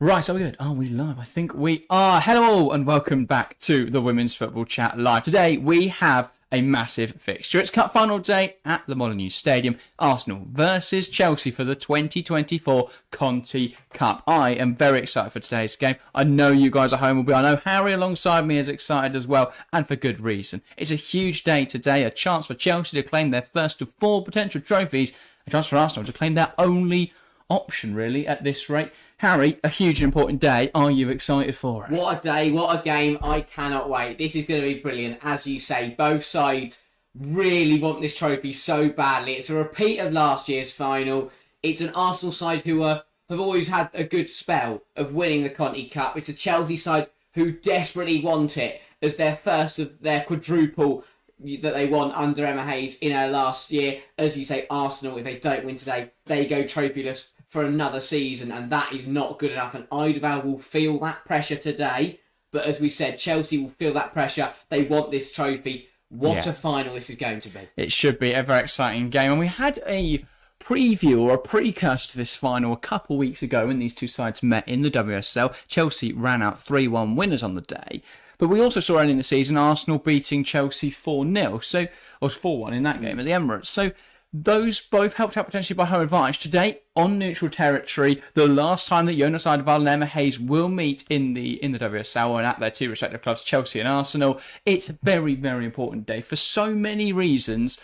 Right, are we good? Are we live? I think we are. Hello all and welcome back to the Women's Football Chat Live. Today we have a massive fixture. It's Cup Final day at the Molyneux Stadium. Arsenal versus Chelsea for the 2024 Conti Cup. I am very excited for today's game. I know you guys at home will be. I know Harry alongside me is excited as well, and for good reason. It's a huge day today, a chance for Chelsea to claim their first of four potential trophies, a chance for Arsenal to claim their only option really at this rate. Harry, a huge and important day. Are you excited for it? What a day, what a game. I cannot wait. This is going to be brilliant. As you say, both sides really want this trophy so badly. It's a repeat of last year's final. It's an Arsenal side who have always had a good spell of winning the Conti Cup. It's a Chelsea side who desperately want it as their first of their quadruple that they won under Emma Hayes in her last year. As you say, Arsenal, if they don't win today, they go trophyless for another season, and that is not good enough. And Eidevall will feel that pressure today. But as we said, Chelsea will feel that pressure. They want this trophy. What a final this is going to be. It should be a very exciting game. And we had a preview or a precursor to this final a couple of weeks ago when these two sides met in the WSL. Chelsea ran out 3-1 winners on the day. But we also saw early in the season Arsenal beating Chelsea 4-0. Or 4-1 in that game at the Emirates. So those both helped out potentially by home advantage. Today, on neutral territory, the last time that Jonas Eidevall and Emma Hayes will meet in the WSL and at their two respective clubs, Chelsea and Arsenal. It's a very, very important day for so many reasons.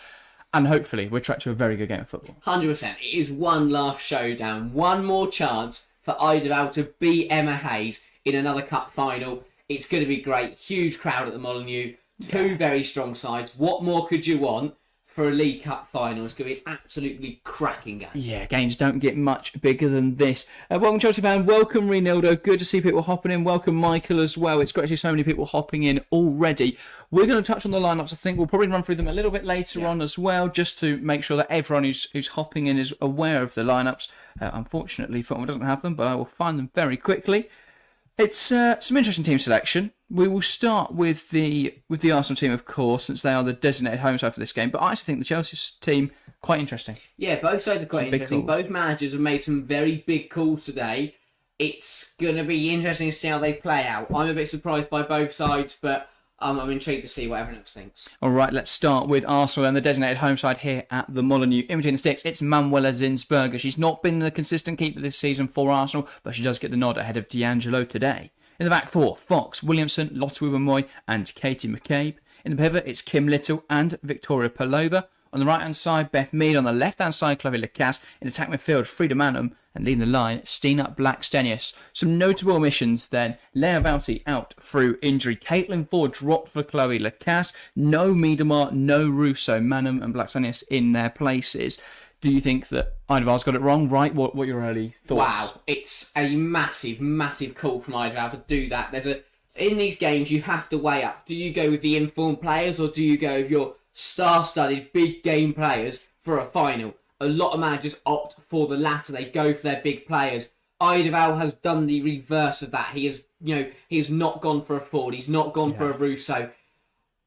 And hopefully, we're tracked to a very good game of football. 100%. It is one last showdown. One more chance for Eidevall to beat Emma Hayes in another cup final. It's going to be great. Huge crowd at the Molyneux. Two very strong sides. What more could you want for a League Cup final? It's going to be an absolutely cracking game. Yeah, games don't get much bigger than this. Welcome, Chelsea fan. Welcome, Renildo. Good to see people hopping in. Welcome, Michael, as well. It's great to see so many people hopping in already. We're going to touch on the lineups. I think we'll probably run through them a little bit later on as well, just to make sure that everyone who's hopping in is aware of the lineups. Unfortunately, football doesn't have them, but I will find them very quickly. It's some interesting team selection. We will start with the Arsenal team, of course, since they are the designated home side for this game. But I actually think the Chelsea team quite interesting. Yeah, both sides are quite interesting. Both managers have made some very big calls today. It's going to be interesting to see how they play out. I'm a bit surprised by both sides, but I'm intrigued to see what everyone else thinks. All right, let's start with Arsenal and the designated home side here at the Molyneux. In between the sticks, it's Manuela Zinsberger. She's not been the consistent keeper this season for Arsenal, but she does get the nod ahead of D'Angelo today. In the back four, Fox, Williamson, Lotte Wubben-Moy and Katie McCabe. In the pivot, it's Kim Little and Victoria Pelova. On the right-hand side, Beth Mead. On the left-hand side, Chloe Lacasse. In attack midfield, Frida Manum. And leading the line, Stina Blackstenius. Some notable omissions then. Leah Vauti out through injury. Caitlin Ford dropped for Chloe Lacasse. No Miedemar, no Russo. Manum and Blackstenius in their places. Do you think that Eidevall's got it wrong? Right? What are your early thoughts? Wow, it's a massive, massive call from Eidevall to do that. In these games, you have to weigh up. Do you go with the informed players or do you go with your star-studded big game players for a final? A lot of managers opt for the latter. They go for their big players. Eidevall has done the reverse of that. He has not gone for a Ford. He's not gone for a Russo.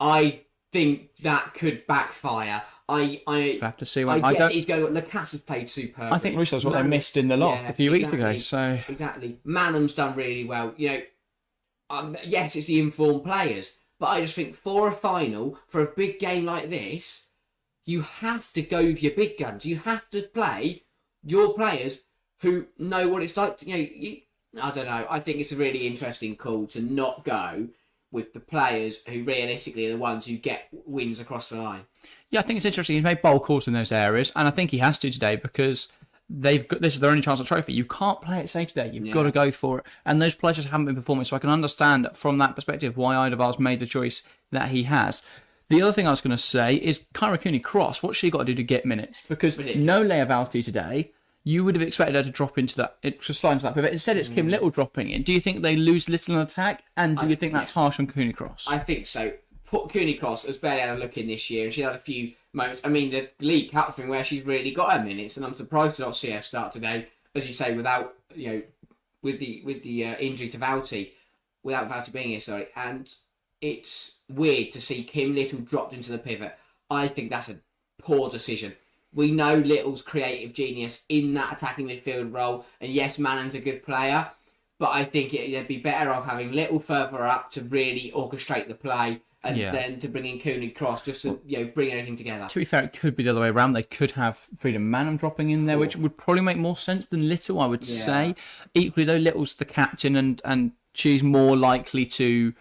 I think that could backfire. I have to see when he's going. Lacasse has played superb. I think Russo's what they missed in the lot a few weeks ago. So exactly, Manum's done really well. Yes, it's the informed players, but I just think for a final, for a big game like this, you have to go with your big guns. You have to play your players who know what it's like. I don't know. I think it's a really interesting call to not go with the players who realistically are the ones who get wins across the line. Yeah, I think it's interesting. He's made bold calls in those areas, and I think he has to today because this is their only chance at trophy. You can't play it safe today. You've got to go for it. And those players just haven't been performing, so I can understand from that perspective why Eidevall's made the choice that he has. The other thing I was going to say is Kyra Cooney-Cross. What's she got to do to get minutes? Because no Leah Vauti today. You would have expected her to drop into that, to slide into that pivot. Instead, it's Kim Little dropping in. Do you think they lose Little in attack? And do you think that's harsh on Cooney-Cross? I think so. Cooney-Cross has barely had a look in this year, and she had a few moments. I mean, the League Cup's been where she's really got her minutes, and I'm surprised to not see her start today, as you say, without with the injury to Vauti, without Vauti being here. Sorry, and it's weird to see Kim Little dropped into the pivot. I think that's a poor decision. We know Little's creative genius in that attacking midfield role, and yes, Manon's a good player, but I think it'd be better off having Little further up to really orchestrate the play, and then to bring in Cooney Cross just to bring everything together. To be fair, it could be the other way around. They could have Freedom Manham dropping in there, which would probably make more sense than Little, I would say. Equally, though, Little's the captain, and she's more likely to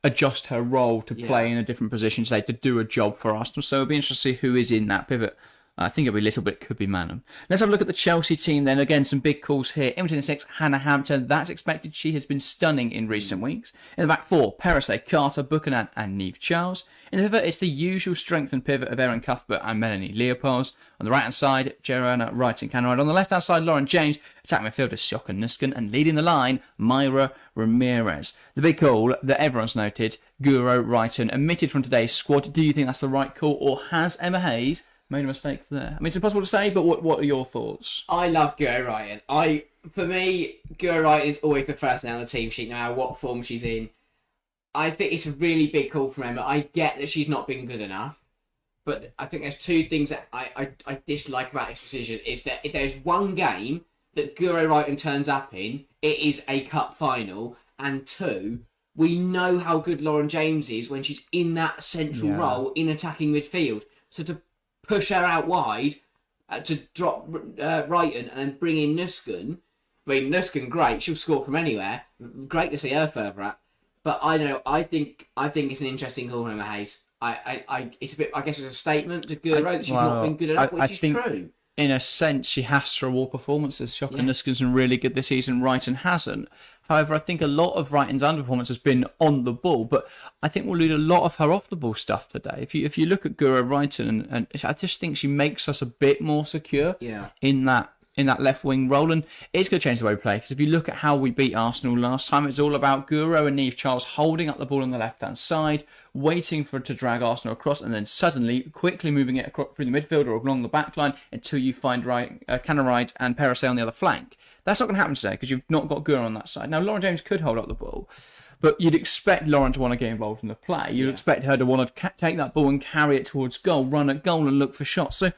adjust her role to play in a different position, say, to do a job for Arsenal. So it'll be interesting to see who is in that pivot. I think it'll be Little, but it could be Manham. Let's have a look at the Chelsea team then. Again, some big calls here. In 6, Hannah Hampton. That's expected. She has been stunning in recent weeks. In the back 4, Perisset, Carter, Buchanan and Niamh Charles. In the pivot, it's the usual strength and pivot of Erin Cuthbert and Melanie Leopolds. On the right-hand side, Joanna Wright and Canride. On the left-hand side, Lauren James. Attacking midfielder, Shoka Nuskin. And leading the line, Myra Ramirez. The big call that everyone's noted, Guro Wrighton, omitted from today's squad. Do you think that's the right call, or has Emma Hayes made a mistake there? I mean, it's impossible to say, but what are your thoughts? I love Guro Wrighton. For me, Guro Wrighton is always the first name on the team sheet, no matter what form she's in. I think it's a really big call from Emma. I get that she's not been good enough, but I think there's two things that I dislike about this decision. Is that if there's one game that Guro Wrighton turns up in, it is a cup final, and 2, we know how good Lauren James is when she's in that central role in attacking midfield. So to push her out wide, to drop Wrighton and then bring in Nuskin. I mean, Nuskin, great. She'll score from anywhere. Great to see her further up. But I don't know. I think it's an interesting call from Emma Hayes. It's a bit. I guess it's a statement to Guro that she's not been good enough, which is true. In a sense, she has to reward performances. Shoka Nuskin's been really good this season. Wrighton hasn't. However, I think a lot of Wrighton's underperformance has been on the ball, but I think we'll lose a lot of her off the ball stuff today. If you look at Guro Wrighton, and I just think she makes us a bit more secure in that left wing role, and it's going to change the way we play. Because if you look at how we beat Arsenal last time, it's all about Guro and Niamh Charles holding up the ball on the left hand side, waiting for it to drag Arsenal across, and then suddenly quickly moving it across through the midfield or along the back line until you find Canaride and Perisset on the other flank. That's not going to happen today because you've not got Guro on that side. Now, Lauren James could hold up the ball, but you'd expect Lauren to want to get involved in the play. You'd expect her to want to take that ball and carry it towards goal, run at goal and look for shots. So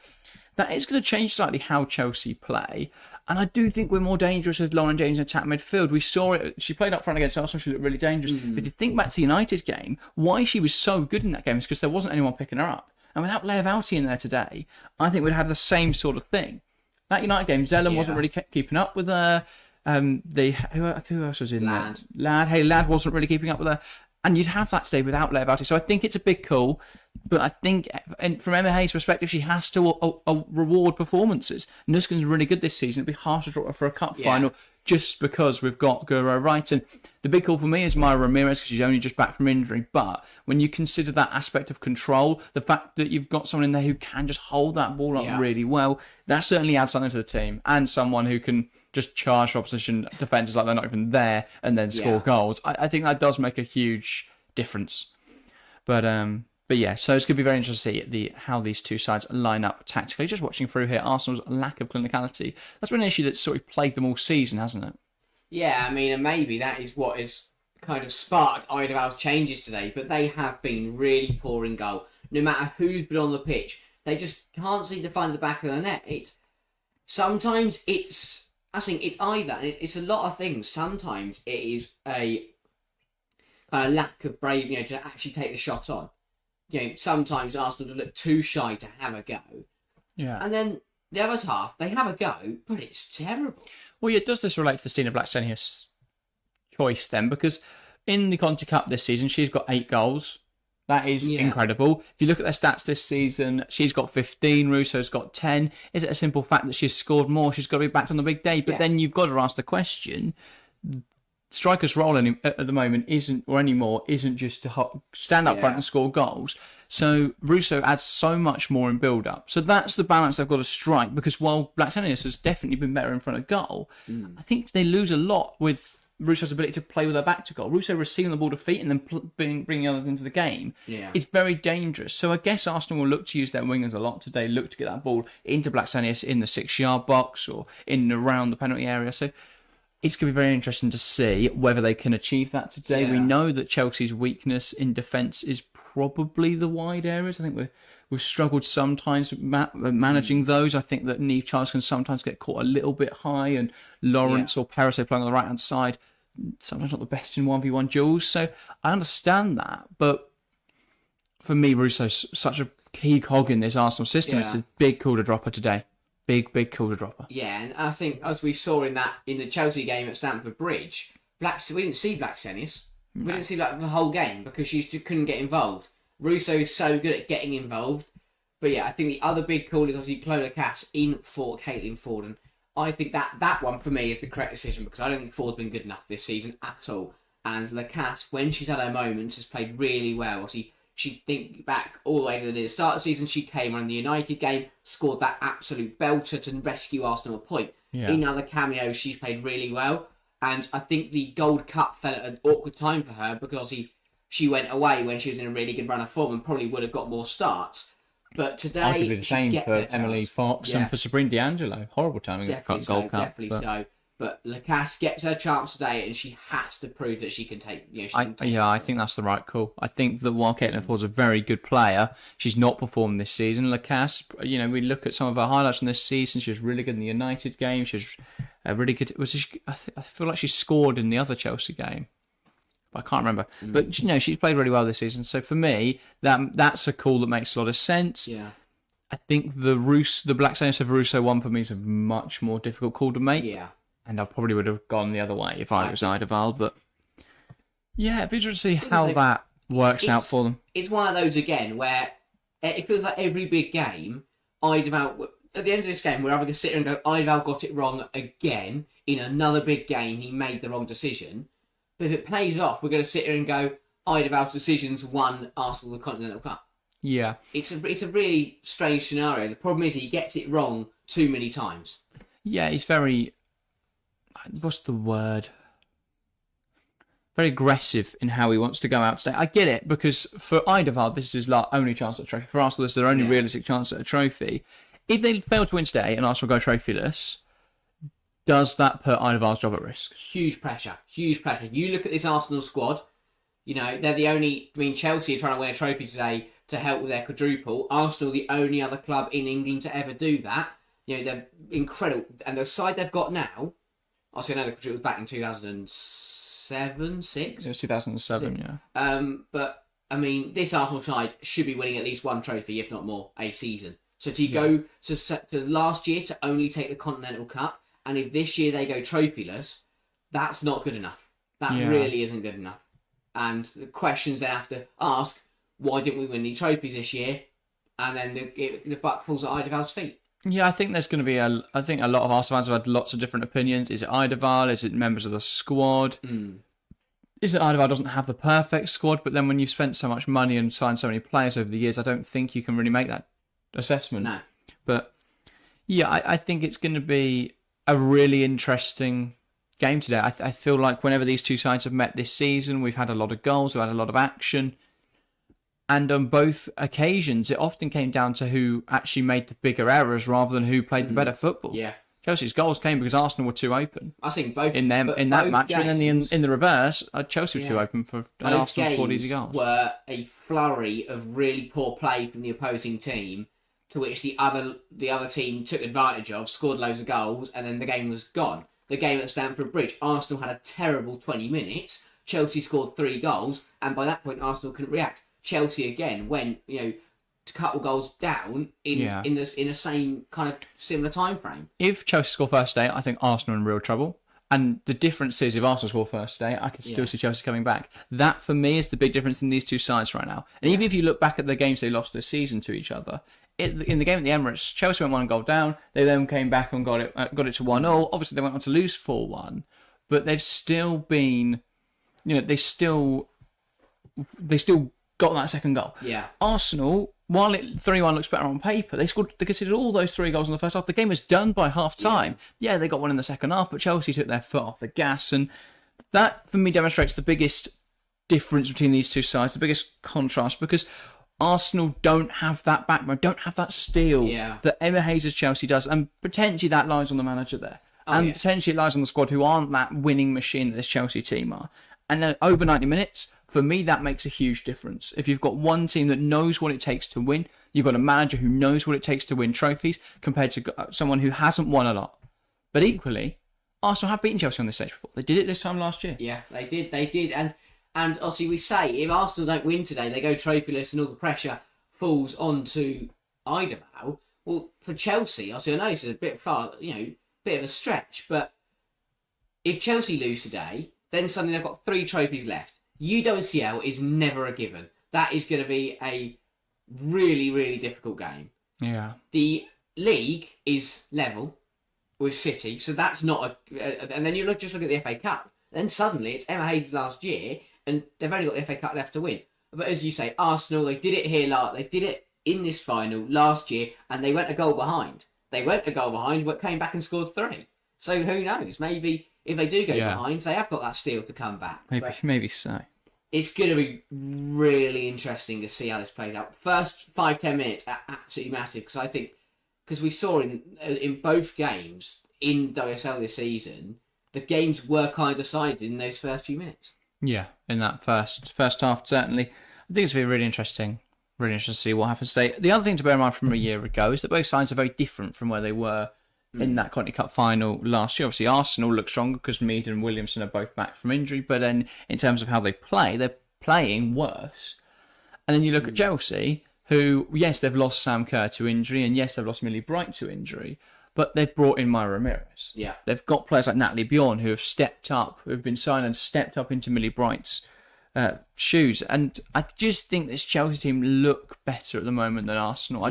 that is going to change slightly how Chelsea play. And I do think we're more dangerous with Lauren James in attack midfield. We saw it. She played up front against Arsenal. She looked really dangerous. If you think back to the United game, why she was so good in that game is because there wasn't anyone picking her up. And without Leivauti in there today, I think we'd have the same sort of thing. That United game, Zellum wasn't really keeping up with her. Who else was in there? Ladd wasn't really keeping up with her. And you'd have that today without Leivauti. So I think it's a big call. But I think, and from Emma Hayes' perspective, she has to reward performances. Nuskin's really good this season. It'd be hard to drop her for a cup final just because we've got Guro Wrighton. The big call for me is Myra Ramirez because she's only just back from injury. But when you consider that aspect of control, the fact that you've got someone in there who can just hold that ball up really well, that certainly adds something to the team. And someone who can just charge opposition defenders like they're not even there and then score goals. I think that does make a huge difference. But yeah, so it's going to be very interesting to see how these two sides line up tactically. Just watching through here, Arsenal's lack of clinicality. That's been an issue that's sort of plagued them all season, hasn't it? Yeah, I mean, and maybe that is what has kind of sparked Eidevall's changes today. But they have been really poor in goal. No matter who's been on the pitch, they just can't seem to find the back of the net. Sometimes it's either, and it's a lot of things. Sometimes it is a lack of bravery, to actually take the shot on. Sometimes Arsenal look too shy to have a go. Yeah. And then the other half, they have a go, but it's terrible. Well, yeah, does this relate to the Stina Blackstenius choice then? Because in the Conti Cup this season, she's got 8 goals. That is incredible. If you look at their stats this season, she's got 15, Russo's got 10. Is it a simple fact that she's scored more? She's got to be backed on the big day. But then you've got to ask the question, striker's role at the moment isn't just to stand up front and score goals. So Russo adds so much more in build-up. So that's the balance they've got to strike, because while Blackstenius has definitely been better in front of goal, I think they lose a lot with Russo's ability to play with her back to goal. Russo receiving the ball to feet and then bringing others into the game. It's very dangerous. So I guess Arsenal will look to use their wingers a lot today, look to get that ball into Blackstenius in the 6-yard box or in and around the penalty area. So it's going to be very interesting to see whether they can achieve that today. We know that Chelsea's weakness in defence is probably the wide areas. I think we've struggled sometimes managing those. I think that Niamh Charles can sometimes get caught a little bit high, and Lawrence or Perisset playing on the right-hand side sometimes not the best in 1v1 duels. So I understand that, but for me, Russo's such a key cog in this Arsenal system. It's a big call to dropper today. Big call to dropper. Yeah, and I think as we saw in the Chelsea game at Stamford Bridge, we didn't see Black Tennis. We didn't see the whole game because she just couldn't get involved. Russo is so good at getting involved. But yeah, I think the other big call is obviously Chloe Cass in for Caitlin Ford. And I think that one for me is the correct decision because I don't think Ford's been good enough this season at all. And Lacasse, when she's had her moments, has played really well. Obviously, she think back all the way to the start of the season, she came on the United game, scored that absolute belter to rescue Arsenal a point. Yeah. In other cameos, she's played really well. And I think the Gold Cup fell at an awkward time for her because she went away when she was in a really good run of form and probably would have got more starts. But today, I could be the same for Emily Fox and for Sabrina D'Angelo. Horrible timing at Gold Cup. Definitely so. But Lacasse gets her chance today, and she has to prove that she can take. I think that's the right call. I think that while Caitlin Ford's a very good player, she's not performed this season. Lacasse, we look at some of her highlights from this season. She was really good in the United game. She was really good. I feel like she scored in the other Chelsea game. I can't remember, but she's played really well this season. So for me, that's a call that makes a lot of sense. Yeah, I think the Black Saints of Russo one for me is a much more difficult call to make. Yeah, and I probably would have gone the other way if I was Eidevall. But yeah, it'd be interesting to see how that works out for them. It's one of those again where it feels like every big game, Eidevall. At the end of this game, we're either going to sit here and go, Eidevall got it wrong again in another big game. He made the wrong decision. But if it pays off, we're going to sit here and go, Eidevall's decisions won Arsenal the Continental Cup. Yeah. It's a really strange scenario. The problem is he gets it wrong too many times. Yeah, he's very... What's the word? Very aggressive in how he wants to go out today. I get it, because for Eidevall, this is his only chance at a trophy. For Arsenal, this is their only realistic chance at a trophy. If they fail to win today and Arsenal go trophyless... Does that put Eidevall's job at risk? Huge pressure. You look at this Arsenal squad, they're the only... Chelsea are trying to win a trophy today to help with their quadruple. Arsenal, the only other club in England to ever do that. They're incredible. And the side they've got now... Obviously, I know the quadruple was back in 2007, 6? It was 2007, yeah. But, this Arsenal side should be winning at least one trophy, if not more, a season. So to go to last year to only take the Continental Cup... And if this year they go trophyless, that's not good enough. That really isn't good enough. And the questions they have to ask, why didn't we win any trophies this year? And then the buck falls at Eidevall's feet. Yeah, I think there's going to be I think a lot of Arsenal fans have had lots of different opinions. Is it Eidevall? Is it members of the squad? Is it Eidevall doesn't have the perfect squad? But then when you've spent so much money and signed so many players over the years, I don't think you can really make that assessment. No. But yeah, I think it's going to be a really interesting game today. I feel like whenever these two sides have met this season, we've had a lot of goals, we've had a lot of action. And on both occasions, it often came down to who actually made the bigger errors rather than who played the better football. Yeah. Chelsea's goals came because Arsenal were too open. I think both in that match, games, and then in the reverse, Chelsea were too open and Arsenal scored easy goals. Were a flurry of really poor play from the opposing team, to which the other team took advantage of, scored loads of goals, and then the game was gone. The game at Stamford Bridge, Arsenal had a terrible 20 minutes. Chelsea scored 3 goals, and by that point, Arsenal couldn't react. Chelsea again went, a couple goals down in the same kind of similar time frame. If Chelsea score first today, I think Arsenal are in real trouble. And the difference is, if Arsenal score first today, I can still see Chelsea coming back. That, for me, is the big difference in these two sides right now. And even if you look back at the games they lost this season to each other, in the game at the Emirates, Chelsea went 1 goal down. They then came back and got it to 1-0. Obviously, they went on to lose 4-1. But they've still been... they still got that second goal. Yeah. Arsenal, while 3-1 looks better on paper, they conceded all those 3 goals in the first half. The game was done by half time. Yeah, they got one in the second half, but Chelsea took their foot off the gas, and that for me demonstrates the biggest difference between these two sides, the biggest contrast, because Arsenal don't have that backbone, don't have that steel that Emma Hayes' Chelsea does, and potentially that lies on the manager there. Potentially it lies on the squad who aren't that winning machine that this Chelsea team are. And over 90 minutes, for me, that makes a huge difference. If you've got one team that knows what it takes to win, you've got a manager who knows what it takes to win trophies, compared to someone who hasn't won a lot. But equally, Arsenal have beaten Chelsea on this stage before. They did it this time last year. Yeah, they did, and obviously we say if Arsenal don't win today, they go trophyless, and all the pressure falls onto Eidevall. Well, for Chelsea, obviously I know this is a bit far, bit of a stretch, but if Chelsea lose today, then suddenly they've got 3 trophies left. UWCL is never a given. That is going to be a really, really difficult game. Yeah. The league is level with City, so that's not and then you just look at the FA Cup. Then suddenly it's Emma Hayes' last year, and they've only got the FA Cup left to win. But as you say, Arsenal, they did it here. They did it in this final last year, and they went a goal behind. But came back and scored 3. So who knows? Maybe if they do go behind, they have got that steal to come back. Maybe so. It's going to be really interesting to see how this plays out. First 5-10 minutes are absolutely massive because we saw in both games in WSL this season, the games were kind of decided in those first few minutes. Yeah, in that first half, certainly. I think it's going to be really interesting to see what happens today. The other thing to bear in mind from a year ago is that both sides are very different from where they were in that Conti Cup final last year. Obviously, Arsenal look stronger because Mead and Williamson are both back from injury, but then in terms of how they play, they're playing worse. And then you look at Chelsea, who, yes, they've lost Sam Kerr to injury, and yes, they've lost Millie Bright to injury, but they've brought in Myra Ramirez. Yeah. They've got players like Natalie Bjorn who have stepped up, who have been signed and stepped up into Millie Bright's shoes. And I just think this Chelsea team look better at the moment than Arsenal.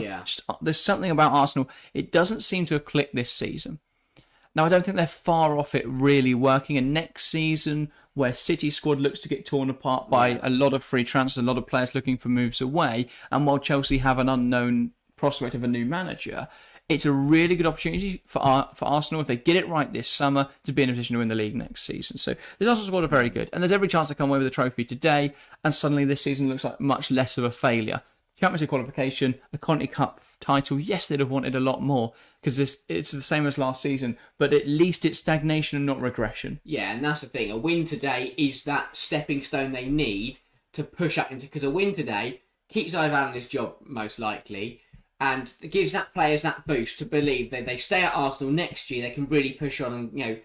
There's something about Arsenal. It doesn't seem to have clicked this season. Now, I don't think they're far off it really working. And next season, where City squad looks to get torn apart by a lot of free transfers, a lot of players looking for moves away, and while Chelsea have an unknown prospect of a new manager, it's a really good opportunity for Arsenal, if they get it right this summer, to be in a position to win the league next season. So the Arsenal squad are very good, and there's every chance they come away with a trophy today, and suddenly this season looks like much less of a failure. Champions League qualification, a Conti Cup title, yes, they'd have wanted a lot more, because it's the same as last season, but at least it's stagnation and not regression. Yeah, and that's the thing. A win today is that stepping stone they need to push up into, because a win today keeps Eidevall in this job, most likely, and it gives that players that boost to believe that they stay at Arsenal next year, they can really push on and,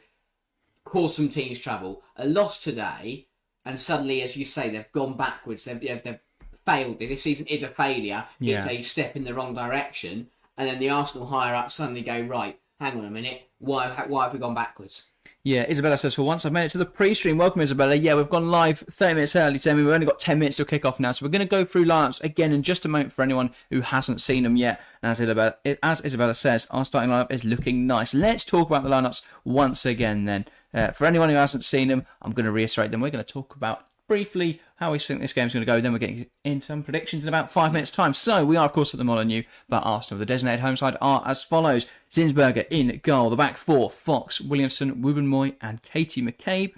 cause some teams trouble. A loss today, and suddenly, as you say, they've gone backwards. They've failed. This season is a failure. Yeah. It's a step in the wrong direction. And then the Arsenal higher up suddenly go, right, hang on a minute, why have we gone backwards? Yeah, Isabella says, for once I've made it to the pre-stream. Welcome, Isabella. Yeah, we've gone live 30 minutes early, Sammy. We've only got 10 minutes to kick off now, so we're going to go through lineups again in just a moment for anyone who hasn't seen them yet. And as Isabella says, our starting lineup is looking nice. Let's talk about the lineups once again then. For anyone who hasn't seen them, I'm going to reiterate them. We're going to talk about briefly how we think this game's going to go. Then we're getting into some predictions in about 5 minutes' time. So we are, of course, at the Molyneux, but Arsenal, the designated home side, are as follows. Zinsberger in goal. The back four, Fox, Williamson, Wubben-Moy and Katie McCabe.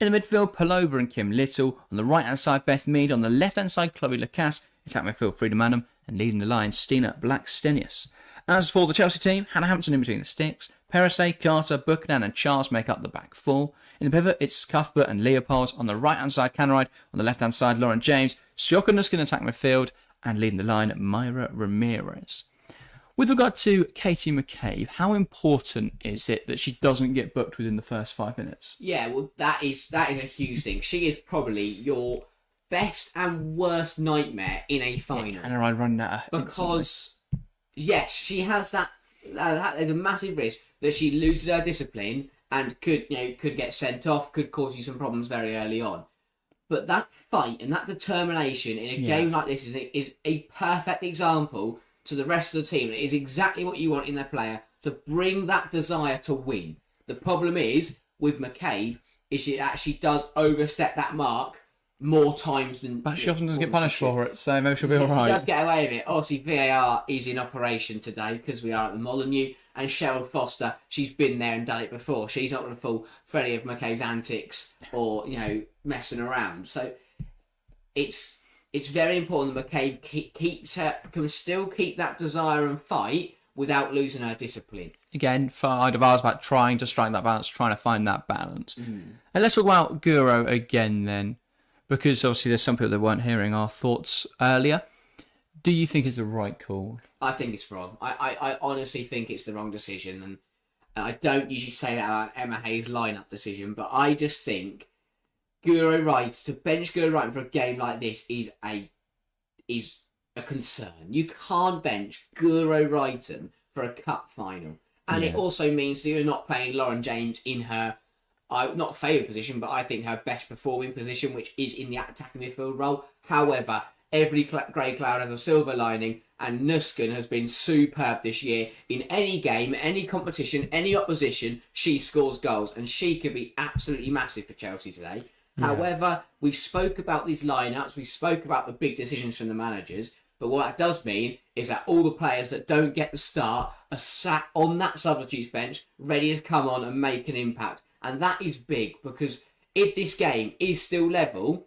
In the midfield, Palova and Kim Little. On the right-hand side, Beth Mead. On the left-hand side, Chloe Lacasse. Attack midfield, Frida Manham. And leading the line, Stina Blackstenius. As for the Chelsea team, Hannah Hampton in between the sticks. Perisset, Carter, Buchanan and Charles make up the back four. In the pivot, it's Cuthbert and Leopold. On the right-hand side, Canride. On the left-hand side, Lauren James. Siokonus in attack midfield. And leading the line, Myra Ramirez. With regard to Katie McCabe, how important is it that she doesn't get booked within the first 5 minutes? Yeah, well, that is a huge thing. She is probably your best and worst nightmare in a final. Yeah, Canride running at her because, yes, she has that. There's a massive risk that she loses her discipline and could get sent off, could cause you some problems very early on. But that fight and that determination in a game like this is a perfect example to the rest of the team. It is exactly what you want in their player, to bring that desire to win. The problem is, with McCabe, is she actually does overstep that mark more times than... But she often doesn't get punished for it, so maybe she'll be alright. She does get away with it. Obviously, VAR is in operation today because we are at the Molyneux, and Cheryl Foster, she's been there and done it before. She's not going to fall for any of McCabe's antics or, messing around. So it's very important that McCabe can still keep that desire and fight without losing her discipline. Again, for Eidevall, about trying to strike that balance, trying to find that balance. And let's talk about Guro again then, because obviously there's some people that weren't hearing our thoughts earlier. Do you think it's the right call? I think it's wrong. I honestly think it's the wrong decision, and I don't usually say that about Emma Hayes' lineup decision, but I just think Guro Wright, to bench Guro Wright for a game like this is a concern. You can't bench Guro Wrighton for a cup final. And it also means that you're not playing Lauren James in her, not favoured position, but I think her best performing position, which is in the attacking midfield role. However, every grey cloud has a silver lining, and Nuskin has been superb this year. In any game, any competition, any opposition, she scores goals, and she could be absolutely massive for Chelsea today. However, we spoke about these lineups, we spoke about the big decisions from the managers, but what that does mean is that all the players that don't get the start are sat on that substitutes bench, ready to come on and make an impact. And that is big, because if this game is still level,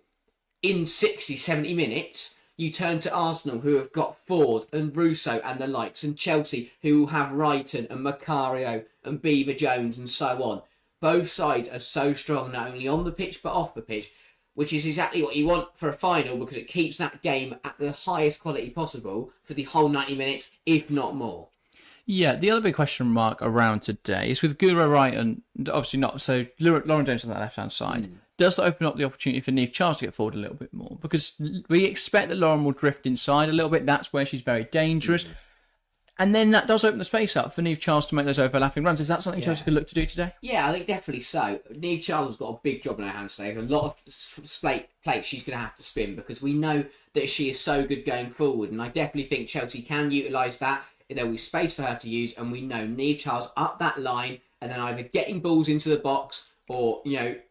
in 60, 70 minutes, you turn to Arsenal, who have got Ford and Russo and the likes, and Chelsea, who will have Wrighton and Macario and Beaver Jones and so on. Both sides are so strong, not only on the pitch, but off the pitch, which is exactly what you want for a final, because it keeps that game at the highest quality possible for the whole 90 minutes, if not more. Yeah, the other big question mark around today is with Guro Wright, and obviously not, so Lauren James on that left-hand side. Does that open up the opportunity for Niamh Charles to get forward a little bit more? Because we expect that Lauren will drift inside a little bit. That's where she's very dangerous. And then that does open the space up for Niamh Charles to make those overlapping runs. Is that something Chelsea could look to do today? Yeah, I think definitely so. Niamh Charles has got a big job in her hands today. There's a lot of plates she's going to have to spin, because we know that she is so good going forward. And I definitely think Chelsea can utilise that. There will be space for her to use, and we know Niamh Charles up that line, and then either getting balls into the box or,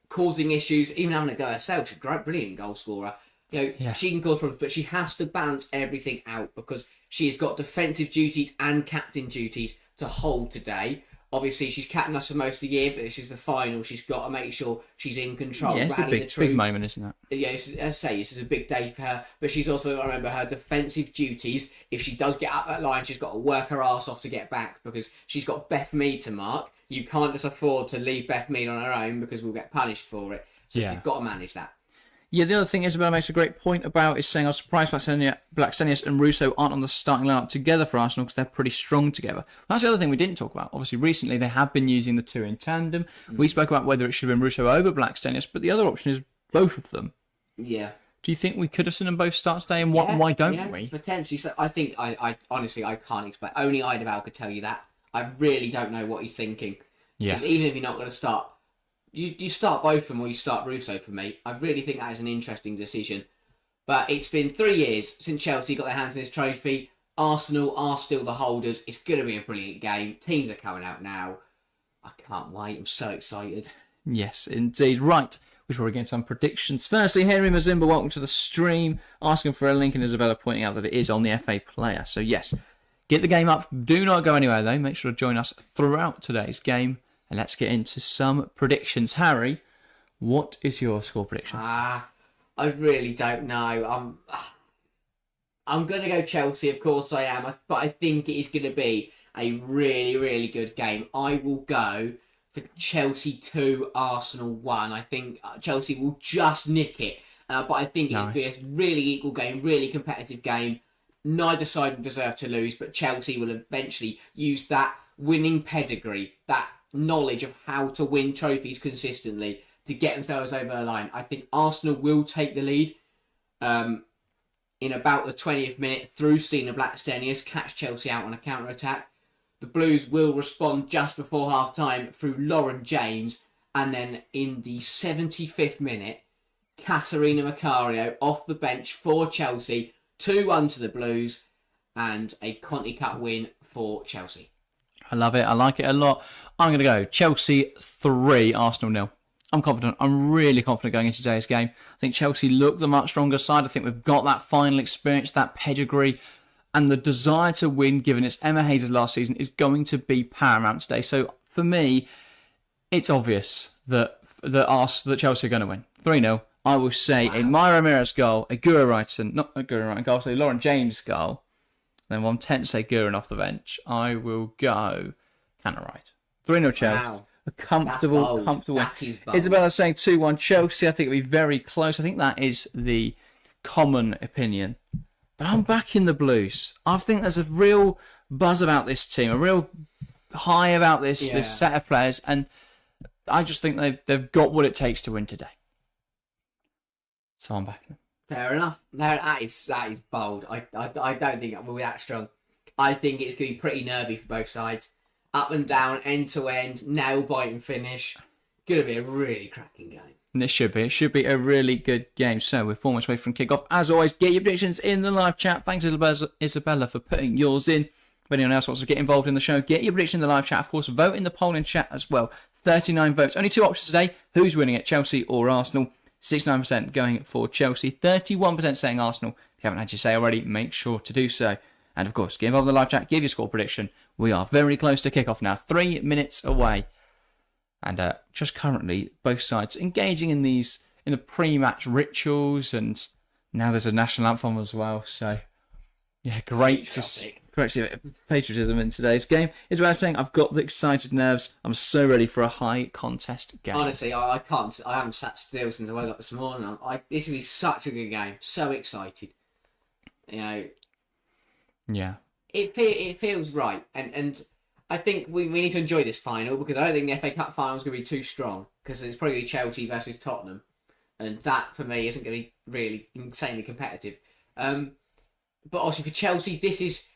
causing issues, even having a go herself. She's a great, brilliant goal scorer. She can cause problems, but she has to balance everything out, because she has got defensive duties and captain duties to hold today. Obviously, she's captain us for most of the year, but this is the final. She's got to make sure she's in control. Yeah, it's a big moment, isn't it? Yeah, as I say, this is a big day for her, but she's also got to remember her defensive duties. If she does get up that line, she's got to work her arse off to get back, because she's got Beth Mead to mark. You can't just afford to leave Beth Mead on her own, because we'll get punished for it. So she's got to manage that. Yeah, the other thing Isabella makes a great point about is saying, I was surprised Blackstenius and Russo aren't on the starting lineup together for Arsenal, because they're pretty strong together. That's the other thing we didn't talk about. Obviously, recently they have been using the two in tandem. We spoke about whether it should have been Russo over Blackstenius, but the other option is both of them. Yeah. Do you think we could have seen them both start today, and why don't we? Potentially. So I think, I honestly, I can't explain. Only Eidevall could tell you that. I really don't know what he's thinking. Yeah. Because even if you're not going to start, you start both of them or you start Russo for me. I really think that is an interesting decision. But it's been 3 years since Chelsea got their hands on this trophy. Arsenal are still the holders. It's going to be a brilliant game. Teams are coming out now. I can't wait. I'm so excited. Yes, indeed. Right. Which we're getting some predictions. Firstly, Henry Mazimba, welcome to the stream. Asking for a link, and Isabella pointing out that it is on the FA player. So yes, get the game up. Do not go anywhere though. Make sure to join us throughout today's game. And let's get into some predictions. Harry, what is your score prediction? I really don't know. I'm going to go Chelsea, of course I am. But I think it is going to be a really, really good game. I will go for Chelsea 2, Arsenal 1. I think Chelsea will just nick it. But I think it'll be a really equal game, really competitive game. Neither side will deserve to lose, but Chelsea will eventually use that winning pedigree, that knowledge of how to win trophies consistently to get themselves over the line. I think Arsenal will take the lead in about the 20th minute through Stina Blackstenius, catch Chelsea out on a counter-attack. The Blues will respond just before half-time through Lauren James, and then in the 75th minute, Caterina Macario off the bench for Chelsea, 2-1 to the Blues, and a Conti Cup win for Chelsea. I love it. I like it a lot. I'm going to go Chelsea 3, Arsenal 0. I'm confident. I'm really confident going into today's game. I think Chelsea look the much stronger side. I think we've got that final experience, that pedigree, and the desire to win, given it's Emma Hayes' last season, is going to be paramount today. So for me, it's obvious that Chelsea are going to win. 3-0. I will say a Myra Ramirez goal, a Guro Wrighton, not a Guro Wrighton goal, so a Lauren James goal. Then I'm tempted to say Guren off the bench. I will go Hannah Wright. 3-0 Chelsea. Wow. A comfortable win. That is bold. Isabella's saying 2-1 Chelsea. I think it'll be very close. I think that is the common opinion. But I'm back in the Blues. I think there's a real buzz about this team, a real high about this set of players, and I just think they've got what it takes to win today. So I'm back. Fair enough. No, that is bold. I don't think we'll be that strong. I think it's going to be pretty nervy for both sides. Up and down, end to end, nail biting finish. Going to be a really cracking game. And it should be a really good game. So we're 4 minutes away from kickoff. As always, get your predictions in the live chat. Thanks, Isabella, for putting yours in. If anyone else wants to get involved in the show, get your prediction in the live chat. Of course, vote in the poll in chat as well. 39 votes. Only 2 options today. Who's winning it, Chelsea or Arsenal? 69% going for Chelsea. 31% saying Arsenal. If you haven't had your say already, make sure to do so. And of course, get involved in the live chat. Give your score prediction. We are very close to kickoff now. 3 minutes away. And just currently, both sides engaging in the pre-match rituals, and now there's a national anthem as well. So, yeah, great patriotism in today's game. Is what I was saying. I've got the excited nerves. I'm so ready for a high contest game. Honestly, I can't. I haven't sat still since I woke up this morning. This will be such a good game. So excited. You know. Yeah. It feels right, and I think we need to enjoy this final, because I don't think the FA Cup final is going to be too strong, because it's probably Chelsea versus Tottenham, and that for me isn't going to be really insanely competitive. But obviously for Chelsea, this is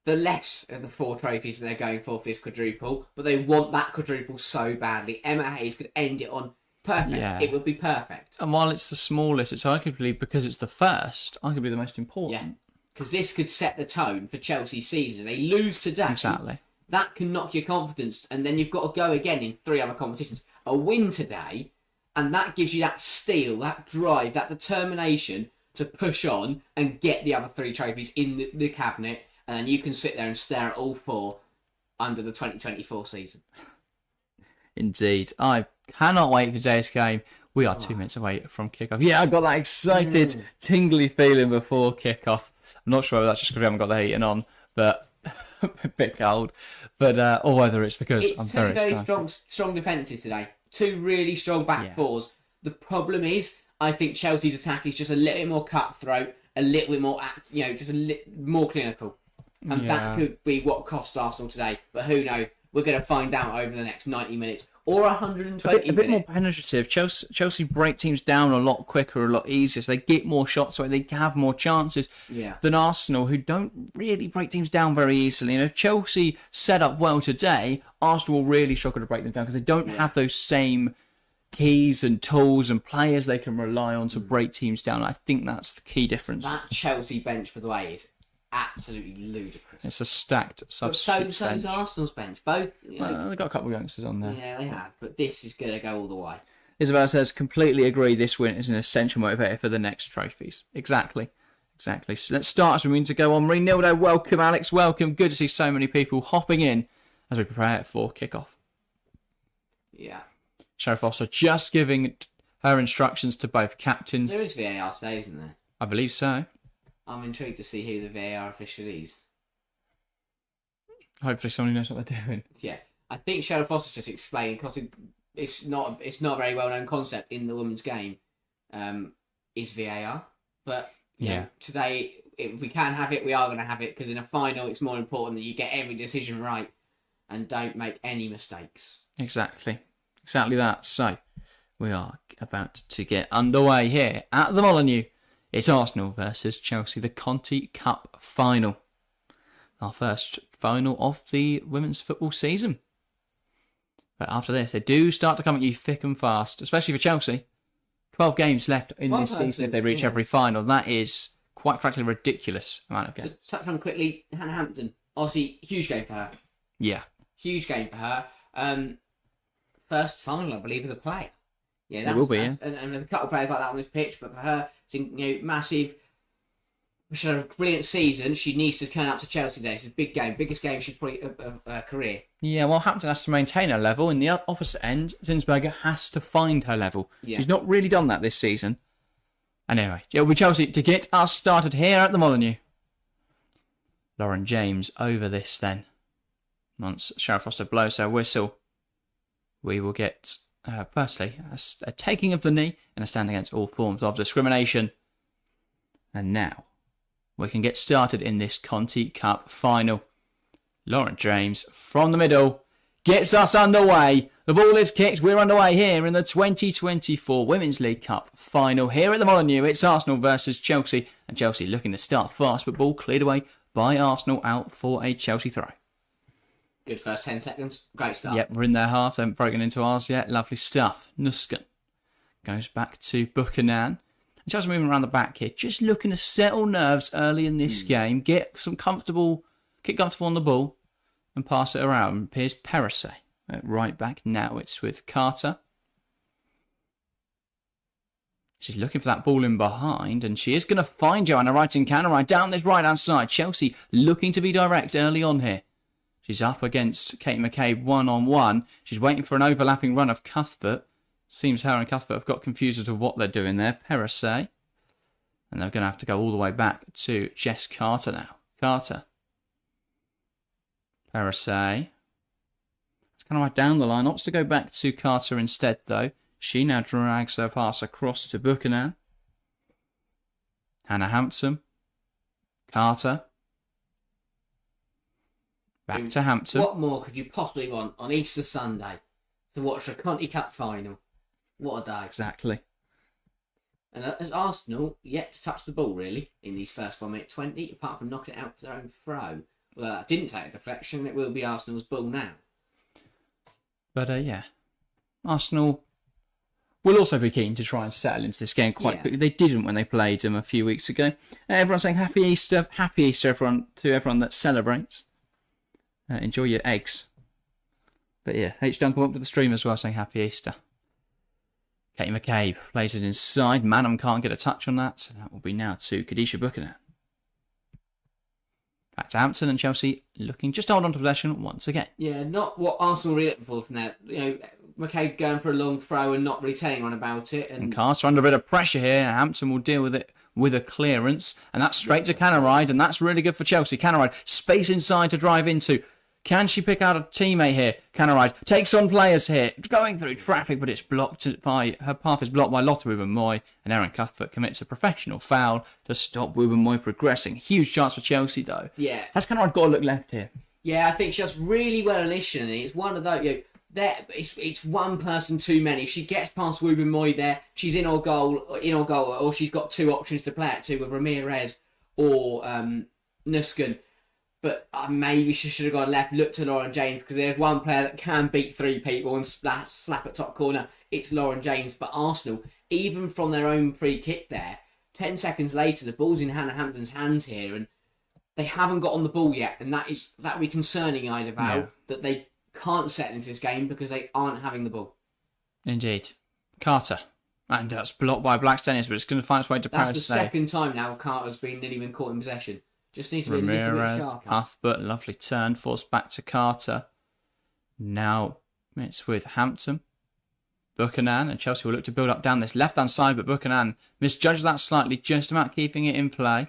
the less of the 4 trophies that they're going for this quadruple, but they want that quadruple so badly. Emma Hayes could end it on perfect. Yeah. It would be perfect. And while it's the smallest, it's arguably, because it's the first, arguably the most important. Yeah, because this could set the tone for Chelsea's season. They lose today. Exactly. That can knock your confidence, and then you've got to go again in 3 other competitions. A win today, and that gives you that steel, that drive, that determination to push on and get the other 3 trophies in the cabinet, and then you can sit there and stare at all 4 under the 2024 season. Indeed. I cannot wait for today's game. We are 2 minutes away from kickoff. Yeah, I got that excited, tingly feeling before kickoff. I'm not sure if that's just because we haven't got the heating on, but a bit cold, but or whether it's because I'm very strong defences today. 2 really strong back 4s. The problem is, I think Chelsea's attack is just a little bit more cutthroat, a little bit more, just more clinical, and that could be what cost Arsenal today. But who knows? We're going to find out over the next 90 minutes. Or 120 minutes. A bit more penetrative. Chelsea break teams down a lot quicker, a lot easier. So they get more shots away. They have more chances than Arsenal, who don't really break teams down very easily. And if Chelsea set up well today, Arsenal will really struggle to break them down, because they don't have those same keys and tools and players they can rely on to break teams down. I think that's the key difference. That Chelsea bench, for the way, is absolutely ludicrous. It's a stacked substitute so is Arsenal's bench. Both. They've got a couple of youngsters on there. Yeah, they have. But this is going to go all the way. Isabel says, completely agree, this win is an essential motivator for the next trophies. Exactly. So let's start as we mean to go on. Renildo, welcome. Alex, welcome. Good to see so many people hopping in as we prepare for kickoff. Yeah. Sheriff Foster just giving her instructions to both captains. There is VAR today, isn't there? I believe so. I'm intrigued to see who the VAR official is. Hopefully somebody knows what they're doing. Yeah. I think Sheriff Foster just explained, because it's not a very well known concept in the women's game, is VAR. But you know, today, if we can have it, we are going to have it, because in a final it's more important that you get every decision right and don't make any mistakes. Exactly that. So we are about to get underway here at the Molyneux. It's Arsenal versus Chelsea, the Conti Cup Final. Our first final of the women's football season. But after this, they do start to come at you thick and fast, especially for Chelsea. 12 games left in this season if they reach every final. That is, quite frankly, a ridiculous amount of games. Just touch on quickly, Hannah Hampton. Obviously, huge game for her. Yeah. Huge game for her. First final, I believe, as a player. Yeah, it will be, yeah. And there's a couple of players like that on this pitch, but for her, it's massive. She had a brilliant season. She needs to turn up to Chelsea today. It's a big game, biggest game she's probably of her career. Yeah, well, Hampton has to maintain her level. In the opposite end, Zinsberger has to find her level. Yeah. She's not really done that this season. And anyway, it'll be Chelsea to get us started here at the Molyneux. Lauren James over this then. Once Sharon Foster blows her whistle, we will get, firstly, a taking of the knee and a stand against all forms of discrimination. And now, we can get started in this Conti Cup Final. Lauren James from the middle gets us underway. The ball is kicked. We're underway here in the 2024 Women's League Cup Final. Here at the Molyneux, it's Arsenal versus Chelsea. And Chelsea looking to start fast, but ball cleared away by Arsenal out for a Chelsea throw. Good first 10 seconds. Great start. Yep, we're in their half. They haven't broken into ours yet. Lovely stuff. Nusken goes back to Buchanan. Chelsea moving around the back here. Just looking to settle nerves early in this game. Get comfortable on the ball and pass it around. Here's Perisset. Right back now. It's with Carter. She's looking for that ball in behind, and she is going to find Joanna Wright down this right-hand side. Chelsea looking to be direct early on here. She's up against Kate McCabe one-on-one. She's waiting for an overlapping run of Cuthbert. Seems her and Cuthbert have got confused as to what they're doing there. Perisset. And they're going to have to go all the way back to Jess Carter now. Carter. Perisset. It's kind of right down the line. Opts to go back to Carter instead, though. She now drags her pass across to Buchanan. Hannah Hampton. Carter. Back to Hampton. What more could you possibly want on Easter Sunday to watch the Conti Cup Final? What a day. Exactly. And as Arsenal yet to touch the ball, really, in these first 1 minute 20, apart from knocking it out for their own throw. Well, that didn't take a deflection. It will be Arsenal's ball now. But, yeah. Arsenal will also be keen to try and settle into this game quite quickly. They didn't when they played them a few weeks ago. Everyone's saying Happy Easter. Happy Easter to everyone that celebrates. Enjoy your eggs. But yeah, H. Duncan up to the stream as well saying Happy Easter. Katie McCabe plays it inside. Manham can't get a touch on that, so that will be now to Kadisha Buchanan. Back to Hampton, and Chelsea looking just to hold on to possession once again. Yeah, not what Arsenal really looking for from that. You know, McCabe going for a long throw and not really telling anyone about it. And Carter under a bit of pressure here, and Hampton will deal with it with a clearance, and that's straight to Canaride, and that's really good for Chelsea. Canaride, space inside to drive into. Can she pick out a teammate here? Canaride takes on players here, going through traffic, but it's blocked by, her path is blocked by Lotta Wubben-Moy, and Erin Cuthbert commits a professional foul to stop Wubben-Moy progressing. Huge chance for Chelsea, though. Yeah. Has Canaride got to look left here? Yeah, I think she does really well initially. It's one of those, you know, it's one person too many. If she gets past Wubben-Moy there, she's in or goal, or she's got two options to play it to with Ramirez or Nusken. But maybe she should have gone left, looked to Lauren James, because there's one player that can beat three people and slap at top corner. It's Lauren James. But Arsenal, even from their own free kick there, 10 seconds later, the ball's in Hannah Hampton's hands here, and they haven't got on the ball yet. And that would be concerning, Eidevall, that they can't settle into this game because they aren't having the ball. Indeed. Carter. And that's blocked by Blackstenius, but it's going to find its way to Paris. That's the second time now Carter's nearly been caught in possession. Just needs to be Ramirez, a little bit sharper. Cuthbert, lovely turn, forced back to Carter. Now it's with Hampton. Buchanan, and Chelsea will look to build up down this left-hand side, but Buchanan misjudges that slightly, just about keeping it in play.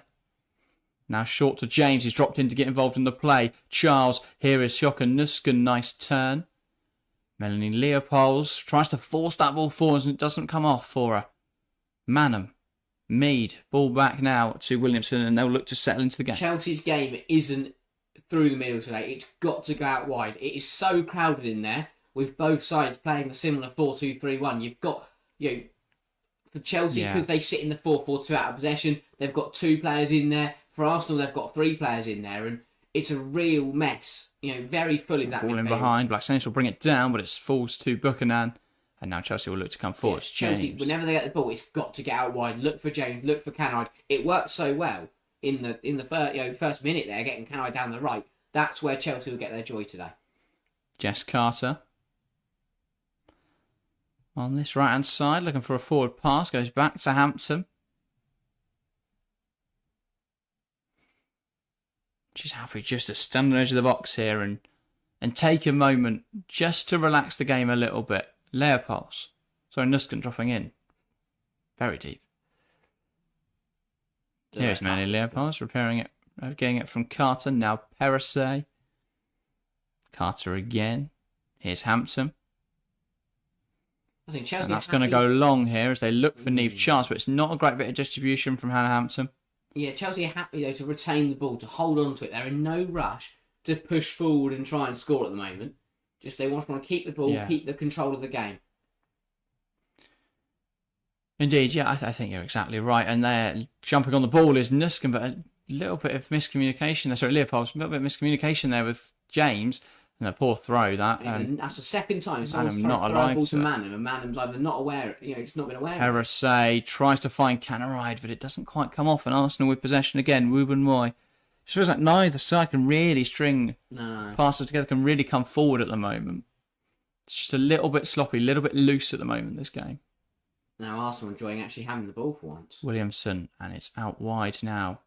Now short to James, he's dropped in to get involved in the play. Charles, here is Sjokka Nusken, nice turn. Melanie Leopolds tries to force that ball forwards and it doesn't come off for her. Manham. Mead, ball back now to Williamson, and they'll look to settle into the game. Chelsea's game isn't through the middle today. It's got to go out wide. It is so crowded in there with both sides playing a similar 4-2-3-1. You've got, for Chelsea, because they sit in the 4-4-2 out of possession, they've got two players in there. For Arsenal, they've got three players in there, and it's a real mess. Very full is that midfield. Ball in behind. Blackstenius will bring it down, but it falls to Buchanan. And now Chelsea will look to come forward. Yeah, Chelsea, whenever they get the ball, it's got to get out wide. Look for James, look for Canard. It worked so well in the first minute there, getting Canard down the right. That's where Chelsea will get their joy today. Jess Carter. On this right-hand side, looking for a forward pass. Goes back to Hampton. She's happy just to stand on the edge of the box here and take a moment just to relax the game a little bit. Leopolds. Nusken dropping in. Very deep. Here's Melanie Leopolds repairing it, getting it from Carter. Now Perisset. Carter again. Here's Hampton. I think Chelsea, and that's going to go long here as they look for Neve Charles, but it's not a great bit of distribution from Hannah Hampton. Yeah, Chelsea are happy to retain the ball, to hold on to it. They're in no rush to push forward and try and score at the moment. Just they want to keep the ball, Yeah. keep the control of the game. Indeed, yeah, I think you're exactly right. And they're jumping on the ball is Nuskin, but a little bit of miscommunication there. Sorry, Leopold's a little bit of miscommunication there with James. And a poor throw, that. That's the second time someone's Manham thrown not a alive ball to to it. Manham, and Manham's either not aware, just not been aware. Perissé tries to find Canaride, but it doesn't quite come off. And Arsenal with possession again. Ruben Moy. It feels like neither side can really string passes together, can really come forward at the moment. It's just a little bit sloppy, a little bit loose at the moment, this game. Now Arsenal enjoying actually having the ball for once. Williamson, and it's out wide now.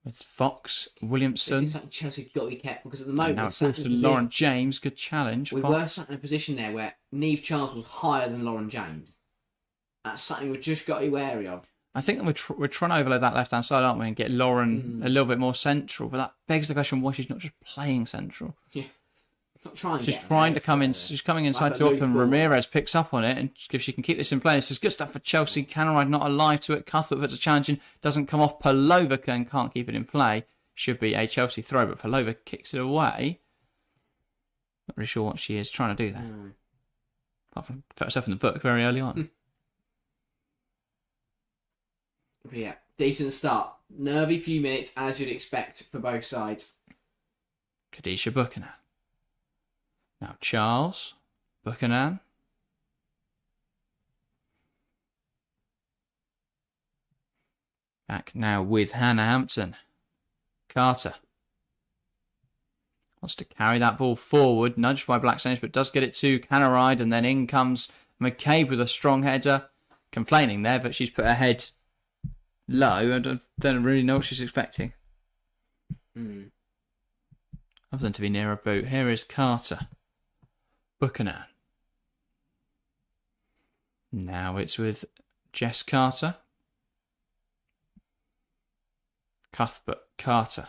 With Fox, Williamson. It's like Chelsea got to be careful because at the moment Now it's forced to Lauren James. Good challenge. We were sat in a position there where Niamh Charles was higher than Lauren James. That's something we've just got to be wary of. I think that we're trying to overload that left-hand side, aren't we, and get Lauren a little bit more central. But that begs the question why she's not just playing central. Yeah. Not trying She's trying to come in. She's coming inside too often. Ramirez picks up on it, and if she can keep this in play, this is good stuff for Chelsea. Canaride not alive to it. Cuthbert puts a challenge in, doesn't come off. Palova can't keep it in play. Should be a Chelsea throw, but Palova kicks it away. Not really sure what she is trying to do there. Apart from put herself in the book very early on. But yeah, decent start. Nervy few minutes, as you'd expect for both sides. Khadijah Buchanan. Now Charles Buchanan. Back now with Hannah Hampton. Carter. Wants to carry that ball forward, nudged by Blackstones, but does get it to Canaride, and then in comes McCabe with a strong header. Complaining there, but she's put her head low. I don't really know what she's expecting. Other than to be near a boot. Here is Carter. Buchanan. Now it's with Jess Carter. Cuthbert Carter.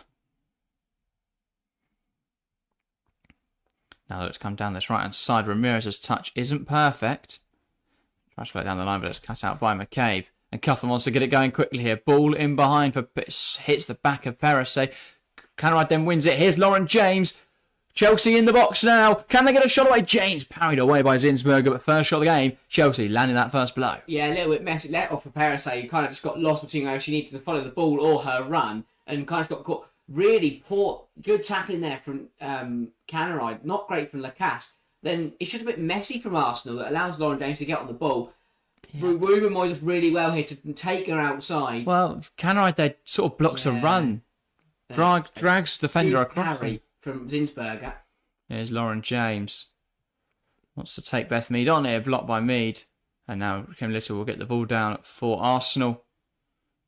Now let's come down this right hand side. Ramirez's touch isn't perfect. Tries to play it down the line, but it's cut out by McCabe. And Cuthbert wants to get it going quickly here. Ball in behind for hits the back of Perissé. Canaride then wins it. Here's Lauren James. Chelsea in the box now. Can they get a shot away? James parried away by Zinsberger, but first shot of the game. Chelsea landing that first blow. Yeah, a little bit messy. Let off for Perissé, who kind of just got lost between whether she needed to follow the ball or her run, and kind of got caught. Really poor, good tackling there from Canaride. Not great from Lacasse. Then it's just a bit messy from Arsenal that allows Lauren James to get on the ball. Yeah. Ruben Moy does really well here to take her outside. Well, Canaride there sort of blocks a run. Drags defender across. From Zinsberger. Here's Lauren James. Wants to take Beth Mead on here, blocked by Mead. And now Kim Little will get the ball down for Arsenal.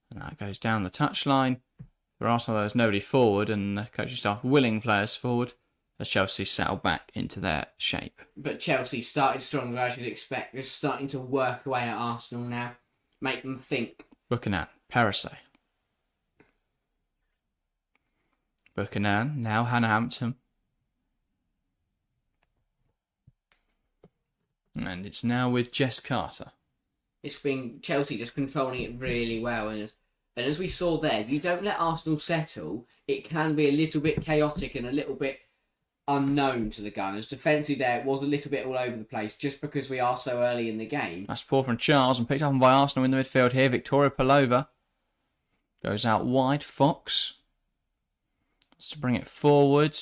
And that goes down the touchline. For Arsenal, there's nobody forward, and the coaching staff willing players forward as Chelsea settle back into their shape. But Chelsea started stronger, as you'd expect. They're starting to work away at Arsenal now. Make them think. Buchanan, Perissé. Buchanan, now Hannah Hampton. And it's now with Jess Carter. It's been Chelsea just controlling it really well. And as we saw there, if you don't let Arsenal settle, it can be a little bit chaotic and a little bit unknown to the Gunners. Defensively there, it was a little bit all over the place just because we are so early in the game. That's poor from Charles and picked up by Arsenal in the midfield here. Victoria Palova goes out wide. Fox wants to bring it forward.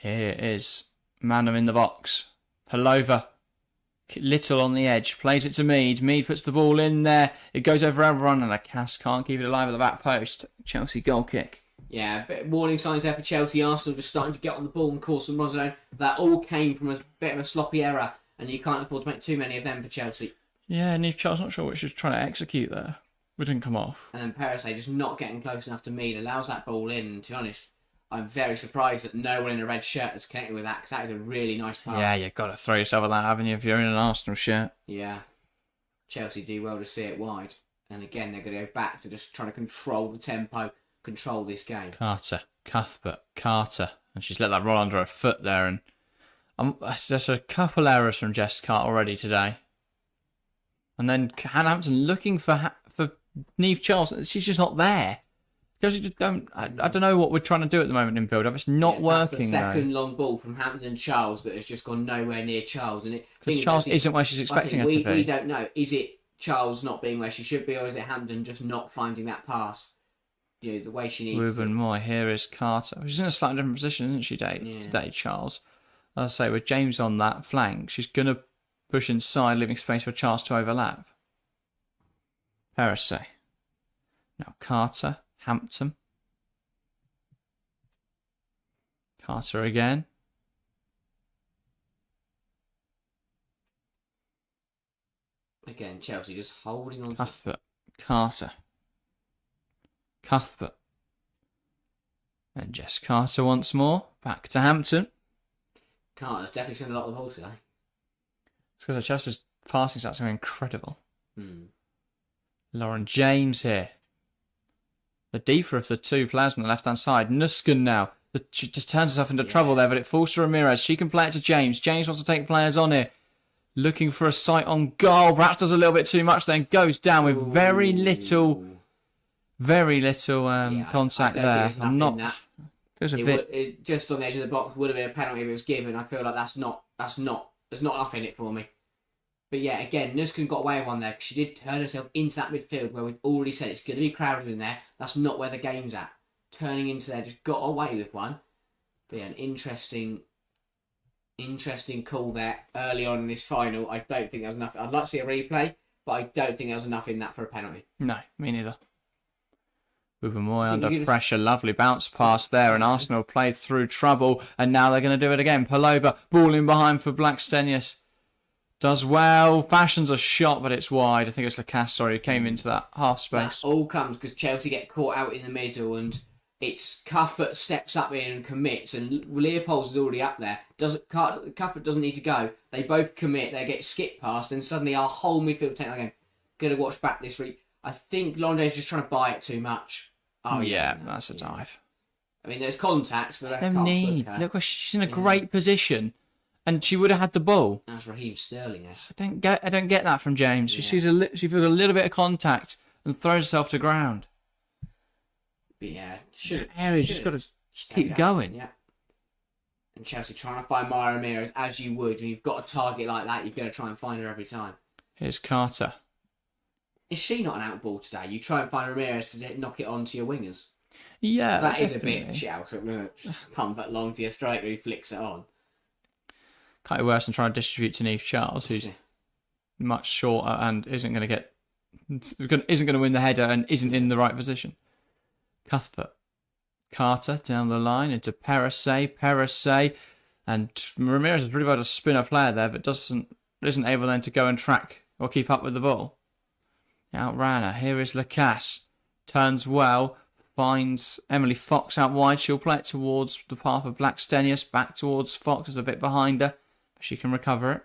Here is Manham in the box. Palova, Little on the edge, plays it to Mead. Mead puts the ball in there. It goes over everyone, and Lacasse can't keep it alive at the back post. Chelsea goal kick. Yeah, but warning signs there for Chelsea. Arsenal just starting to get on the ball and cause some runs around. That all came from a bit of a sloppy error, and you can't afford to make too many of them for Chelsea. Yeah, Niamh Charles not sure what she was trying to execute there. It didn't come off. And then Perissé just not getting close enough to Mead allows that ball in. And to be honest, I'm very surprised that no one in a red shirt has connected with that, because that is a really nice pass. Yeah, you've got to throw yourself at that, haven't you, if you're in an Arsenal shirt? Yeah. Chelsea do well to see it wide. And again, they're going to go back to just trying to control the tempo, control this game. Carter, Cuthbert, Carter. And she's let that roll under her foot there. And there's a couple errors from Jess Carter already today. And then Hannah Hampton looking for Niamh Charles. She's just not there. Because you don't. I don't know what we're trying to do at the moment in build-up. It's not working. That's the second long ball from Hampton Charles that has just gone nowhere near Charles, and because Charles isn't where she's expecting her to be. We don't know. Is it Charles not being where she should be, or is it Hampton just not finding that pass? You know, the way she needs. Ruben Moy. Here is Carter. She's in a slightly different position, isn't she, today, Charles? I'll say with James on that flank, she's gonna push inside, leaving space for Charles to overlap. Perisset. Now Carter. Hampton. Carter again. Again, Chelsea just holding on. Cuthbert. Carter. Cuthbert. And Jess Carter once more. Back to Hampton. Carter's definitely seen a lot of the ball today. It's because Chelsea's passing stats are incredible. Hmm. Lauren James here. The deeper of the two players on the left-hand side. Nuskin now. She just turns herself into trouble there, but it falls to Ramirez. She can play it to James. James wants to take players on here. Looking for a sight on goal. Perhaps does a little bit too much, then goes down with very little contact there. I'm not. Feels a bit. It just on the edge of the box would have been a penalty if it was given. I feel like there's not enough in it for me. But yeah, again, Nuskin got away with one there because she did turn herself into that midfield where we've already said it's going to be crowded in there. That's not where the game's at. Turning into there, just got away with one. But yeah, an interesting call there early on in this final. I don't think there was enough. I'd like to see a replay, but I don't think there was enough in that for a penalty. No, me neither. Moy under pressure, lovely bounce pass there, and Arsenal played through trouble, and now they're going to do it again. Palova, ball in behind for Blackstenius. Does well, fashions a shot, but it's wide. I think it's Lacasse, who came into that half space. That all comes because Chelsea get caught out in the middle, and it's Cuthbert steps up in and commits, and Leopold's already up there. Cuthbert doesn't need to go. They both commit, they get skipped past, and suddenly our whole midfield take again. Going to watch back this week. I think Londo's just trying to buy it too much. Oh yeah, that's a dive. I mean, there's contacts. So no need. Look, she's in a great position, and she would have had the ball. That's Raheem Sterling. I don't get that from James. She sees she feels a little bit of contact and throws herself to ground. But yeah, you just got to keep going. Yeah. And Chelsea trying to find Mara Ramirez as you would, and you've got a target like that, you've got to try and find her every time. Here's Carter. Is she not an out ball today? You try and find Ramirez to knock it onto your wingers. Yeah, that is a bit shell. Come back long to your striker who flicks it on. Kind of worse than trying to distribute to Neve Charles, who's much shorter and isn't going to win the header and isn't in the right position. Cuthbert, Carter down the line into Perisset, and Ramirez is really well to spin a player there, but isn't able then to go and track or keep up with the ball. Outran her. Here is Lacasse. Turns well. Finds Emily Fox out wide. She'll play it towards the path of Blackstenius. Back towards Fox. Is a bit behind her. But she can recover it.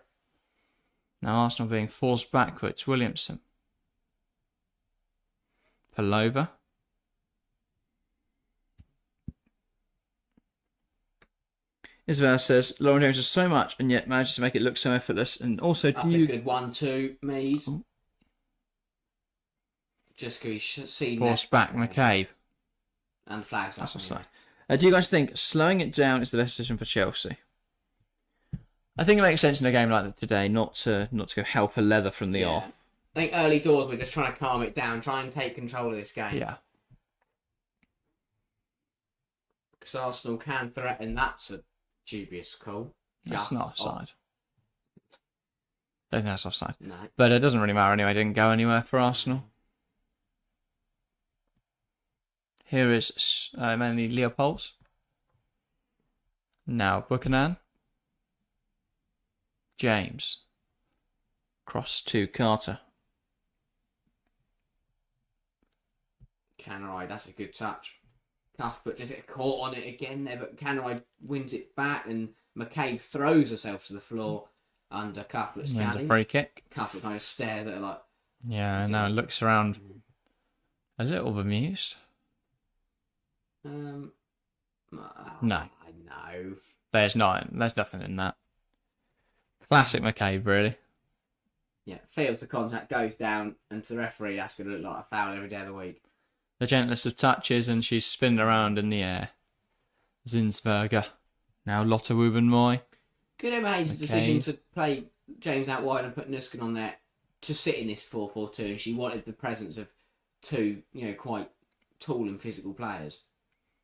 Now Arsenal being forced backwards. Williamson. Palova. Isabel says, Lauren James does so much and yet manages to make it look so effortless. And also, do you... Good 1-2, Mead. Ooh. Just because you've seen force back McCabe. And flags up. That's offside. Do you guys think slowing it down is the best decision for Chelsea? I think it makes sense in a game like that today not to go hell for leather from the off. I think early doors we're just trying to calm it down, try and take control of this game. Yeah. Because Arsenal can threaten. That's a dubious call. That's not offside. I don't think that's offside. No. But it doesn't really matter anyway. It didn't go anywhere for Arsenal. Here is mainly Leopold's. Now Buchanan. James. Cross to Carter. Canary, that's a good touch. Cuthbert just get caught on it again there, but Canary wins it back and McCabe throws herself to the floor under Cuthbert's challenge. Wins a free kick. Cuthbert kind of stares at her like... Yeah, now looks around a little bemused. No. No. There's nothing in that. Classic McCabe, really. Yeah, feels the contact, goes down, and to the referee, that's going to look like a foul every day of the week. the gentlest of touches, and she's spinning around in the air. Zinsberger. Now Lotte Wubben-Moy. Good Emma Hayes' decision to play James out wide and put Nuskin on there to sit in this 4-4-2, and she wanted the presence of two, quite tall and physical players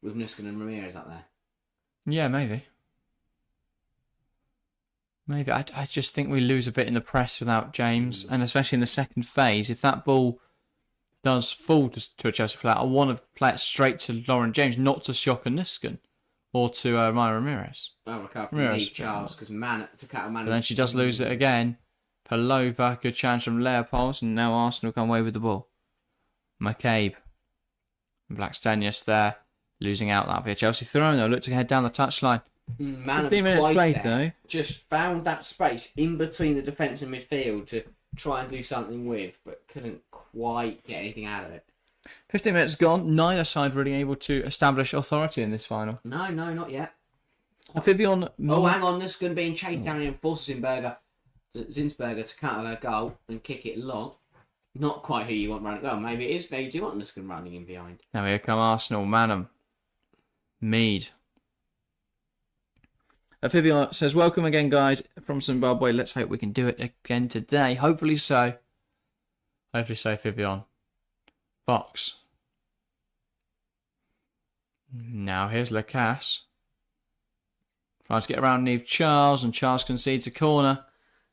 with Nuskin and Ramirez up there. Yeah, maybe. Maybe. I just think we lose a bit in the press without James, and especially in the second phase. If that ball does fall to a Chelsea player, I want to play it straight to Lauren James, not to Shock and Nuskin or to Maya Ramirez. I'll recover from Lee Charles because to cut a man. But then she does lose it again. Palova, good chance from Leopolds, and now Arsenal come away with the ball. McCabe. Blackstenius there, losing out that via Chelsea throwing though. Looked to head down the touchline. 15 minutes played though. Just found that space in between the defence and midfield to try and do something with, but couldn't quite get anything out of it. 15 minutes gone. Neither side really able to establish authority in this final. No, not yet. Vivian. Oh, hang on. This is going to be in chase down here and forces Zinsberger to counter her goal and kick it long. Not quite who you want running. Well, maybe it is. Maybe you do want Nuskin running in behind. Now here come Arsenal. Manham. Mead. Vivian says, welcome again, guys, from Zimbabwe. Let's hope we can do it again today. Hopefully so. Hopefully so, Vivian. Fox. Now here's Lacasse. Tries to get around Neve Charles, and Charles concedes a corner.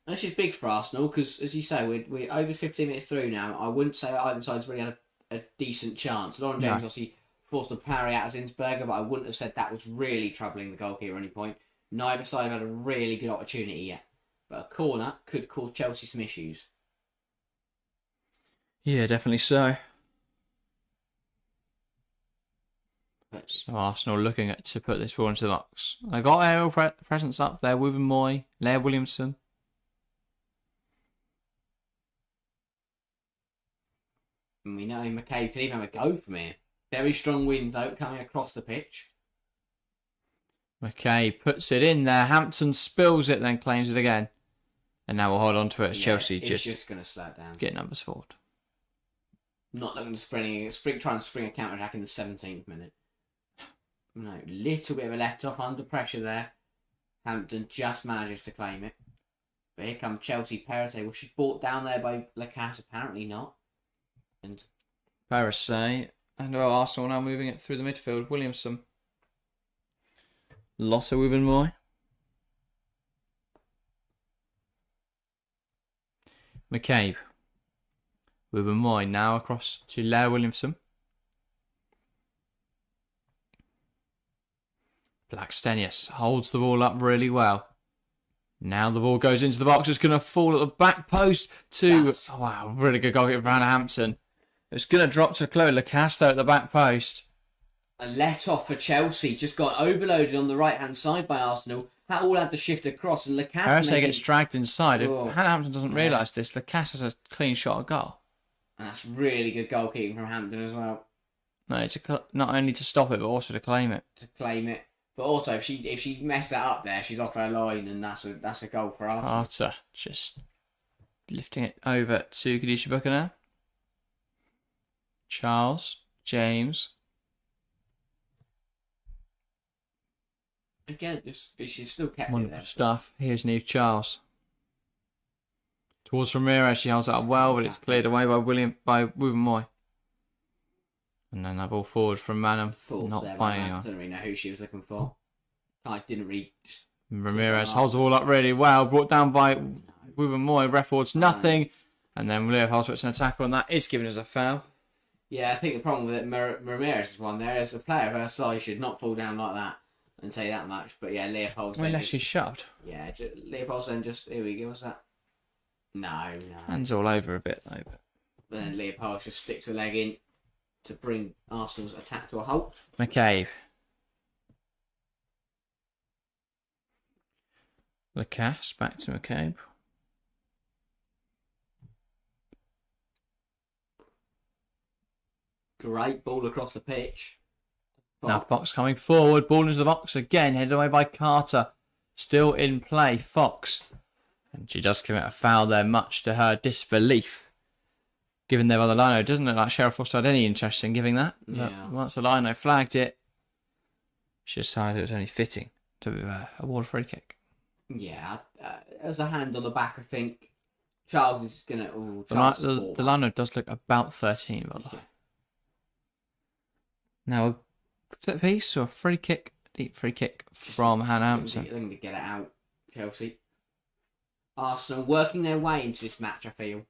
This is big for Arsenal because, as you say, we're over 15 minutes through now. I wouldn't say either side's really had a decent chance. Lauren James obviously forced a parry out of Zinsberger, but I wouldn't have said that was really troubling the goalkeeper at any point. Neither side have had a really good opportunity yet. But a corner could cause Chelsea some issues. Yeah, definitely so. So Arsenal looking to put this ball into the box. They got aerial presence up there. Wubben-Moy, Leah Williamson. And we know McCabe can even have a go from here. Very strong wind though coming across the pitch. McCabe puts it in there. Hampton spills it, then claims it again. And now we'll hold on to it. Chelsea just going to slow it down. Get numbers forward. Not looking to trying to spring a counter attack in the 17th minute. No, little bit of a let off under pressure there. Hampton just manages to claim it. But here comes Chelsea Perrottet. Well, she's brought down there by Lacasse. Apparently not. And Perrottet. And Arsenal now moving it through the midfield. Williamson. Lotte Wubben-Moy. McCabe. Wubben-Moy now across to Leah Williamson. Blackstenius holds the ball up really well. Now the ball goes into the box. It's going to fall at the back post to... Oh, wow, really good goal from Hannah Hampton. It's going to drop to Chloe Lacasse though at the back post. A let off for Chelsea. Just got overloaded on the right-hand side by Arsenal. That all had to shift across and Lacasse... Perrottet gets dragged inside. If Hannah Hampton doesn't realise this, Lacasse has a clean shot at goal. And that's really good goalkeeping from Hampton as well. No, not only to stop it, but also to claim it. But also, if she messed that up there, she's off her line, and that's a goal for Arsenal. Carter just lifting it over to Khadija Booker now. Charles, James. Again, she's still kept Wonderful it there. stuff. Here's Neve Charles. Towards Ramirez, she holds it up well, but it's cleared away by Wubben-Moy. And then that ball forward from Manham. Not finding anyone. I don't really know who she was looking for. I didn't really... Ramirez holds the ball up really well. Brought down by Wubben-Moy. Ref awards nothing. And then Leopold puts an attack on that. Is given as a foul. Yeah, I think the problem with it, Ramirez's one there is a player of her size should not fall down like that. And tell you that much. But yeah, Leopold's... Unless she's shoved. Yeah, Leopold's then just... Here we go, what's that? No. Hands all over a bit though. But then Leopold just sticks a leg in to bring Arsenal's attack to a halt. McCabe. Lacasse back to McCabe. Great ball across the pitch. Now Fox coming forward. Ball into the box again. Headed away by Carter. Still in play. Fox. And she does commit a foul there, much to her disbelief. Given their other lino, it doesn't look like Sheriff Foster had any interest in giving that. Yeah. But once the lino flagged it, she decided it was only fitting to award a free kick. Yeah, there was a hand on the back, I think. Charles is going to... The lino does look about 13, by the way. Yeah. Now, a set piece or a free kick? Deep free kick from Hannah Hampton. Looking to get it out, Chelsea. Arsenal working their way into this match, I feel.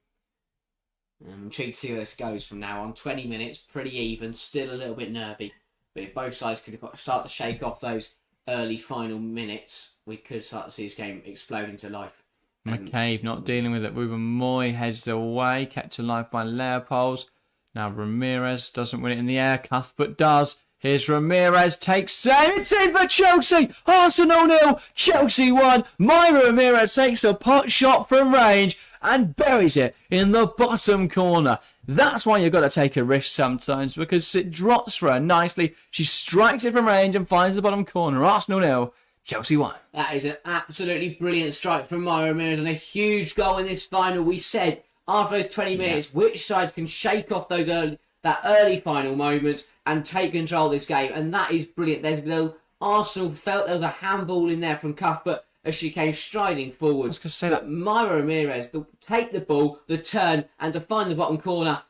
I'm intrigued to see where this goes from now on. 20 minutes, pretty even, still a little bit nervy. But if both sides could start to shake off those early final minutes, we could start to see this game explode into life. McCabe not dealing with it. Ruben Moy heads away, kept alive by Leopolds. Now Ramirez doesn't win it in the air. Cuthbert does. Here's Ramirez, takes it. It's in for Chelsea. Arsenal 0, Chelsea 1. Myra Ramirez takes a pot shot from range and buries it in the bottom corner. That's why you've got to take a risk sometimes, because it drops for her nicely. She strikes it from range and finds the bottom corner. Arsenal 0, Chelsea 1. That is an absolutely brilliant strike from Myra Ramirez and a huge goal in this final. We said after those 20 minutes, which side can shake off those that early final moments and take control of this game, and that is brilliant. There's no Arsenal felt there was a handball in there from Cuthbert as she came striding forward. I was going to say that Myra Ramirez to take the ball, the turn, and to find the bottom corner.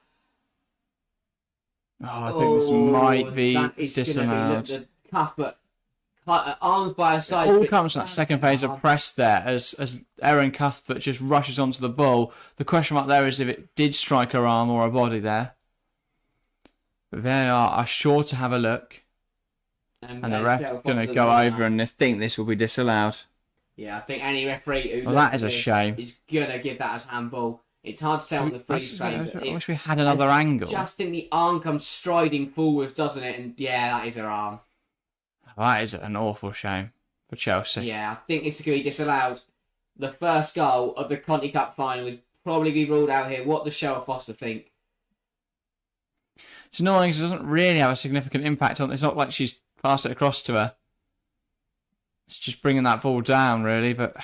I think this might be disallowed. Cuthbert arms by her side. It all comes from that second phase of press there as Erin Cuthbert just rushes onto the ball. The question mark there is if it did strike her arm or her body there. But they are sure to have a look. And the ref's going to go over and they think this will be disallowed. Yeah, I think any referee who that is a shame. Is going to give that as handball. It's hard to tell on the freeze frame. I wish we had another angle. Just think the arm comes striding forwards, doesn't it? And yeah, that is her arm. That is an awful shame for Chelsea. Yeah, I think it's going to be disallowed. The first goal of the Conti Cup Final would probably be ruled out here. What does Sheriff Foster think? It's annoying because it doesn't really have a significant impact on it. It's not like she's passed it across to her. It's just bringing that ball down, really. But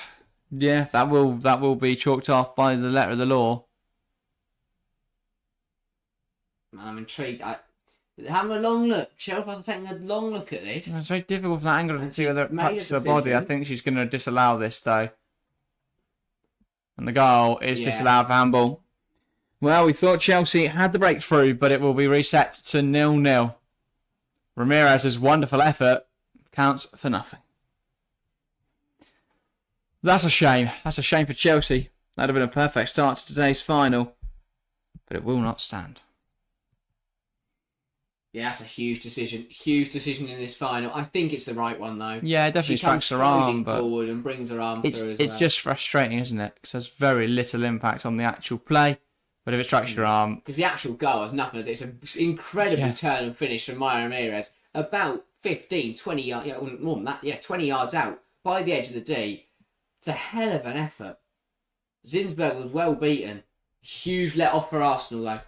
yeah, that will be chalked off by the letter of the law. I'm intrigued. Having a long look. Sheriff Foster taking a long look at this. It's very difficult from that angle to see whether it touches her body. I think she's going to disallow this, though. And the goal is disallowed for handball. Well, we thought Chelsea had the breakthrough, but it will be reset to 0-0. Ramirez's wonderful effort counts for nothing. That's a shame. That's a shame for Chelsea. That would have been a perfect start to today's final. But it will not stand. Yeah, that's a huge decision. Huge decision in this final. I think it's the right one, though. Yeah, it definitely strikes her arm, but forward and brings her arm through as well. It's just frustrating, isn't it? Because there's very little impact on the actual play. But if it strikes your arm... Because the actual goal has nothing to do. It's an incredible turn and finish from Myra Ramirez. About 15, 20 yards... Yeah, more than that. Yeah, 20 yards out by the edge of the D. It's a hell of an effort. Zinsberg was well beaten. Huge let off for Arsenal, though.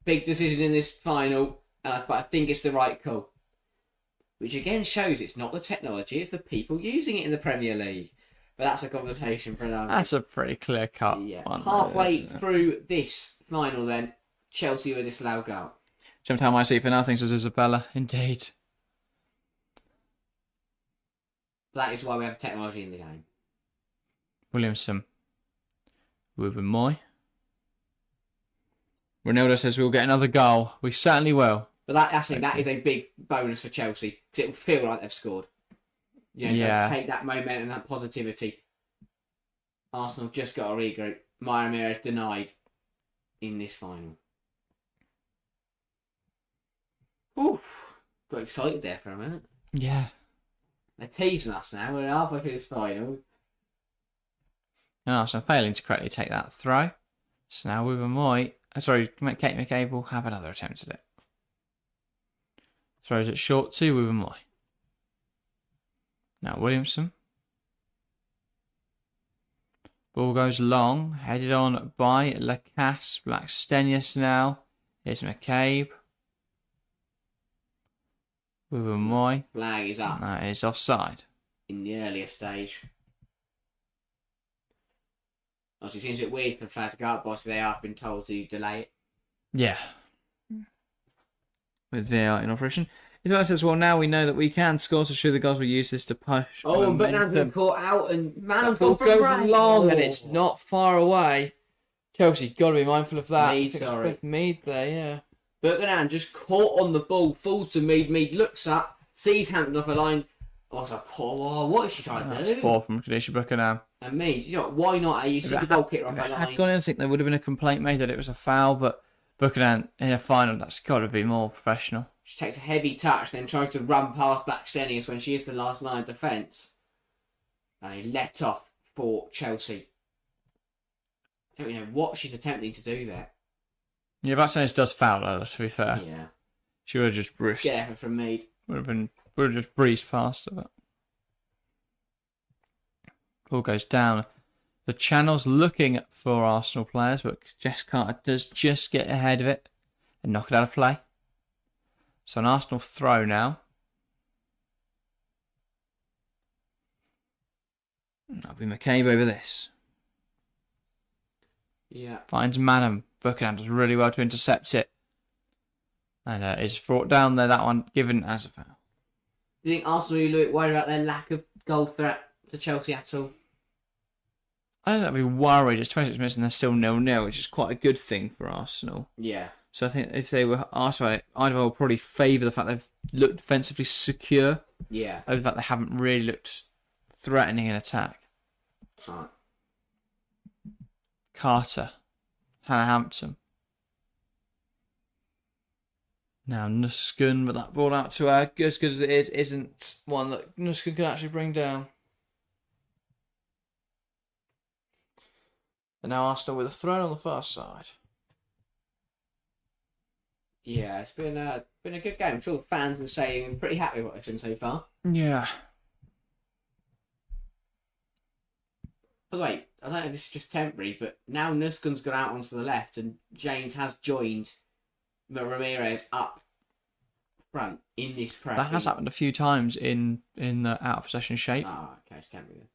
Big decision in this final. But I think it's the right call. Which again shows it's not the technology, it's the people using it in the Premier League. But that's a conversation for another. That's a pretty clear cut. Yeah. One, Halfway through this final, then, Chelsea with a disallowed goal. Sometime I see for nothing, says Isabella. Indeed. That is why we have technology in the game. Williamson. Ruben Moy. Ronaldo says we'll get another goal. We certainly will. But that is a big bonus for Chelsea. Because it will feel like they've scored. Take that momentum and that positivity. Arsenal just got a regroup. Myra Ramirez denied in this final. Oof. Got excited there for a minute. Yeah. They're teasing us now. We're halfway through this final. And Arsenal failing to correctly take that throw. So now Ruben Moy... Kate McCabe will have another attempt at it. Throws it short to Ruben Moy. Now Williamson. Ball goes long, headed on by Lacasse. Blackstenius now. Here's McCabe. Ruben Moy. Flag is up. That is offside. In the earlier stage. Obviously, it seems a bit weird for the flag to go up, but obviously they have been told to delay it. Yeah. With VAR in operation. It says, well, now we know that we can score, so sure the guys will use this to push. Oh, and Bucknell's been caught out, and Manham's Ball gone for a goes break. long, and it's not far away. Chelsea, got to be mindful of that. Mead, sorry. Mead there, yeah. Buchanan just caught on the ball, falls to Mead. Mead looks up, sees Hampton off a line. Oh, it's like, oh, what is she trying to do? That's poor from Kadisha Buchanan. And Mead, you know, why not? You see the goal kicker off a line. I'd gone in, I think there would have been a complaint made that it was a foul, but Buchanan in a final, that's got to be more professional. She takes a heavy touch, then tries to run past Blackstenius when she is the last line of defence. And he let off for Chelsea. I don't really know what she's attempting to do there. Yeah, Blackstenius does foul her, to be fair. Yeah. She would have just breezed. Get effort from Mead. Would have just breezed past her. But... Ball goes down. The channel's looking for Arsenal players, but Jess Carter does just get ahead of it and knock it out of play. So an Arsenal throw now. That'll be McCabe over this. Yeah. Finds Manham. Buchanan does really well to intercept it. And is brought down there, that one given as a foul. Do you think Arsenal look worried about their lack of goal threat to Chelsea at all? I don't think I'd be worried. It's 26 minutes and they're still 0-0, which is quite a good thing for Arsenal. Yeah. So I think if they were asked about it, Eidevall would probably favour the fact they've looked defensively secure Yeah. over the fact they haven't really looked threatening in attack. Right. Carter. Hannah Hampton. Now Nuskin, but that ball out to her, as good as it is, isn't one that Nuskin can actually bring down. And now Arsenal with a throw on the far side. Yeah, it's been a good game. I'm sure the fans are saying I'm pretty happy with what they've seen so far. Yeah. By the way, I don't know if this is just temporary, but now Nuskin's gone out onto the left and James has joined Ramirez up front in this press. That has happened a few times in the out of possession shape. Oh, okay, it's temporary then.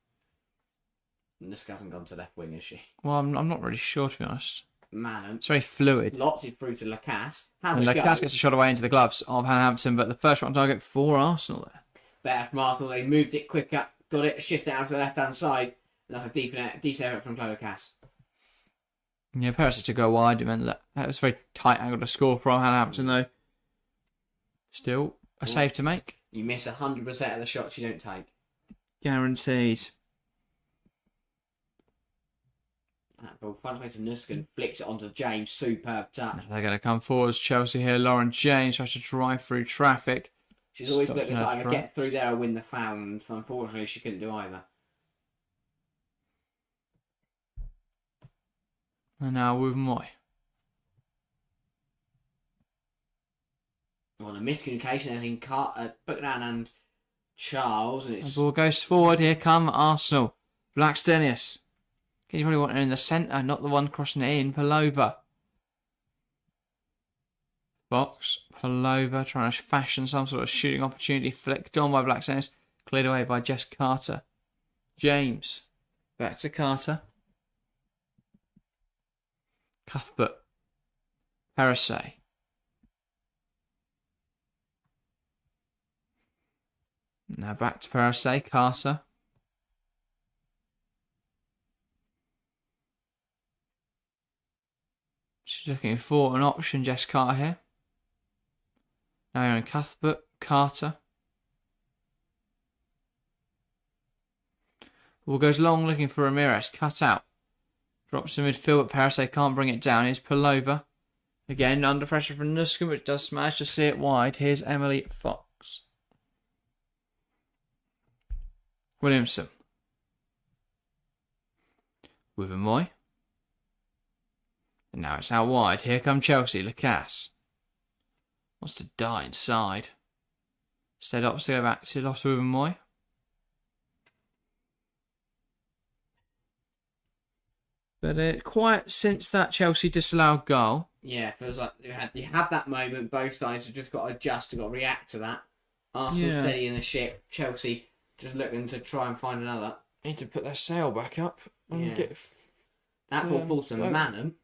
Nuskin hasn't gone to left wing, has she? Well, I'm not really sure, to be honest. Manham. It's very fluid. Lots it through to Lacasse. And Lacasse gets a shot away into the gloves of Hannah Hampton, but the first shot on target for Arsenal there. Better from Arsenal. They moved it quicker, got it, shifted out to the left-hand side. And that's a decent effort from Lacasse. Yeah, Paris to go wide. It meant that was a very tight angle to score from Hannah Hampton, though. Still a save to make. You miss 100% of the shots you don't take. Guaranteed. That ball finds way to Nuskin, flicks it onto James. Superb touch. They're going to come forwards. Chelsea here. Lauren James tries to drive through traffic. She's always looking to either get through there or win the foul, and unfortunately she couldn't do either. And now with Moy. Well, a miscommunication, I think, Buchanan and Charles, and it's... The ball goes forward. Here come Arsenal. Blackstenius. You probably want her in the centre, not the one crossing it in. Palova. Fox. Palova trying to fashion some sort of shooting opportunity. Flicked on by Blackstenius. Cleared away by Jess Carter. James. Back to Carter. Cuthbert. Parasay. Now back to Parasay. Carter. She's looking for an option, Jess Carter here. Now you're in Cuthbert. Carter. Ball goes long looking for Ramirez. Cut out. Drops to midfield, but Parasay can't bring it down. Here's Palova. Again, under pressure from Nuskin, which does manage to see it wide. Here's Emily Fox. Williamson. With Amoy. And now it's out wide. Here come Chelsea. Lacasse. Wants to die inside. Instead opts to go back to Lotta with Amoy. But quiet since that Chelsea disallowed goal. Yeah, feels like you have that moment. Both sides have just got to adjust, got to react to that. Arsenal steady in the ship. Chelsea just looking to try and find another. Need to put their sail back up and get. That ball falls to Manham.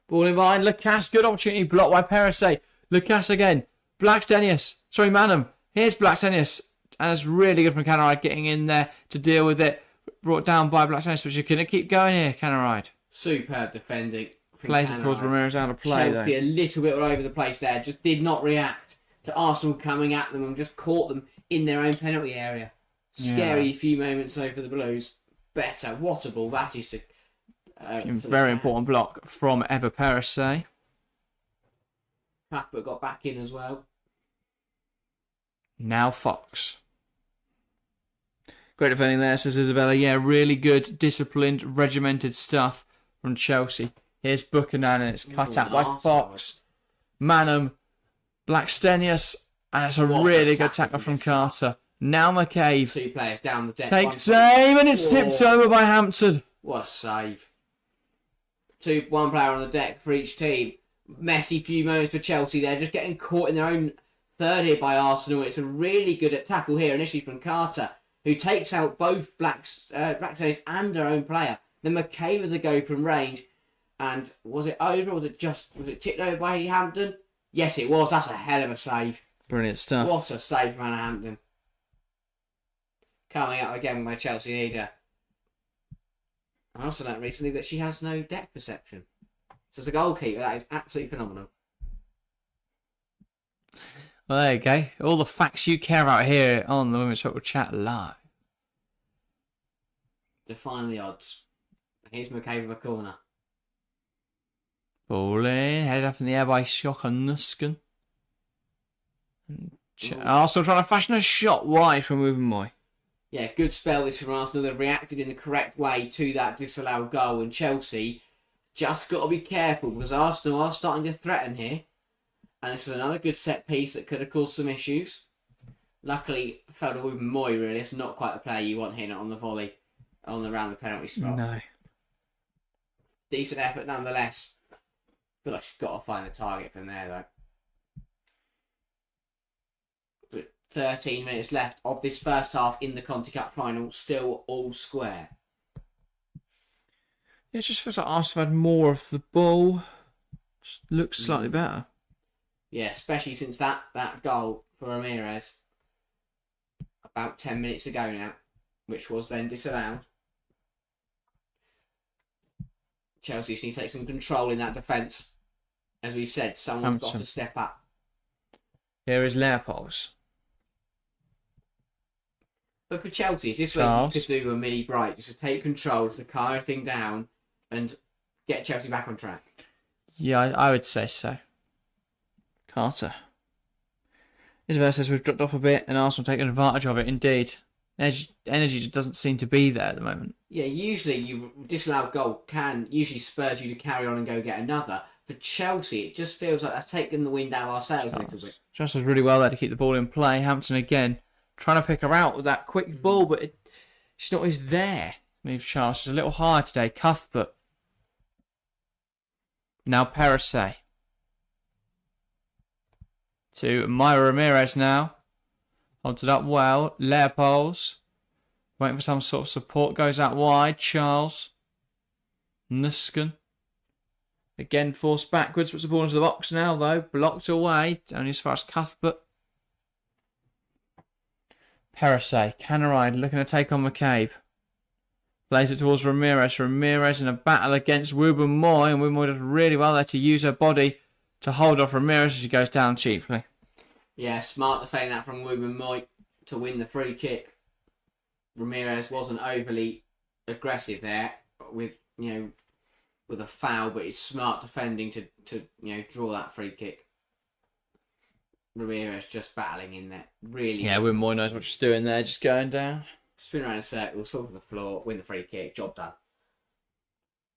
Ball in behind. Lucas, good opportunity. Blocked by Perisset. Lucas again. Blackstenius. Sorry, Manham. Here's Blackstenius. And it's really good from Canaride getting in there to deal with it. Brought down by Blackstenius, but you're going to keep going here, Canaride. Superb defending. Plays it towards Ramirez out of play, Chelsea a little bit all over the place there. Just did not react to Arsenal coming at them and just caught them in their own penalty area. Scary few moments over the Blues. Better. What a ball that is to... very important block from Eva Perisset. Cuthbert got back in as well. Now Fox. Great defending there, says Isabella. Yeah, really good, disciplined, regimented stuff from Chelsea. Here's Buchanan, and it's cut out by Fox. Manham, Blackstenius, and it's a really good tackle from Carter. Now McCabe. 2 players down the deck. Takes aim, and it's tipped over by Hampton. What a save. 1 player on the deck for each team. Messy few moments for Chelsea there, just getting caught in their own third here by Arsenal. It's a really good tackle here, initially from Carter, who takes out both Blackstenius and their own player. Then McCabe has a go from range. And was it over, or was it tipped over by Hampton? Yes, it was. That's a hell of a save. Brilliant stuff. What a save from Anna Hampton. Coming up again by Chelsea leader. I also learned recently that she has no depth perception. So as a goalkeeper, that is absolutely phenomenal. Well, there you go. All the facts you care about here on the Women's Football Chat Live. Define the odds. Here's McCabe with a corner. Ball in, head up in the air by Shocker Nusken. Arsenal trying to fashion a shot wide from Wubben. Yeah, good spell this from Arsenal. They've reacted in the correct way to that disallowed goal, and Chelsea just got to be careful because Arsenal are starting to threaten here. And this is another good set piece that could have caused some issues. Luckily, fell to Wubben really. It's not quite the player you want hitting it on the volley, around the penalty spot. No. Decent effort nonetheless. I feel like she's got to find the target from there, though. But 13 minutes left of this first half in the Conti Cup Final. Still all square. Yeah, it just feels like Arsenal had more of the ball. Just looks slightly better. Yeah, especially since that goal for Ramirez about 10 minutes ago now, which was then disallowed. Chelsea just need to take some control in that defence. As we said, someone's got to step up. Here is Leopolds. But for Chelsea, it's this way you could do a mini Bright, just to take control, to calm everything down and get Chelsea back on track. Yeah, I would say so. Carter. Isabel says we've dropped off a bit and Arsenal taking advantage of it. Indeed. Energy just doesn't seem to be there at the moment. Yeah, usually you disallowed goal can usually spurs you to carry on and go get another. For Chelsea, it just feels like that's taken the wind out of our sails a little bit. Just does really well there to keep the ball in play. Hampton again trying to pick her out with that quick ball, but she's not always there. Move Charles. She's a little higher today. Cuthbert. Now Perisset. To Myra Ramirez now. Holds it up well. Leopolds. Waiting for some sort of support. Goes out wide. Charles. Nusken. Again forced backwards. Puts the ball into the box now though. Blocked away. Only as far as Cuthbert. Perisset. Canaride looking to take on McCabe. Plays it towards Ramirez. Ramirez in a battle against Wubben Moy. And Wubben Moy does really well there to use her body to hold off Ramirez as she goes down cheaply. Yeah, smart defending that from Wubben Moy to win the free kick. Ramirez wasn't overly aggressive there with a foul, but it's smart defending to draw that free kick. Ramirez just battling in there. Really. Yeah, Wubben Moy knows what she's doing there, just going down. Spin around in a circle, fall to the floor, win the free kick, job done.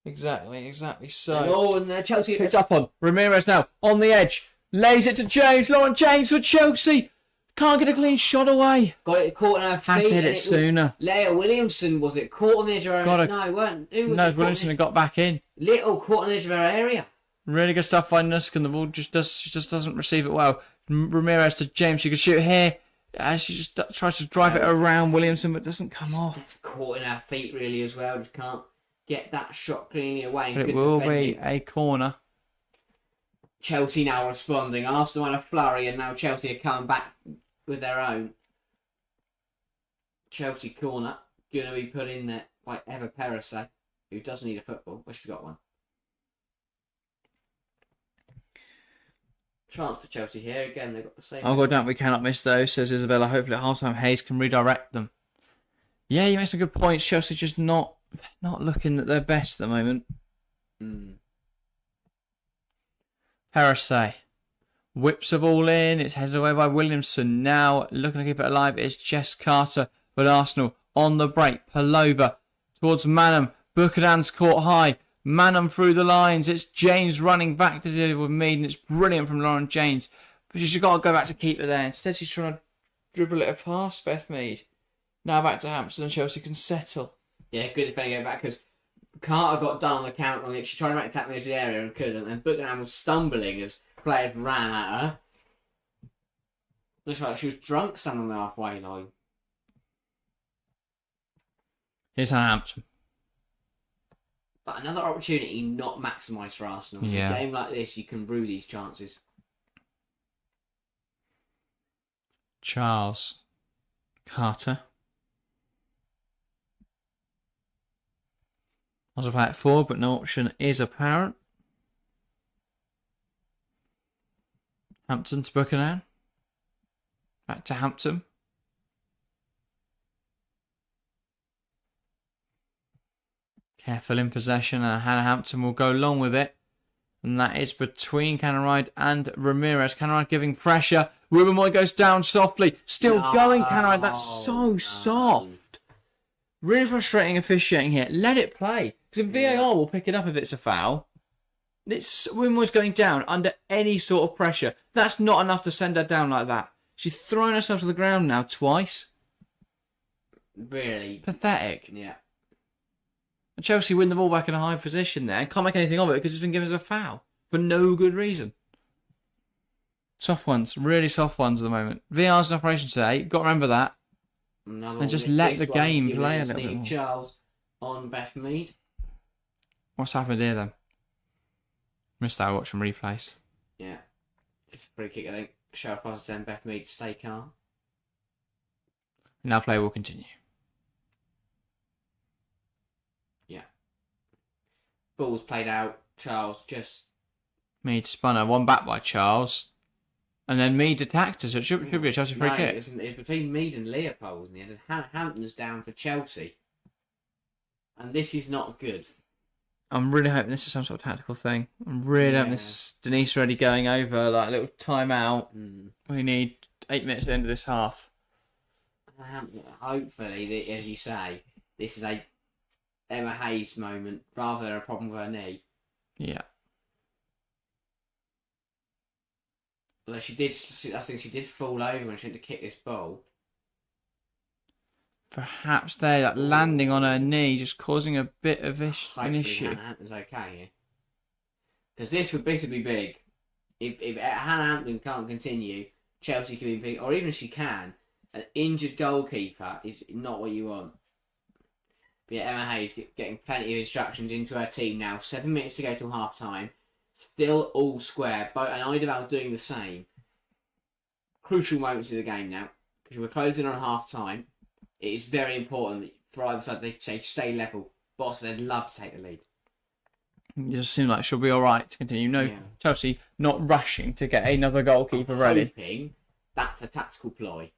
Exactly so. And Chelsea picked up on Ramirez now on the edge, lays it to James. Lauren James for Chelsea, can't get a clean shot away. Got it caught on her feet. Has to hit it sooner. Leah Williamson was it caught on the edge of her area? No, it weren't. Williamson had got back in. Little caught on the edge of her area. Really good stuff by Nusken. The ball just doesn't receive it well. Ramirez to James. She could shoot here. She just tries to drive it around Williamson, but doesn't come off. It's caught in her feet really as well. Just can't get that shot cleanly away. But it will be a corner. Chelsea now responding. Arsenal had a flurry, and now Chelsea are coming back with their own. Chelsea corner going to be put in there by Eva Perise, who doesn't need a football, but she's got one. Chance for Chelsea here again. They've got the same. Oh god, damn, we cannot miss those, says Isabella. Hopefully at half-time Hayes can redirect them. Yeah, you make some good points. Chelsea's just not looking at their best at the moment. Perise whips the ball in. It's headed away by Williamson. Now looking to keep it alive is Jess Carter. But Arsenal on the break. Palova towards Manham. Buchanan's caught high. Manham through the lines. It's James running back to deal with Mead, and it's brilliant from Lauren James. But she's got to go back to keep it there. Instead, she's trying to dribble it past Beth Mead. Now back to Hampson, and Chelsea can settle. Yeah, good if they get back, because Carter got done on the counter on it. She tried to make a tap into the area and couldn't, and Buchanan was stumbling as players ran at her. Looks like she was drunk standing on the halfway line. Here's Hampton. But another opportunity not maximised for Arsenal. Yeah. In a game like this, you can rue these chances. Charles. Carter. I was a play it forward, but no option is apparent. Hampton to Buchanan. Back to Hampton. Careful in possession, and Hannah Hampton will go long with it. And that is between Canaride and Ramirez. Canaride giving pressure. Ruben Moy goes down softly. Still going, Canaride. That's so soft. Really frustrating officiating here. Let it play. Because if VAR will pick it up if it's a foul. Ruben Moy's going down under any sort of pressure. That's not enough to send her down like that. She's thrown herself to the ground now twice. Really? Pathetic. Yeah. Chelsea win the ball back in a high position there and can't make anything of it because it's been given as a foul for no good reason. Soft ones, really soft ones at the moment. VR's in operation today, got to remember that. And just let the game play a little bit more. Charles on Beth Mead. What's happened here then? Missed that, watching replays. Yeah. Just a free kick, I think. Sheriff Foster and Beth Mead stay calm. Now play will continue. Ball's played out. Charles just... Mead spun her. One back by Charles. And then Mead attacked her, so it should be a Chelsea free kick. It's between Mead and Leopold in the end. And Hampton's down for Chelsea. And this is not good. I'm really hoping this is some sort of tactical thing. I'm really hoping this is Denise already going over, like a little timeout. We need 8 minutes at the end of this half. Hopefully, as you say, this is a Emma Hayes moment rather than a problem with her knee. Yeah. Although I think she did fall over when she went to kick this ball. Perhaps that landing on her knee just causing a bit of an issue. Hannah Hampton's okay here. Because this would be big. If Hannah Hampton can't continue, Chelsea can be big. Or even if she can, an injured goalkeeper is not what you want. But yeah, Emma Hayes getting plenty of instructions into her team now. 7 minutes to go till half time. Still all square. And Eidevall doing the same. Crucial moments of the game now. Because we're closing on half time. It is very important that for either side they say stay level. Boss, they'd love to take the lead. It just seems like she'll be alright to continue. Chelsea not rushing to get another goalkeeper ready. Hoping that's a tactical ploy.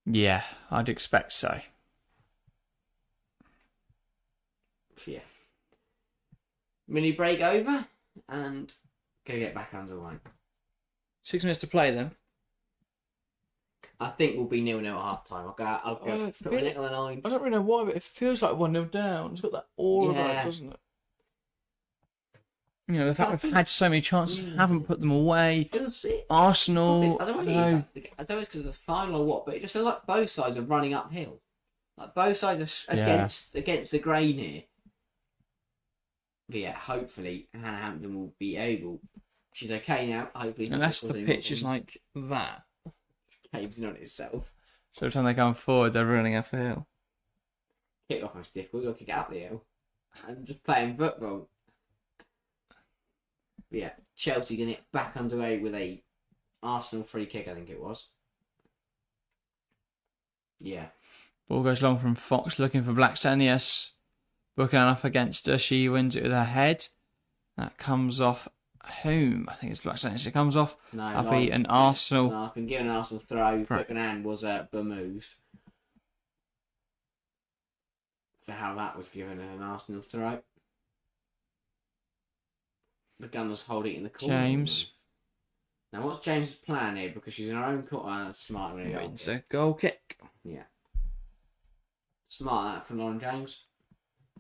Yeah, I'd expect so. Yeah. Mini break over and go get back underway. 6 minutes to play then. I think we'll be 0-0 at half time. I'll go put my neck on the line. I don't really know why, but it feels like 1-0 down. It's got that aura about it, doesn't it? You know, the fact we've had so many chances, haven't put them away. Arsenal, I don't know if it's because of the final or what, but it just feels like both sides are running uphill. Like both sides are against the grain here. But yeah, hopefully Hannah Hampton will be able. She's okay now. Hopefully, unless the pitch is like that. Caves in on itself. So every time they come forward, they're running up a hill. Kick off is difficult. You've got to kick out the hill and just playing football. Yeah, Chelsea getting it back underway with a Arsenal free kick, I think it was. Yeah. Ball goes long from Fox, looking for Blacksenius. Booking enough against her. She wins it with her head. That comes off whom? I think it's Blacksenius. It comes off. No, I'll be an Arsenal. No, I've been given an Arsenal throw. Buchanan was bemoved. So how that was given an Arsenal throw. The Gunners hold it in the corner. James. Now, what's James's plan here? Because she's in her own corner. Oh, that's smart, really. Wins a goal kick. Yeah. Smart that from Lauren James.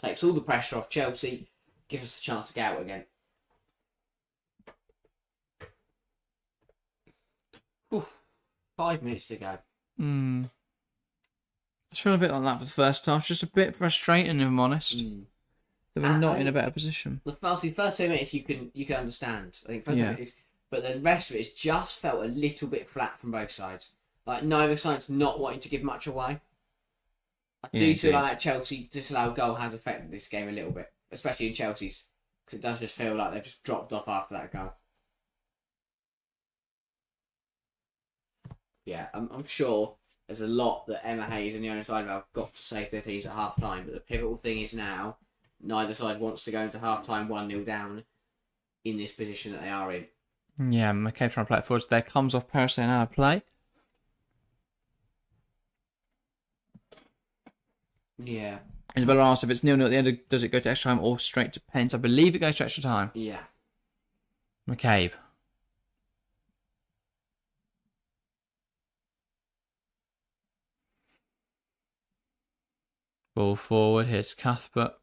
Takes all the pressure off Chelsea. Gives us a chance to get out again. Ooh, 5 minutes to go. I feel a bit like that for the first half. Just a bit frustrating, if I'm honest. They were not in a better position. The first 2 minutes you can understand. I think first minutes, but the rest of it just felt a little bit flat from both sides. Like neither side's not wanting to give much away. I do feel like that Chelsea disallowed goal has affected this game a little bit, especially in Chelsea's, because it does just feel like they've just dropped off after that goal. Yeah, I'm sure there's a lot that Emma Hayes and Jonas Eidevall have got to say to their teams at half time, but the pivotal thing is now neither side wants to go into half time 1-0 down in this position that they are in. Yeah, McCabe trying to play it forwards. There comes off Parasite out of play. Yeah. Isabella asks if it's 0-0 at the end, does it go to extra time or straight to pens? I believe it goes to extra time. Yeah. McCabe. Ball forward. Here's Cuthbert.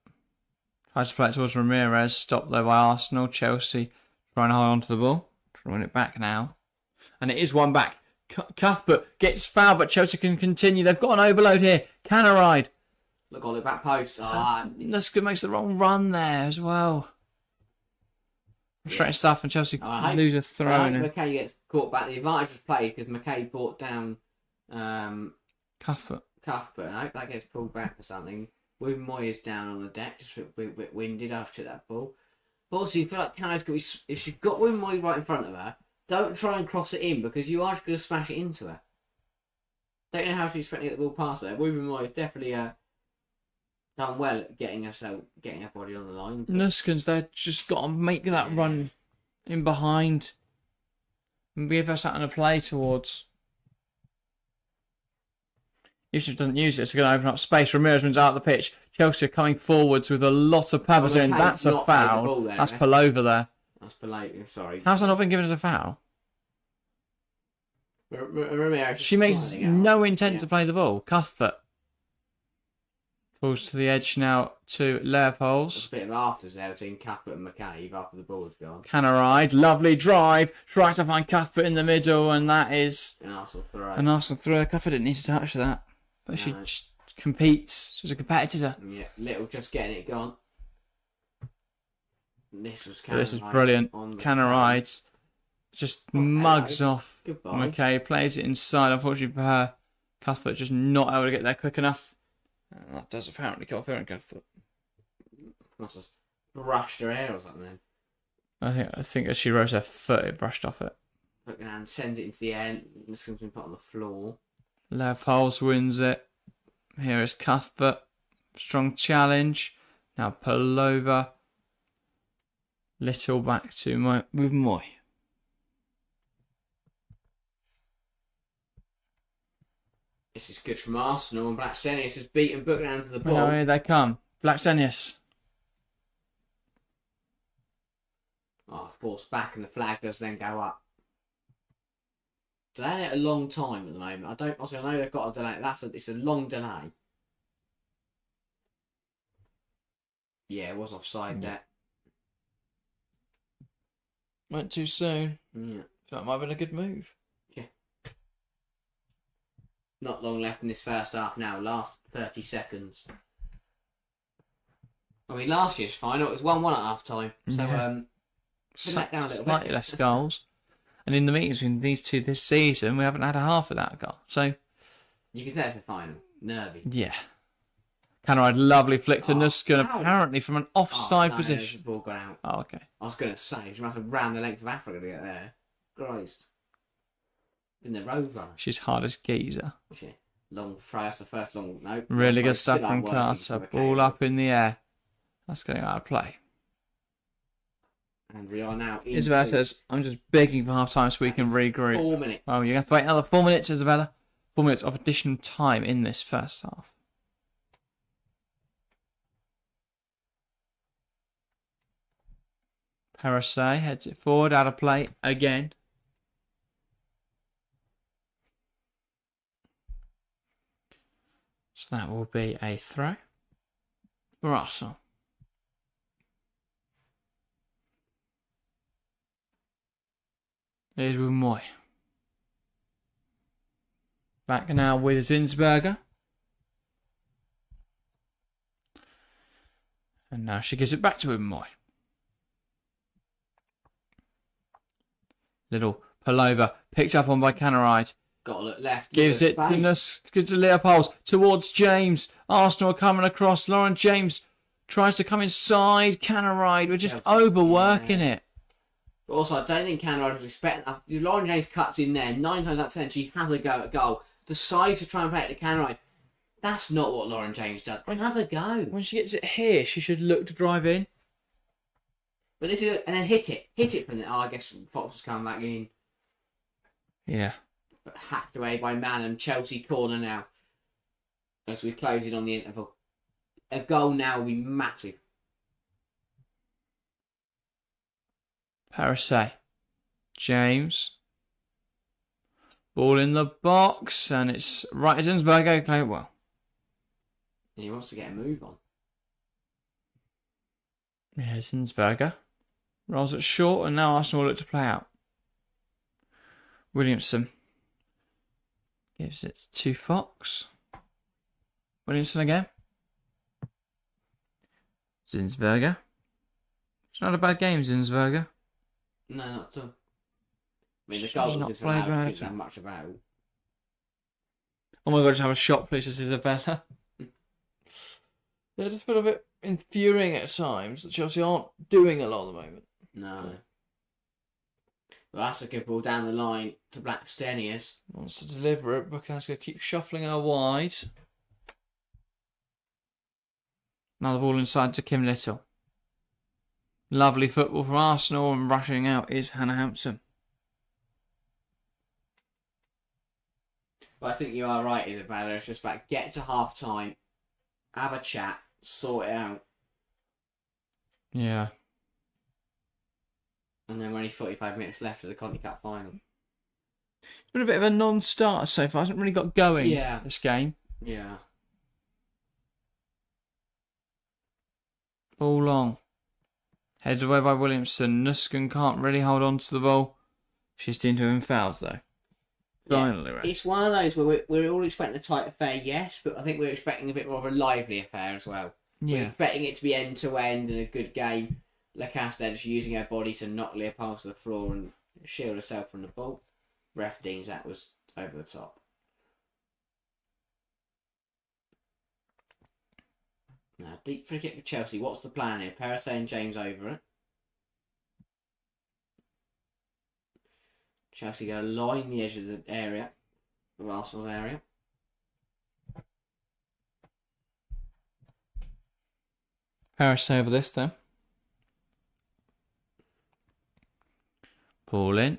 Tries to play it towards Ramirez. Stopped though by Arsenal. Chelsea trying to hold on to the ball. Trying to win it back now. And it is one back. Cuthbert gets fouled, but Chelsea can continue. They've got an overload here. Canaride. Look on the back post. Nuska makes the wrong run there as well. Frustrating stuff, and Chelsea lose a throw. McKay gets caught back. The advantage was played because McKay brought down Cuthbert. And I hope that gets pulled back or something. With Moyes down on the deck, just a bit winded after that ball. But also, you feel like Canada's going to be. If she's got Wim Moy right in front of her, don't try and cross it in because you are just going to smash it into her. Don't know how she's expecting to get the ball past her. Wim Moy is definitely done well at getting her body on the line. Nuskins, they've just got to make that run in behind and give us something to play towards. If she doesn't use it, it's going to open up space. Ramirez runs out of the pitch. Chelsea are coming forwards with a lot of paddles in. That's a foul. That's Palova there. That's Palova, sorry. How's that not been given as a foul? Ramirez. She makes no intent to play the ball. Cuthbert falls to the edge now to Leopold. A bit of afters there between Cuthbert and McCabe after the ball has gone. Canaride, lovely drive. Tries to find Cuthbert in the middle, and that is an Arsenal throw. Cuthbert didn't need to touch that. But she just competes. She's a competitor. Yeah, Little just getting it gone. This is brilliant. Canaride just mugs off. Goodbye. McKay plays it inside. Unfortunately for her, Cuthbert just not able to get there quick enough. That does apparently cut off her and Cuthbert. Must have brushed her hair or something. I think as she rose her foot, it brushed off it. And sends it into the air. This has been put on the floor. Leopold wins it. Here is Cuthbert. Strong challenge. Now Palova. Little back to Moy. This is good from Arsenal, and Blacksenius has beaten Buchanan to the ball. Oh, here they come. Blacksenius. Forced back, and the flag does then go up. Delaying it a long time at the moment. I know they've got a delay. It's a long delay. Yeah, it was offside there. Went too soon. Yeah. That might have been a good move. Yeah. Not long left in this first half now. Last 30 seconds. I mean, last year's final, it was 1-1 at half time. So, back down a little slightly bit. less goals. And in the meetings between these two this season, we haven't had a half of that goal. So you can say it's a final. Nervy. Yeah. Canaride, lovely flick to Nuskin, ow. apparently from an offside No, position. the ball gone out. Oh, okay. I was going to say, she must have ran the length of Africa to get there. Christ. In the road runner. She's hard as geezer. She, long throw, that's the first long, no. Really good stuff from Carter. Ball up in the air. That's going out of play. And we are now in. Isabella says, I'm just begging for half time so we can regroup. 4 minutes. Oh, you're going to have to wait another 4 minutes, Isabella. 4 minutes of additional time in this first half. Parasay heads it forward, out of play again. So that will be a throw for Arsenal. Here's with Moy. Back now with Zinsberger. And now she gives it back to Moy. Little pullover picked up on by Canaride. Got to look left. Gives it to Leopold towards James. Arsenal are coming across. Lauren James tries to come inside. Canaride, we're just overworking it. But also, I don't think Canaride was expecting that. Lauren James cuts in there. 9 times out of 10, she has a go at goal. Decides to try and play it to Canaride. That's not what Lauren James does. She has a go. When she gets it here, she should look to drive in. But this is and then hit it. Hit it from the. Oh, I guess Fox was coming back in. Yeah. But hacked away by Manham. Chelsea corner now. As we close in on the interval. A goal now will be massive. Parasay. James. Ball in the box. And it's right at Zinsberger. Play it well. And he wants to get a move on. Yeah, Zinsberger. Rolls it short, and now Arsenal look to play out. Williamson gives it to Fox. Williamson again. Zinsberger. It's not a bad game, Zinsberger. No, not at all. I mean, the goal was disallowed. Didn't have much about. Oh my god, just have a shot, please, as Isabella. They just feel a bit infuriating at times that Chelsea aren't doing a lot at the moment. No. Well, that's a good ball down the line to Blackstenius. Wants to deliver it, but going to keep shuffling her wide. Another ball inside to Kim Little. Lovely football from Arsenal, and rushing out is Hannah Hampson. But I think you are right, Isabella. It's just about get to half time, have a chat, sort it out. Yeah. And then we're only 45 minutes left of the Conti Cup Final. It's been a bit of a non-starter so far. Hasn't really got going, Yeah. this game. Yeah. Ball long. Headed away by Williamson. Nuskin can't really hold on to the ball. She's deemed to have been fouled, though. Finally, right. It's one of those where we're all expecting a tight affair, yes, but I think we're expecting a bit more of a lively affair as well. We're expecting it to be end-to-end and a good game. Lacaste is using her body to knock Leopold to the floor and shield herself from the ball. Ref deems that was over the top. Now, deep free kick for Chelsea. What's the plan here? Parasay and James over it. Chelsea go line the edge of the area, of Arsenal's area. Parasay over this, though. Ball in.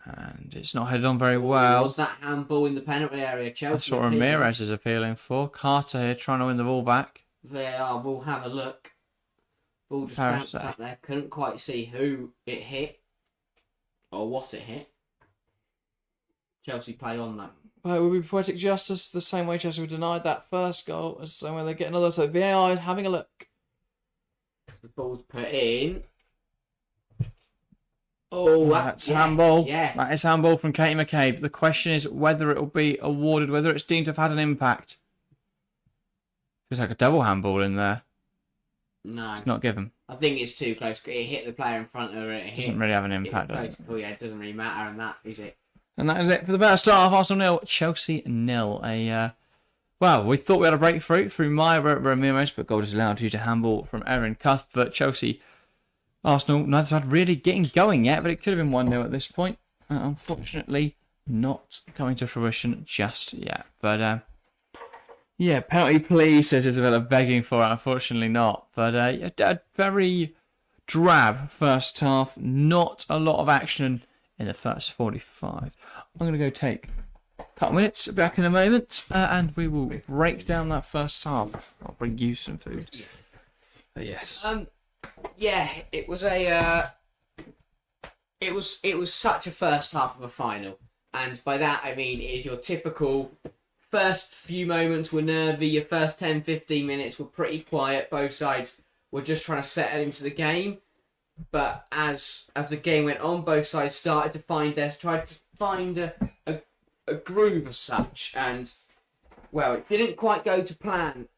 And it's not headed on very well. Was that handball in the penalty area? Chelsea. That's what Ramirez is appealing for. Carter here trying to win the ball back. They are. We'll have a look. Ball just bounced up there. Couldn't quite see who it hit or what it hit. Chelsea play on that. Well, it would be poetic justice the same way Chelsea were denied that first goal as the same way they get another. So VAR is having a look. The ball's put in. Oh, that's handball. Yeah. That is handball from Katie McCabe. The question is whether it will be awarded, whether it's deemed to have had an impact. Feels like a double handball in there. No. It's not given. I think it's too close. It hit the player in front of her. It doesn't really have an impact, does it? Yeah, it doesn't really matter, and that is it. And that is it for the first half. Arsenal 0, Chelsea 0. A Well, we thought we had a breakthrough through Maya Ramirez, but goal disallowed due to handball from Erin Cuthbert. Chelsea, Arsenal, neither side really getting going yet, but it could have been 1-0 at this point. Unfortunately, not coming to fruition just yet. But, yeah, penalty please, says Isabella, begging for it. Unfortunately not. But, a very drab first half. Not a lot of action in the first 45. I'm going to go take couple minutes, back in a moment, and we will break down that first half. I'll bring you some food. But yes. Yeah, it was it was such a first half of a final, and by that I mean it is your typical first few moments were nervy. Your first 10-15 minutes were pretty quiet. Both sides were just trying to settle into the game. But as the game went on, both sides started to tried to find a groove as such, and well, it didn't quite go to plan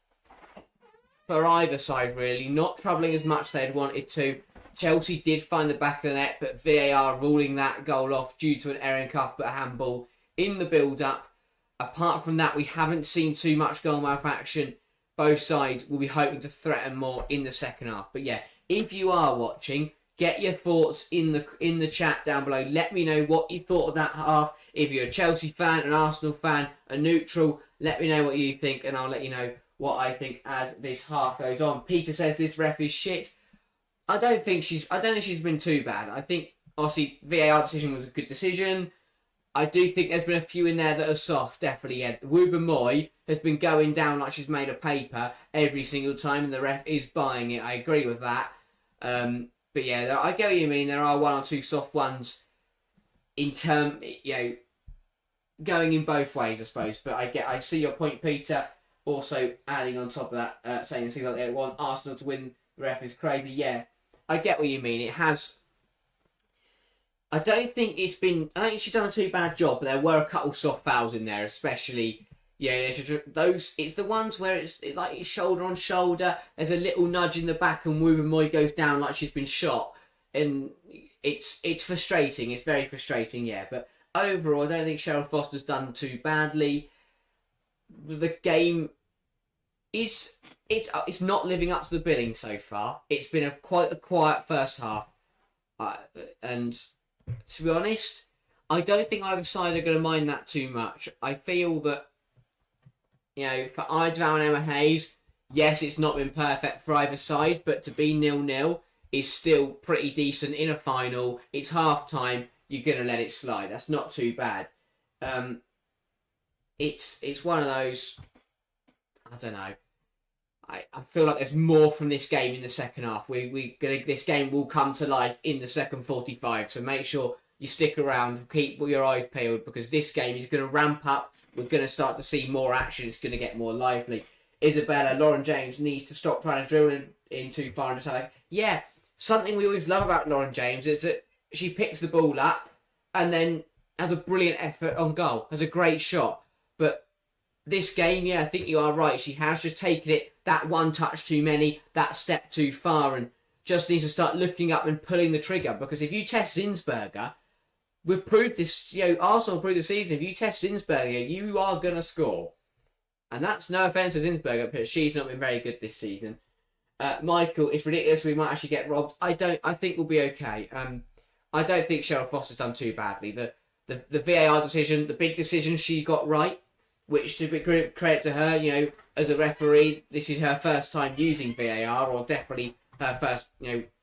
for either side really, not troubling as much as they'd wanted to. Chelsea did find the back of the net, but VAR ruling that goal off due to an Erin Cuthbert handball in the build-up. Apart from that, we haven't seen too much goalmouth action. Both sides will be hoping to threaten more in the second half. But yeah, if you are watching, get your thoughts in the chat down below. Let me know what you thought of that half. If you're a Chelsea fan, an Arsenal fan, a neutral, let me know what you think, and I'll let you know what I think as this half goes on. Peter says this ref is shit. I don't think she's been too bad. I think obviously VAR decision was a good decision. I do think there's been a few in there that are soft, definitely. Yeah. Wouba Moy has been going down like she's made of paper every single time, and the ref is buying it. I agree with that. But yeah, I get what you mean. There are one or two soft ones in going in both ways, I suppose. But I see your point, Peter. Also adding on top of that, saying things like they want Arsenal to win, the ref is crazy. Yeah, I get what you mean. It has. I don't think she's done a too bad job, but there were a couple soft fouls in there, especially. Yeah, it's the ones where it's shoulder on shoulder. There's a little nudge in the back, and Wooba Moy goes down like she's been shot, and it's frustrating. It's very frustrating, yeah. But overall, I don't think Cheryl Foster's done too badly. The game it's not living up to the billing so far. It's been quite a quiet first half, and to be honest, I don't think either side are going to mind that too much. I feel that. For Eidevall and Emma Hayes, yes, it's not been perfect for either side, but to be 0-0 is still pretty decent in a final. It's half time. You're gonna let it slide. That's not too bad. It's one of those. I don't know. I feel like there's more from this game in the second half. This game will come to life in the second 45. So make sure you stick around, keep your eyes peeled, because this game is going to ramp up. We're going to start to see more action. It's going to get more lively. Isabella, Lauren James needs to stop trying to drill in too far into something. Yeah, something we always love about Lauren James is that she picks the ball up and then has a brilliant effort on goal, has a great shot. But this game, yeah, I think you are right. She has just taken it that one touch too many, that step too far, and just needs to start looking up and pulling the trigger. Because if you test Zinsberger, we've proved this, Arsenal proved this season, if you test Zinsberger, you are going to score. And that's no offence to Zinsberger, but she's not been very good this season. Michael, it's ridiculous. We might actually get robbed. I think we'll be okay. I don't think Cheryl Foster's done too badly. The VAR decision, the big decision she got right, which to be credit to her, as a referee, this is her first time using VAR, or definitely her first,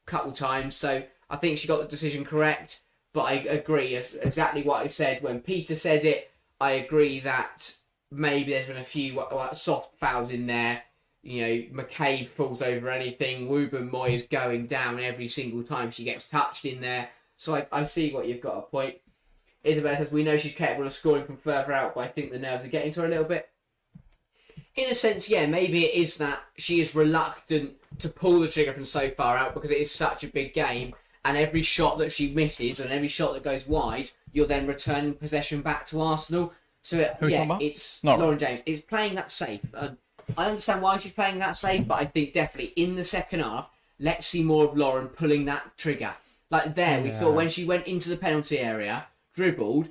couple times. So I think she got the decision correct. But I agree, exactly what I said when Peter said it. I agree that maybe there's been a few soft fouls in there. McCabe falls over anything. Wooba Moy is going down every single time she gets touched in there. So I see what you've got a point. Isabel says, we know she's capable of scoring from further out, but I think the nerves are getting to her a little bit. In a sense, yeah, maybe it is that she is reluctant to pull the trigger from so far out because it is such a big game. And every shot that she misses and every shot that goes wide, you're then returning possession back to Arsenal. So, it's Lauren James. It's playing that safe. I understand why she's playing that safe, but I think definitely in the second half, let's see more of Lauren pulling that trigger. We thought when she went into the penalty area, dribbled,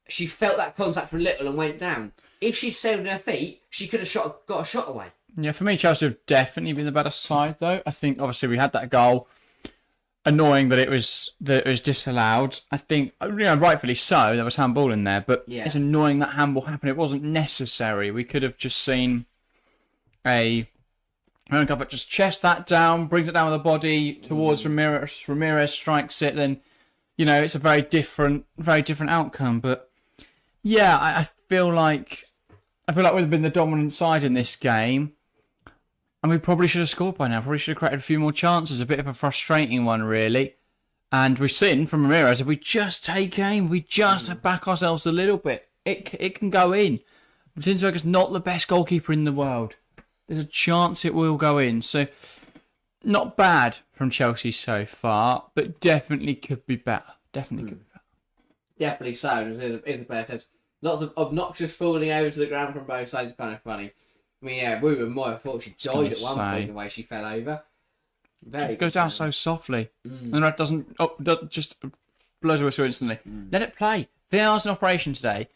she felt that contact for a little and went down. if she'd stayed on her feet, she could have got a shot away. Yeah, for me, Chelsea have definitely been the better side, though. I think, obviously, we had that goal. Annoying that it was disallowed. I think, rightfully so. There was handball in there, but it's annoying that handball happened. It wasn't necessary. We could have just seen a Govert just chest that down, brings it down with the body towards Ramirez. Ramirez strikes it. Then, it's a very different outcome. But yeah, I feel like we'd have been the dominant side in this game. And we probably should have scored by now. Probably should have created a few more chances. A bit of a frustrating one, really. And we've seen from Ramirez, if we just take aim, we just back ourselves a little bit, it can go in. Zinsberger's not the best goalkeeper in the world. There's a chance it will go in. So, not bad from Chelsea so far, but definitely could be better. Definitely could be better. Definitely so. It's better. Lots of obnoxious falling over to the ground from both sides. Kind of funny. I mean, yeah, Ruben Moore, I thought she died at one point the way she fell over. It goes down so softly. And the ref doesn't just blows a whistle instantly. Let it play. VAR's an operation today.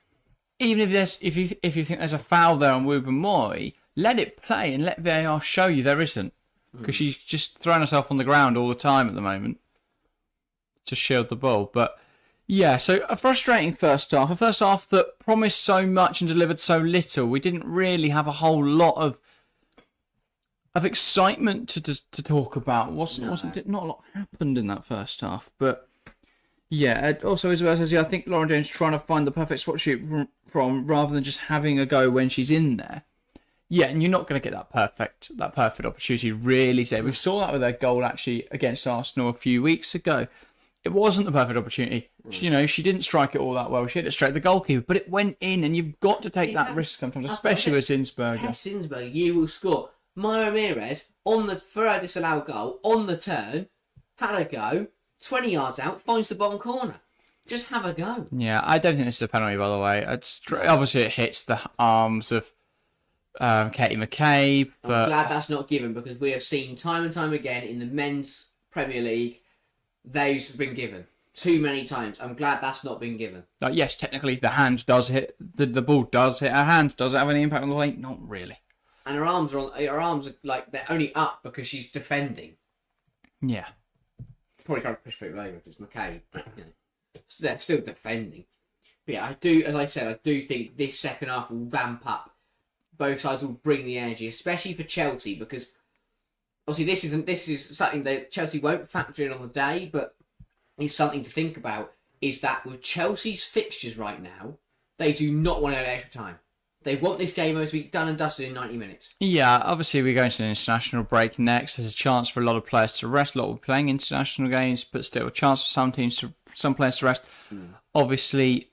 Even if you think there's a foul there on Ruben Moore, let it play and let VAR show you there isn't. Because she's just throwing herself on the ground all the time at the moment to shield the ball. But yeah, so a frustrating first half. A first half that promised so much and delivered so little. We didn't really have a whole lot of excitement to talk about. Not a lot happened in that first half. But yeah, also Isabel says, I think Lauren James trying to find the perfect spot shoot from rather than just having a go when she's in there. Yeah, and you're not going to get that perfect opportunity really today. We saw that with her goal actually against Arsenal a few weeks ago. It wasn't the perfect opportunity. She didn't strike it all that well. She hit it straight at the goalkeeper, but it went in, and you've got to take that risk sometimes, especially with Zinsberger. Zinsberger, you will score. Maya Ramirez, for her disallowed goal, on the turn, had a go, 20 yards out, finds the bottom corner. Just have a go. Yeah, I don't think this is a penalty, by the way. Obviously, it hits the arms of Katie McCabe. But I'm glad that's not given, because we have seen time and time again in the men's Premier League, those have been given too many times. I'm glad that's not been given. Yes, technically the hand does hit the ball does hit her hand. Does it have any impact on the play? Not really. And her arms are like they're only up because she's defending. Yeah. Probably trying to push people over because it's McCabe. But, they're still defending. But yeah, I do think this second half will ramp up. Both sides will bring the energy, especially for Chelsea, because obviously this is something that Chelsea won't factor in on the day, but it's something to think about, is that with Chelsea's fixtures right now, they do not want to go to extra time. They want this game to be done and dusted in 90 minutes. Yeah, obviously we're going to an international break next. There's a chance for a lot of players to rest. A lot of playing international games, but still a chance for some players to rest. Obviously,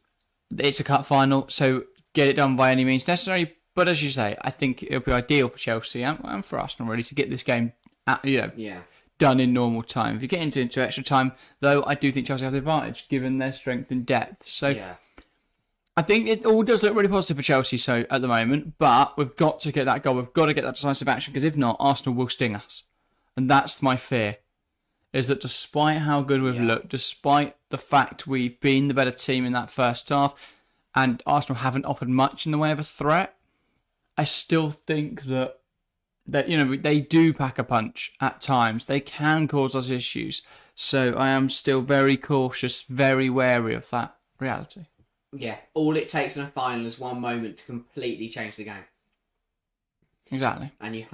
it's a cup final, so get it done by any means necessary. But as you say, I think it'll be ideal for Chelsea and for Arsenal really to get this game done in normal time. If you get into extra time, though, I do think Chelsea have the advantage given their strength and depth. So I think it all does look really positive for Chelsea at the moment, but we've got to get that goal. We've got to get that decisive action, because if not, Arsenal will sting us. And that's my fear, is that despite how good we've looked, despite the fact we've been the better team in that first half, and Arsenal haven't offered much in the way of a threat, I still think that they do pack a punch at times. They can cause us issues. So I am still very cautious, very wary of that reality. Yeah, all it takes in a final is one moment to completely change the game. Exactly. And you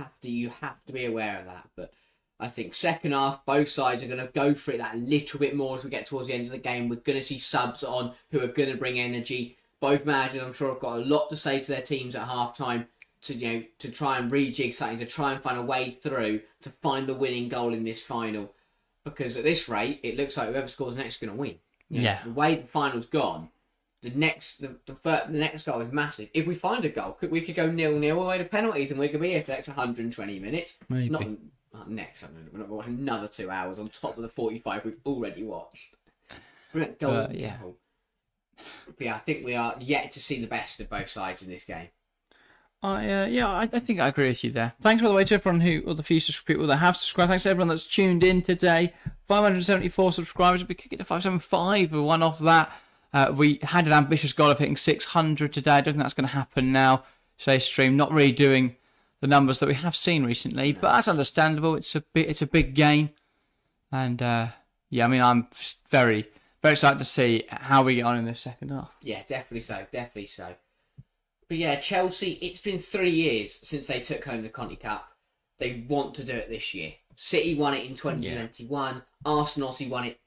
have to be aware of that. But I think second half, both sides are going to go for it that little bit more as we get towards the end of the game. We're going to see subs on who are going to bring energy. Both managers, I'm sure, have got a lot to say to their teams at half-time to try and rejig something, to try and find a way through to find the winning goal in this final. Because at this rate, it looks like whoever scores next is going to win. The way the final's gone, the next goal is massive. If we find a goal, we could go 0-0 all the way to penalties, and we could be here for the next 120 minutes. Maybe. Not next. We're not watching another 2 hours on top of the 45 we've already watched. But yeah, I think we are yet to see the best of both sides in this game. I think I agree with you there. Thanks, by the way, to everyone all the few people that have subscribed. Thanks to everyone that's tuned in today. 574 subscribers. We'll be kicking to 575 or one off that. We had an ambitious goal of hitting 600 today. I don't think that's going to happen now. Today's stream not really doing the numbers that we have seen recently, but that's understandable. It's a big game, and yeah, I mean, I'm very, very excited to see how we get on in this second half. Yeah, definitely so. But yeah, Chelsea, it's been 3 years since they took home the Conti Cup. They want to do it this year. City won it in 2021. Arsenal obviously won it.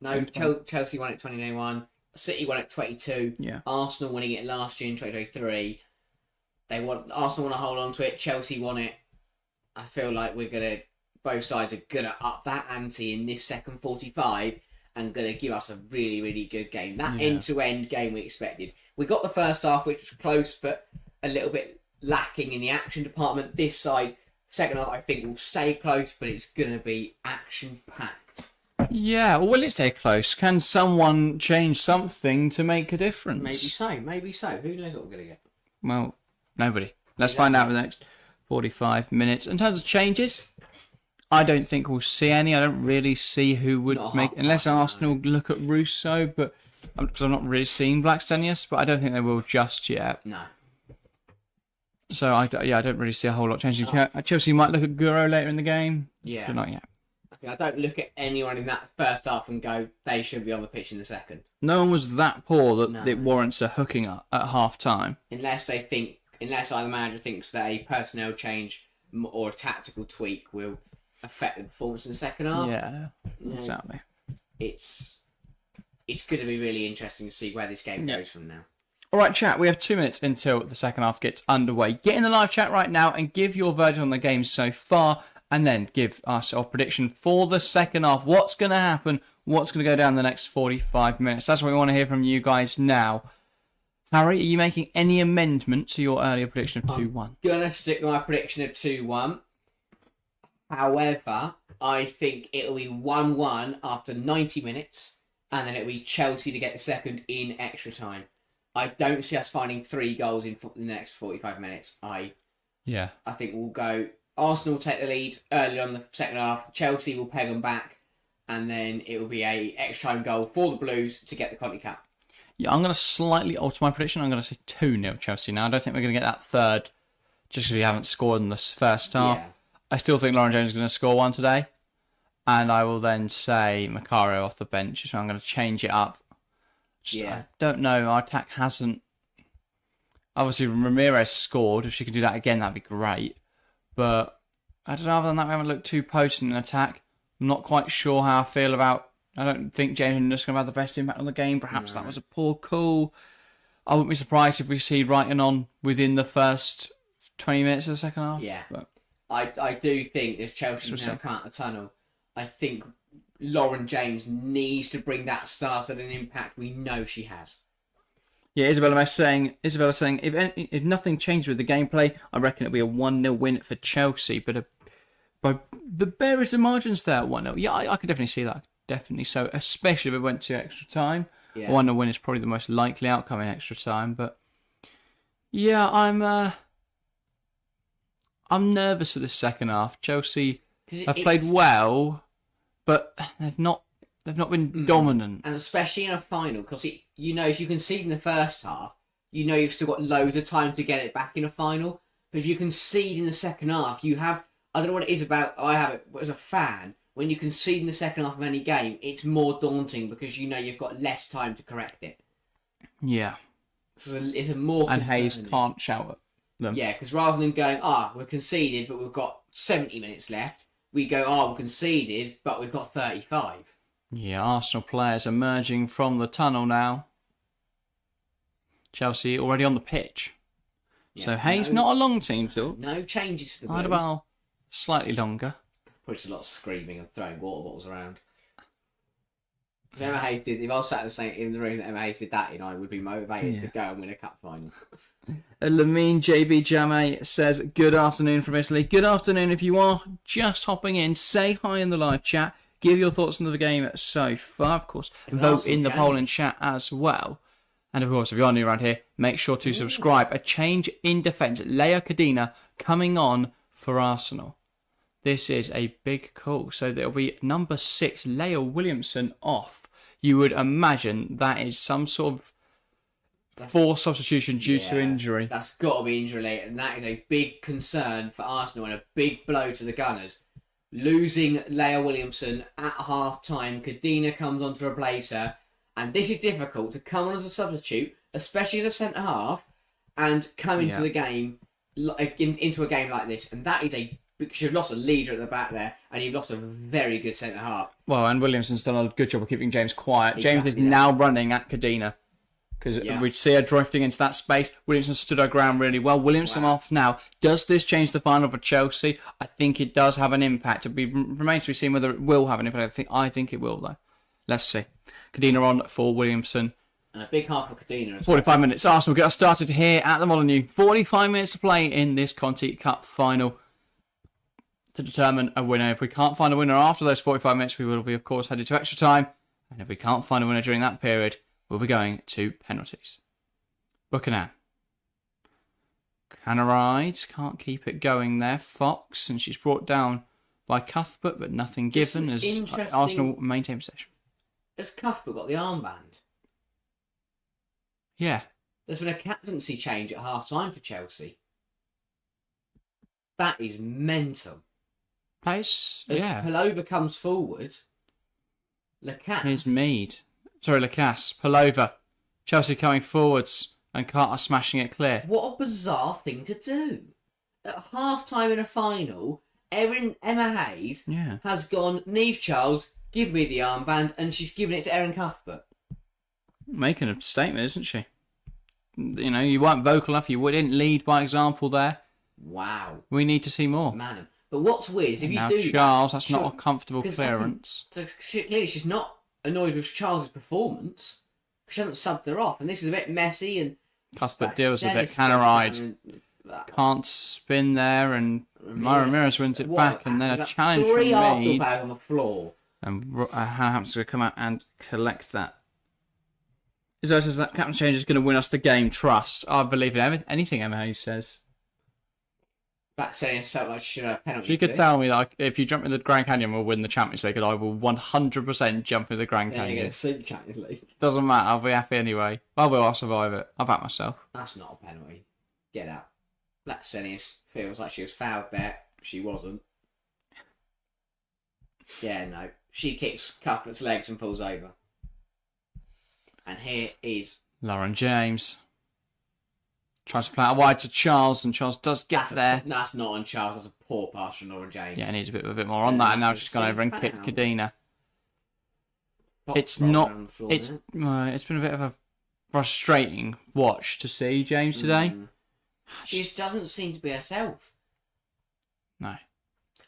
No, Chelsea won it 2021. City won it 22. Yeah. Arsenal winning it last year in 2023. Arsenal want to hold on to it. Chelsea won it. I feel like both sides are gonna up that ante in this second 45 and gonna give us a really, really good game. That end-to-end game we expected. We got the first half, which was close, but a little bit lacking in the action department. This side, second half, I think will stay close, but it's gonna be action-packed. Yeah, well, will it stay close? Can someone change something to make a difference? Maybe so. Who knows what we're going to get? Well, nobody. Let's find out in the next 45 minutes. In terms of changes, I don't think we'll see any. I don't really see who would make... Unless Arsenal look at Russo, but because I'm not really seeing Blackstenius, but I don't think they will just yet. No. So, I don't really see a whole lot changing. Chelsea might look at Guro later in the game. Yeah. But not yet. I don't look at anyone in that first half and go, they should be on the pitch in the second. No one was that poor that it warrants a hooking up at half time. Unless either manager thinks that a personnel change or a tactical tweak will affect the performance in the second half. Yeah, exactly. It's going to be really interesting to see where this game goes from now. All right, chat, we have 2 minutes until the second half gets underway. Get in the live chat right now and give your verdict on the game so far. And then give us our prediction for the second half. What's going to happen? What's going to go down the next 45 minutes? That's what we want to hear from you guys now. Harry, are you making any amendment to your earlier prediction of 2-1? I'm going to stick with my prediction of 2-1. However, I think it'll be 1-1 after 90 minutes. And then it'll be Chelsea to get the second in extra time. I don't see us finding 3 goals in the next 45 minutes. I think we'll go... Arsenal will take the lead early on the second half. Chelsea will peg them back. And then it will be a extra time goal for the Blues to get the Conti Cup. Yeah, I'm going to slightly alter my prediction. I'm going to say 2-0 Chelsea now. I don't think we're going to get that third just because we haven't scored in the first half. Yeah. I still think Lauren Jones is going to score one today. And I will then say Macario off the bench. So I'm going to change it up. I don't know. Our attack hasn't... Obviously, Ramirez scored. If she could do that again, that'd be great. But I don't know, other than that, we haven't looked too potent in attack. I'm not quite sure how I feel about... I don't think James Henderson is going to have the best impact on the game. Perhaps that was a poor call. I wouldn't be surprised if we see Wrighton on within the first 20 minutes of the second half. Yeah. But I do think as Chelsea now come out the tunnel, I think Lauren James needs to bring that start at an impact we know she has. Yeah, Isabella saying, if nothing changes with the gameplay, I reckon it'll be a 1-0 win for Chelsea. But the barest of margins there, 1-0. Yeah, I could definitely see that. Definitely so, especially if it went to extra time. Yeah. A 1-0 win is probably the most likely outcome in extra time. But yeah, I'm nervous for this second half. Chelsea have played well, but they've not been dominant. And especially in a final, because if you concede in the first half, you've still got loads of time to get it back in a final. But if you concede in the second half, you have... I don't know what it is about... I have it as a fan. When you concede in the second half of any game, it's more daunting because you've got less time to correct it. Yeah. So it's a more... And Hayes can't shout at them. Yeah, because rather than going, we're conceded, but we've got 70 minutes left, we go, we're conceded, but we've got 35. Yeah, Arsenal players emerging from the tunnel now. Chelsea already on the pitch. Yeah, so Hayes not a long team till. No changes for the Blues. Eidevall slightly longer. Puts a lot of screaming and throwing water bottles around. If Emma Hayes did, if I was sat in the room that Emma Hayes did that I would be motivated to go and win a cup final. Lamine JB Jame says, good afternoon from Italy. Good afternoon. If you are just hopping in, say hi in the live chat. Give your thoughts on the game so far. Of course, vote in the poll and chat as well. And of course, if you are new around here, make sure to subscribe. A change in defence. Leia Cadena coming on for Arsenal. This is a big call. So there'll be number 6, Leia Williamson off. you would imagine that is some sort of forced substitution due to injury. That's got to be injury related, and that is a big concern for Arsenal and a big blow to the Gunners. Losing Leah Williamson at half-time, Cadena comes on to replace her, and this is difficult to come on as a substitute, especially as a centre-half, and come into the game, into a game like this, and that is because you've lost a leader at the back there, and you've lost a very good centre-half. Well, and Williamson's done a good job of keeping James quiet. James is now running at Cadena. Because we see her drifting into that space. Williamson stood her ground really well. Williamson off now. Does this change the final for Chelsea? I think it does have an impact. It remains to be seen whether it will have an impact. I think it will, though. Let's see. Cadena on for Williamson. And a big half for Cadena. 45 minutes. Arsenal get us started here at the Molineux. 45 minutes to play in this Conti Cup Final to determine a winner. If we can't find a winner after those 45 minutes, we will be, of course, headed to extra time. And if we can't find a winner during that period, we'll be going to penalties. Buchanan. Canaride can't keep it going there. Fox, and she's brought down by Cuthbert, but nothing given as Arsenal maintain possession. Has Cuthbert got the armband? Yeah. There's been a captaincy change at half-time for Chelsea. That is mental. Place, As yeah. Palova comes forward, Lacasse... Here's Mead. Sorry, Lacasse. Palova. Chelsea coming forwards and Carter smashing it clear. What a bizarre thing to do. At half-time in a final, Emma Hayes has gone, Niamh Charles, give me the armband, and she's given it to Erin Cuthbert. Making a statement, isn't she? You know, you weren't vocal enough. You didn't lead by example there. Wow. We need to see more. Man. But what's weird is if now you do Charles, that's not a comfortable clearance. Clearly, she's not annoyed with Charles' performance because she hasn't subbed her off, and this is a bit messy. And Cuthbert deals with it. Canaride can't spin there, and Myra Ramirez wins it back, and then a challenge from Mead. On the floor. And Hannah Hampton's going to come out and collect that. Izzo says that captain change is going to win us the game. Trust. I believe in anything Emma Hayes says. That saying felt like she should have a penalty. She could tell me that if you jump in the Grand Canyon, we'll win the Champions League, and I will 100% jump in the Grand Canyon. You're going to see the Champions League. Doesn't matter. I'll be happy anyway. I'll survive it. I'll back myself. That's not a penalty. Get out. Blacksenius feels like she was fouled there. She wasn't. Yeah, no. She kicks Cuthbert's legs and falls over. And here is Lauren James. Tries to play out wide to Charles, and Charles does get there. That's not on Charles. That's a poor pass from Lauren James. Yeah, needs a bit more on that, and now she's gone over and kicked Cadena. It's not. It's been a bit of a frustrating watch to see James today. She just doesn't seem to be herself. No.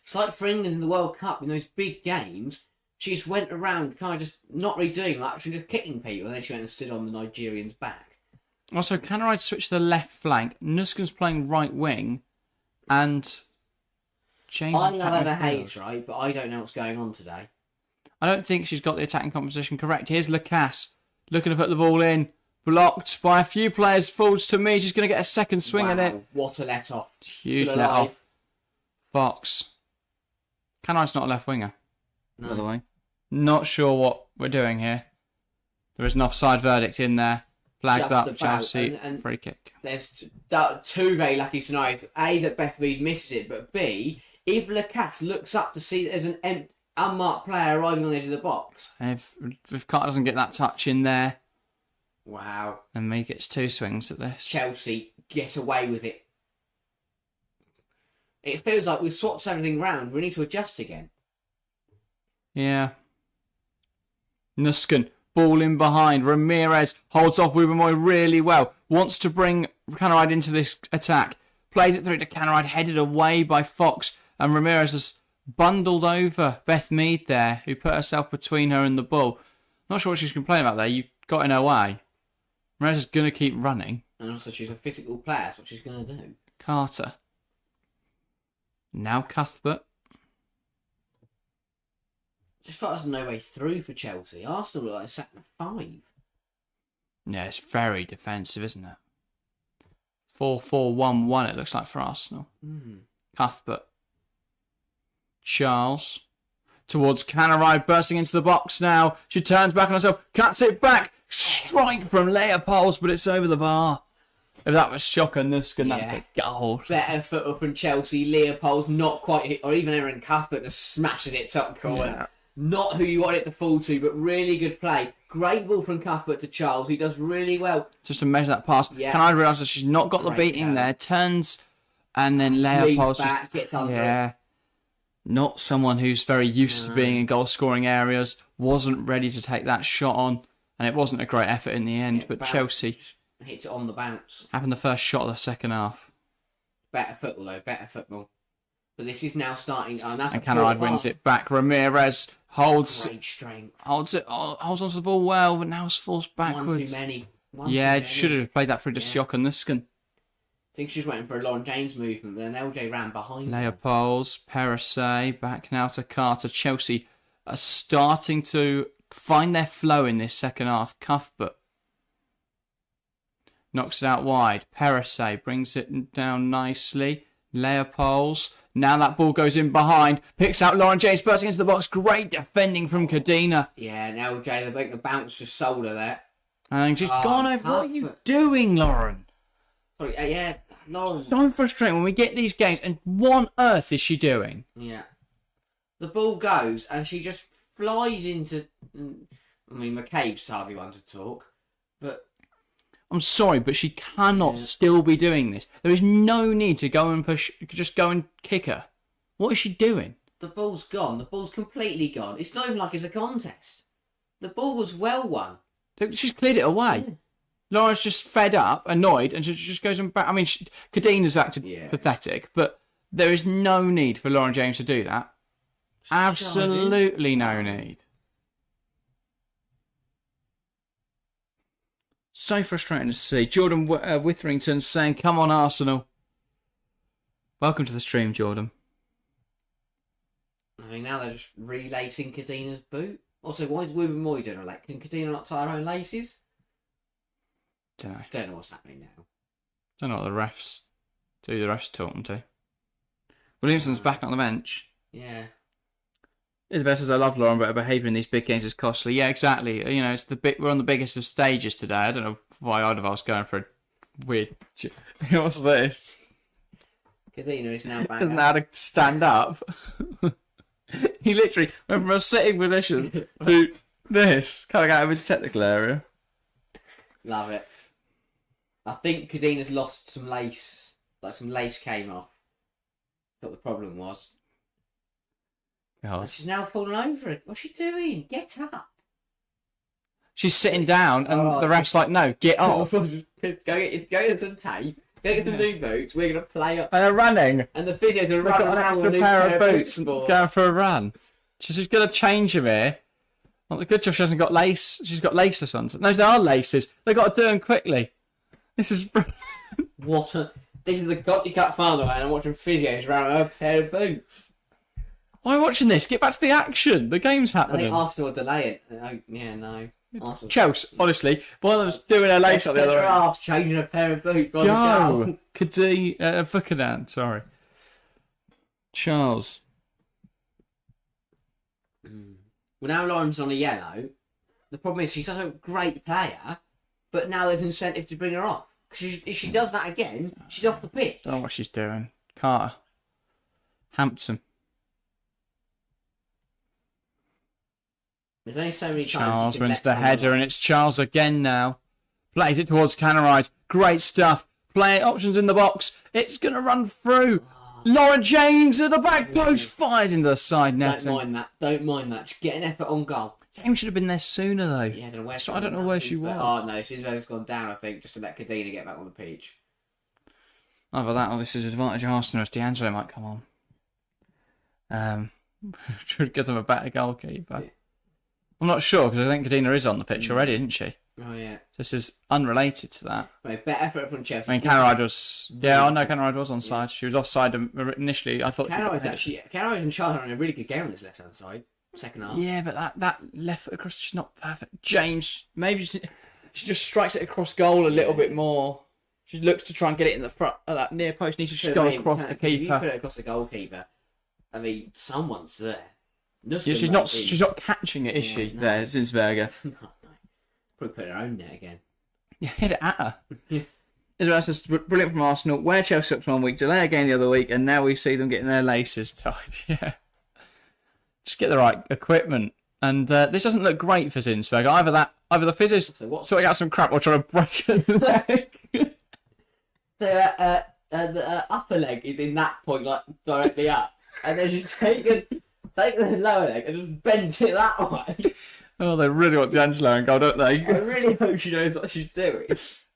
It's like for England in the World Cup in those big games. She just went around kind of just not really doing much and just kicking people, and then she went and stood on the Nigerian's back. Also, Canaride switched to the left flank. Nuskin's playing right wing, and James. I know Emma Hayes, right, but I don't know what's going on today. I don't think she's got the attacking composition correct. Here's Lacasse looking to put the ball in, blocked by a few players. Falls to me. She's going to get a second swing at it. What a let off! Huge let off. Fox. Canaride's not a left winger. No. By the way, not sure what we're doing here. There is an offside verdict in there. Flags up, Chelsea, and free kick. There's two very lucky scenarios. A, that Beth Mead misses it, but B, if Lacasse looks up to see that there's an unmarked player arriving on the edge of the box. And if Carter doesn't get that touch in there, wow. And Mead gets two swings at this. Chelsea get away with it. It feels like we've swapped everything round. We need to adjust again. Yeah. Nuskin. Ball in behind. Ramirez holds off Wubbomoy really well. Wants to bring Canaride into this attack. Plays it through to Canaride, headed away by Fox. And Ramirez has bundled over Beth Mead there, who put herself between her and the ball. Not sure what she's complaining about there. You got in her way. Ramirez is going to keep running. And also she's a physical player. That's what she's going to do. Carter. Now Cuthbert. Just thought there's no way through for Chelsea. Arsenal were like sat in a 5. Yeah, it's very defensive, isn't it? 4-4-1-1 it looks like for Arsenal. Cuthbert. Charles. towards Canaride, bursting into the box now. She turns back on herself, cuts it back. Strike from Leopolds, but it's over the bar. If that was Shocker Nuskin, that's a goal. Better foot up from Chelsea. Leopold's not quite hit, or even Erin Cuthbert just smashes it top corner. Yeah. Not who you want it to fall to, but really good play. Great ball from Cuthbert to Charles, who does really well. Just to measure that pass. Yeah. Can I realise that she's not got the beating there? Turns, and then Leopold's back, gets under it. Not someone who's very used to being in goal-scoring areas. Wasn't ready to take that shot on, and it wasn't a great effort in the end. But Chelsea hits it on the bounce. having the first shot of the second half. Better football, though. Better football. But this is now starting. And Canaride wins it back. Ramirez holds great strength. Holds onto the ball well, but now falls backwards. One too many. Should have played that through to Shocker Nuskin. I think she's waiting for a Lauren James movement, but then LJ ran behind her. Leopolds, Perisset, back now to Carter. Chelsea are starting to find their flow in this second half. Cuthbert knocks it out wide. Perisset brings it down nicely. Leopolds. Now that ball goes in behind. Picks out Lauren James, bursting into the box. Great defending from Kadena. Yeah, and LJ, the bounce just sold her there. And she's gone over. What are you doing, Lauren? Sorry, yeah, Lauren. So frustrating when we get these games. And what on earth is she doing? Yeah. The ball goes and she just flies into... I mean, McCabe's hardly one to talk. But... I'm sorry, but she cannot still be doing this. There is no need to go and just go and kick her. What is she doing? The ball's gone. The ball's completely gone. It's not even like it's a contest. The ball was well won. She's cleared it away. Yeah. Laura's just fed up, annoyed, and she just goes and back. I mean, Kadeena's acted pathetic, but there is no need for Lauren James to do that. Absolutely no need. So frustrating to see. Jordan Witherington saying, "Come on, Arsenal." Welcome to the stream, Jordan. I mean, now they're just relacing Kadeena's boot. Also, why is Ruben Moy doing that? Can Kadena not tie her own laces? Don't know what's happening now. Don't know what the refs talking to. Williamson's back on the bench. Yeah. Isabel says, "I love Lauren, but her behaviour in these big games is costly." Yeah, exactly. You know, we're on the biggest of stages today. I don't know why Eidevall's going for a weird... What's this? Kadena is now back. Doesn't know how to stand up. He literally went from a sitting position to this. Can't get out of his technical area. Love it. I think Kadena's lost some lace. Like some lace came off. That's what the problem was. God. And she's now fallen over it. What's she doing? Get up. She's sitting down and the ref's like, "No, get off." Go get some tape. Go get some new boots. We're going to play up. And they're running. And the videos are They've got running an around extra with a new pair of boots and for. going for a run. She's just going to change them here. Well, the good job she hasn't got lace. She's got laceless ones. No, there are laces. They've got to do them quickly. This is... This is the Conti Cup Final, and I'm watching physios around a pair of boots. Why are you watching this? Get back to the action. The game's I happening. think Arsenal will delay it. Yeah, no. Arsenal. Chelsea, honestly, one of them's doing her lace on the other end. Changing a pair of boots. Yo, Fukadan, sorry. Charles. Well, now Lauren's on a yellow. The problem is she's such a great player, but now there's incentive to bring her off. Because if she does that again, she's off the pitch. Don't know what she's doing. Carter. Hampton. There's only so many times. Charles wins the header, and it's Charles again now. Plays it towards Canaride. Great stuff. Play options in the box. It's going to run through. Lauren James at the back post fires into the side netting. Don't mind that. Just get an effort on goal. James should have been there sooner though. Yeah, I don't know where she was. Oh no, Isabel's gone down. I think just to let Kadena get back on the pitch. Either that or this is advantage Arsenal as D'Angelo might come on. Should give them a better goalkeeper. I'm not sure because I think Kadena is on the pitch already, isn't she? Oh yeah. This is unrelated to that. Right, better effort from Chelsea. I mean, Canaride was... Yeah, I know Canaride was onside. She was offside initially. I thought... Canaride and Charles are in a really good game on this left-hand side. Second half. Yeah, but that left foot across is not perfect. James, maybe she just strikes it across goal a little bit more. She looks to try and get it in the front of that near post. Needs to just go across the keeper. If you put it across the goalkeeper, I mean, someone's there. Yeah, she's not catching it, is she? No. There, Zinsberger. No. Probably put her own net again. Yeah, hit it at her. Yeah. That's just brilliant from Arsenal. Where Chelsea took 1 week, delay a game the other week, and now we see them getting their laces tied. Yeah. Just get the right equipment. And this doesn't look great for Zinsberger. Either the physio is sorting out some crap or trying to break a leg. The upper leg is in that point, like directly up, and then she's taken the lower leg and just bent it that way. Oh, they really want D'Angelo in goal, don't they? I really hope she knows what she's doing.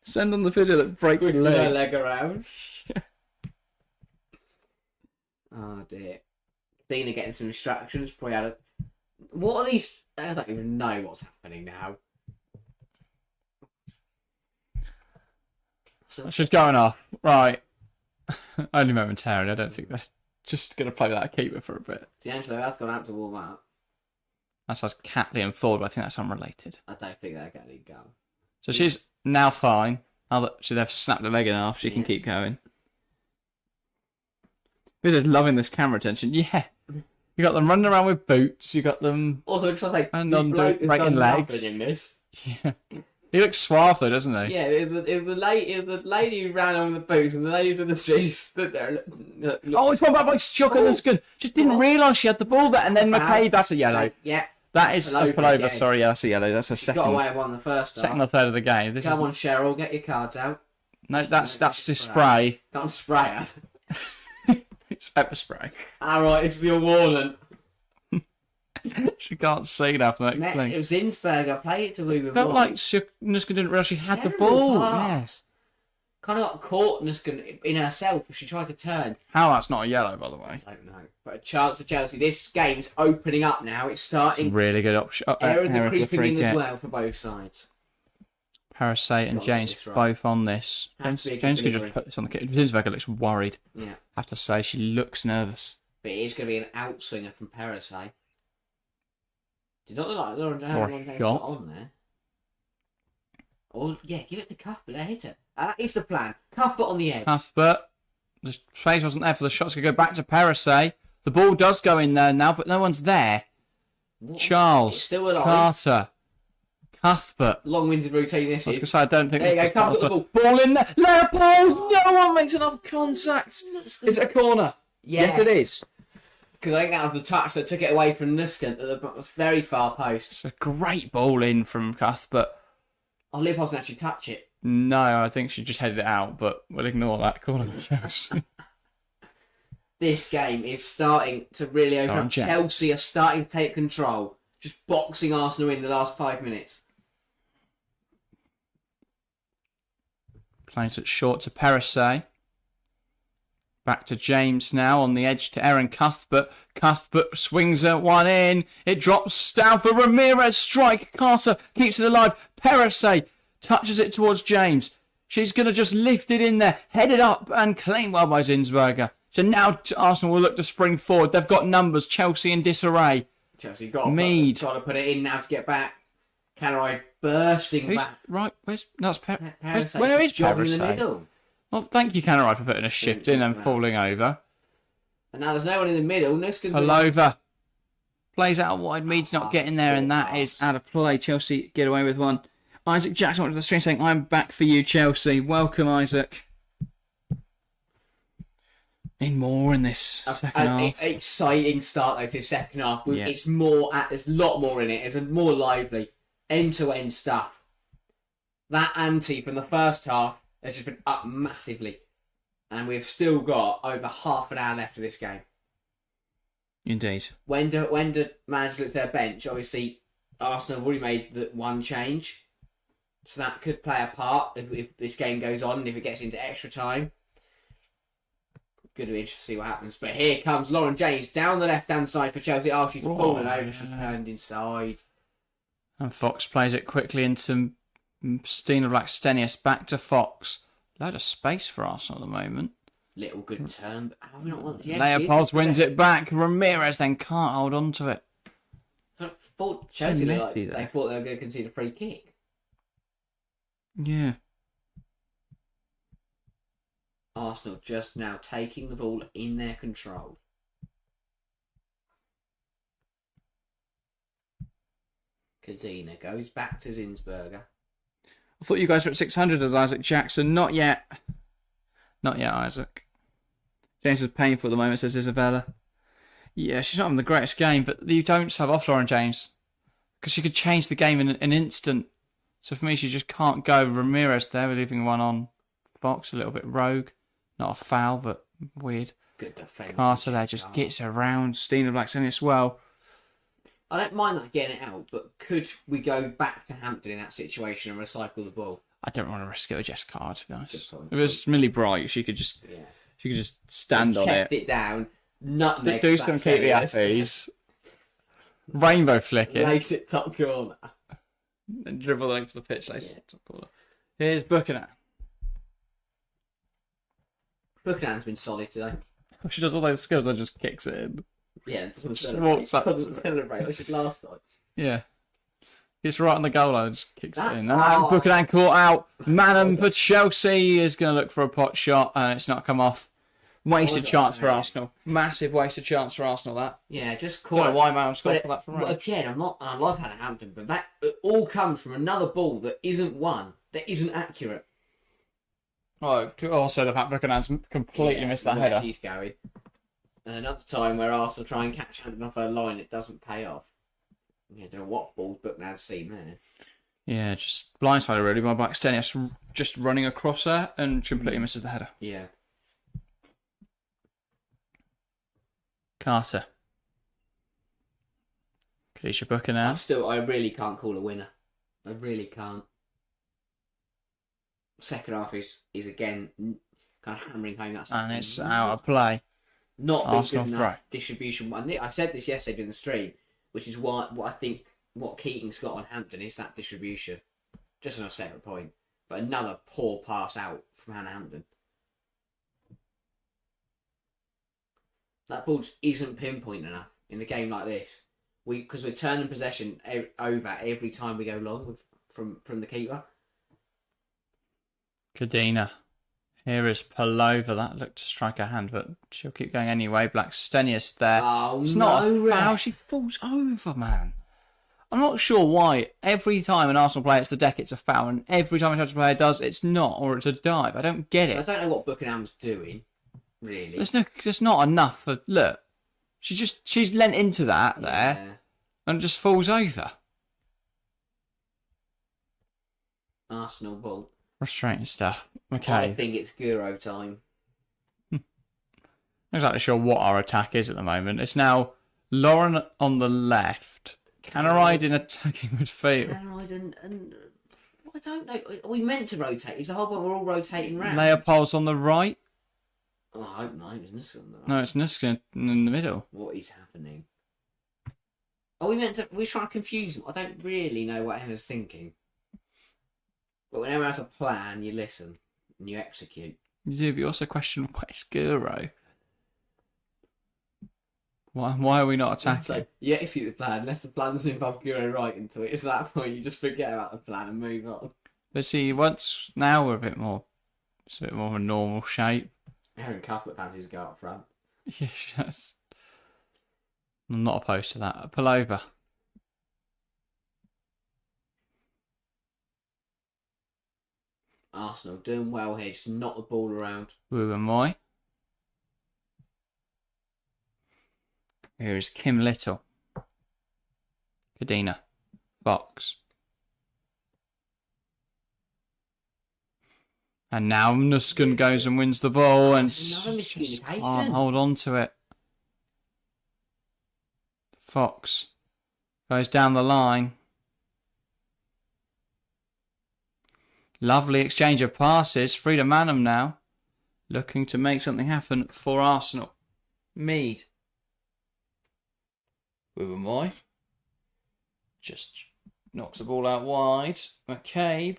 Send on the physio that breaks the Her leg. leg around. Oh dear. Dina getting some distractions. Probably out of. What are these? I don't even know what's happening now. She's going off. Right. Only momentarily. I don't think they're just going to play without a keeper for a bit. D'Angelo has gone out to warm up. That's us Catley and Ford, but I think that's unrelated. I don't think they're going to go. So she's now fine. Now that they've snapped the leg in half, she can keep going. Who's loving this camera attention? Yeah. You got them running around with boots. You got them. Also, it's like and on breaking legs. In this. Yeah. He looks suave though, doesn't he? Yeah, it was the lady who ran on the boots, and the ladies in the street stood there. Look. Oh, it's one back by Chocolate. Just didn't realise she had the ball there, and then McCabe. That's a yellow. Yeah. That's Palova. Sorry, yeah, that's a yellow. That's a second. Got away with one the first half. Second or third of the game. Come on, Cheryl, get your cards out. No, that's the spray. Can't spray her. It's pepper spray. Alright, it's your warning. She can't see now for the next thing. It was Zinsberger. Play it to Ruben. Felt like Nuska didn't realise she had the ball. Yes. Kind of got caught Nuska in herself as she tried to turn. How that's not a yellow, by the way. I don't know. But a chance for Chelsea. This game's opening up now. It's starting. Really good option. Errors are creeping in as well for both sides. Parasite and James both on this. James could just put this on the kit. Zinsberger looks worried. Yeah. I have to say, she looks nervous. But it is going to be an outswinger from Parasite. Did not look like Lauren James got on there. Or, yeah, give it to Cuthbert. Hit it. That is the plan. Cuthbert on the edge. Cuthbert. The space wasn't there for the shots to go back to Parasite. The ball does go in there now, but no one's there. What? Charles. Still alive. Carter. Cuthbert. Long-winded routine this is. I was going to say, I don't think... There you go, Cuthbert the ball. Ball in there. Leopold! No one makes enough contact. Is it a corner? Yeah. Yes, it is. Because I think that was the touch that took it away from Nuska at the very far post. It's a great ball in from Cuthbert. Oh, Liv doesn't actually touch it. No, I think she just headed it out, but we'll ignore that corner. This game is starting to really open up. Chelsea are starting to take control. Just boxing Arsenal in the last 5 minutes. Plays it short to Perisset. Back to James now on the edge to Aaron Cuthbert. Cuthbert swings it one in. It drops down for Ramirez. Strike. Carter keeps it alive. Perisset touches it towards James. She's going to just lift it in there. Headed up and claimed well by Zinsberger. So now Arsenal will look to spring forward. They've got numbers. Chelsea in disarray. Chelsea got to put it in now to get back. Canary bursting back. Right, where's... That's Perisset. Where is Perisset? In the Perisset? middle. Well, thank you, Canary, for putting a shift in and falling over. And now there's no one in the middle. Palova plays out wide. Mead's not getting there, and that is out of play. Chelsea get away with one. Isaac Jackson went to the stream saying, "I'm back for you, Chelsea." Welcome, Isaac. Need more in this second half. Exciting start though to the second half. Yeah. It's more. There's a lot more in it. It's a more lively, end-to-end stuff. That ante from the first half has just been up massively, and we've still got over half an hour left of this game. Indeed. When the manager looks at their bench, obviously Arsenal have already made the one change, so that could play a part if this game goes on and if it gets into extra time. Good to be interested to see what happens. But here comes Lauren James down the left-hand side for Chelsea. Oh, she's fallen over. She's turned inside. And Fox plays it quickly into Stina Blackstenius. Back to Fox. Load of space for Arsenal at the moment. Little good turn. But Leopold wins it back. Ramirez then can't hold on to it. Chelsea they thought they were going to concede a free kick. Yeah. Arsenal just now taking the ball in their control. Kadina goes back to Zinsberger. I thought you guys were at 600 as Isaac Jackson. Not yet. Not yet, Isaac. James is painful at the moment, says Isabella. Yeah, she's not having the greatest game, but you don't sub off Lauren James. Because she could change the game in an instant. So for me, she just can't go. Ramirez there, we're leaving one on Fox, a little bit rogue. Not a foul, but weird. Good defence. Carter there just gets around. Stina Black's in as well. I don't mind that getting it out, but could we go back to Hampton in that situation and recycle the ball? I don't want to risk it with Jess Carr, to be honest. If it was Millie Bright, she could just stand on it. It down, nutmeg. Do some keepy appies. Rainbow flick it. Lace it top corner. And dribble the length of the pitch, lace it top corner. Here's Buchanan. Buchanan's been solid today. She does all those skills and just kicks it in. Yeah, doesn't Just celebrate. walks up Doesn't to it. celebrate. I should last time. Yeah. Gets right on the goal line and just kicks it in. And Oh. Buchanan caught out. Manham for Chelsea is going to look for a pot shot and it's not come off. Wasted chance for Arsenal. Massive wasted chance for Arsenal, that. Yeah, just I don't call know why Manham scored for that from But range. again, I love Hannah Hampton, but that it all comes from another ball that isn't won, that isn't accurate. Oh, also the fact Buchanan's completely missed that where header. he's going. And another time where Arsenal try and catch Hampton off her line, it doesn't pay off. Yeah, I don't know what balls Buchanan's seen there. Yeah, just blindsided really by Blackstenius just running across her and completely misses the header. Yeah. Carter. Kadisha Buchanan. I really can't call a winner. I really can't. Second half is again kind of hammering home that. And it's out of play. Not Arsenal big throw. enough distribution. I said this yesterday during the stream, which is what I think what Keating's got on Hampton is that distribution. Just on a separate point. But another poor pass out from Hannah Hampton. That ball just isn't pinpoint enough in a game like this. Because we're turning possession over every time we go long from the keeper. Kadina. Here is Palova. That looked to strike her hand, but she'll keep going anyway. Blackstenius there. Oh, It's no, not a foul. Ref. She falls over, man. I'm not sure why. Every time an Arsenal player hits the deck, it's a foul, and every time a Chelsea player does, it's not, or it's a dive. I don't get I it. don't know what Buchanan's doing, really. There's not enough for... Look. She's lent into that there, Yeah. and just falls over. Arsenal ball. Frustrating stuff. I Okay. think it's Guro time. Not exactly sure what our attack is at the moment. It's now Lauren on the left. Canaride in attacking midfield. And I don't know. Are we meant to rotate? Is the whole point we're all rotating round? Leopold's on the right. Oh, I hope not. It was Nissan. No, it's Nuska in the middle. What is happening? Are we meant to? We're trying to confuse them. I don't really know what Emma's thinking. But when Emma has a plan, you listen and you execute. You do, but you also question what is Guro. Why are we not attacking? So you execute the plan unless the plan doesn't involve Guro right into it. It's at that point you just forget about the plan and move on. But see, now we're a bit more, it's a bit more of a normal shape. Erin Cuthbert fancies to go up front. Yeah, she does. I'm not opposed to that. Palova. Arsenal doing well here, just knock the ball around. Wu and Moy. Here is Kim Little. Kadina. Fox. And now Nuskin goes and wins the ball and Another just miscommunication. can't hold on to it. Fox goes down the line. Lovely exchange of passes. Frida Manham now looking to make something happen for Arsenal. Mead. Moy just knocks the ball out wide. McCabe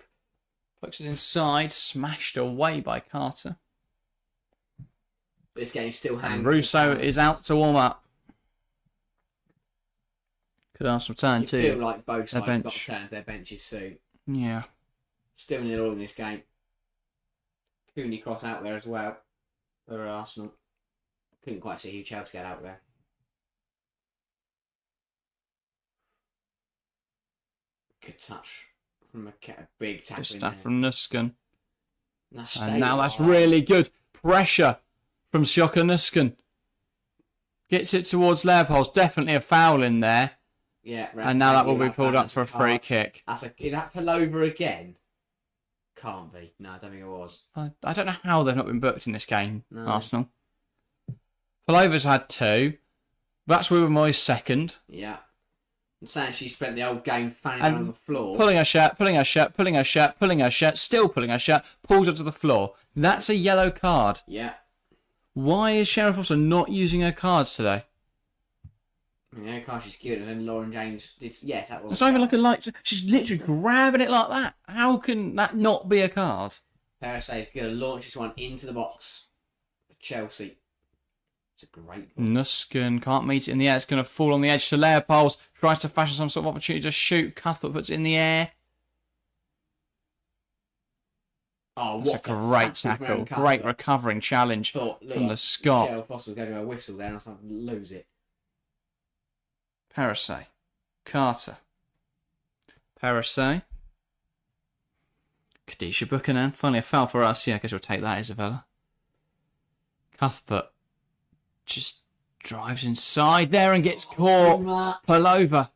puts it inside, smashed away by Carter. This game's still hanging. And Russo is out to warm up. Could Arsenal turn You feel to like both their sides bench. got to turn to their benches soon. Yeah. Still 0 in this game. Cooney cross out there as well for Arsenal. Couldn't quite see who Chelsea had out there. Good touch from a big tackle. Good stuff from Nusken. That's And now that's really good. Pressure from Shocker Nusken. Gets it towards Leopold's. Definitely a foul in there. Yeah, and now that will be pulled up for a free kick. Is that Palova again? Can't be. No, I don't think it was. I don't know how they've not been booked in this game, Arsenal. Palova's had 2. That's Ruben Moyes' second. Yeah. I'm saying she spent the whole game fanning around on the floor. Pulling her shirt, still pulling her shirt, pulls her to the floor. That's a yellow card. Yeah. Why is Sheriff Foster not using her cards today? Yeah, gosh, she's cute. And then Lauren James did. Yes, that was. It's not even looking like she's literally grabbing it like that. How can that not be a card? Perez is going to launch this one into the box for Chelsea. It's a great ball. Nusken can't meet it in the air. It's going to fall on the edge to Leopold. Tries to fashion some sort of opportunity to shoot. Cuthbert puts it in the air. Oh, what a great tackle. Great recovering challenge from the Scot. Sheriff Foster was going to a whistle there and I was like, lose it. Parasay. Carter. Parasay. Kadisha Buchanan. Finally a foul for us. Yeah, I guess we'll take that, Isabella. Cuthbert just drives inside there and gets caught. Palova.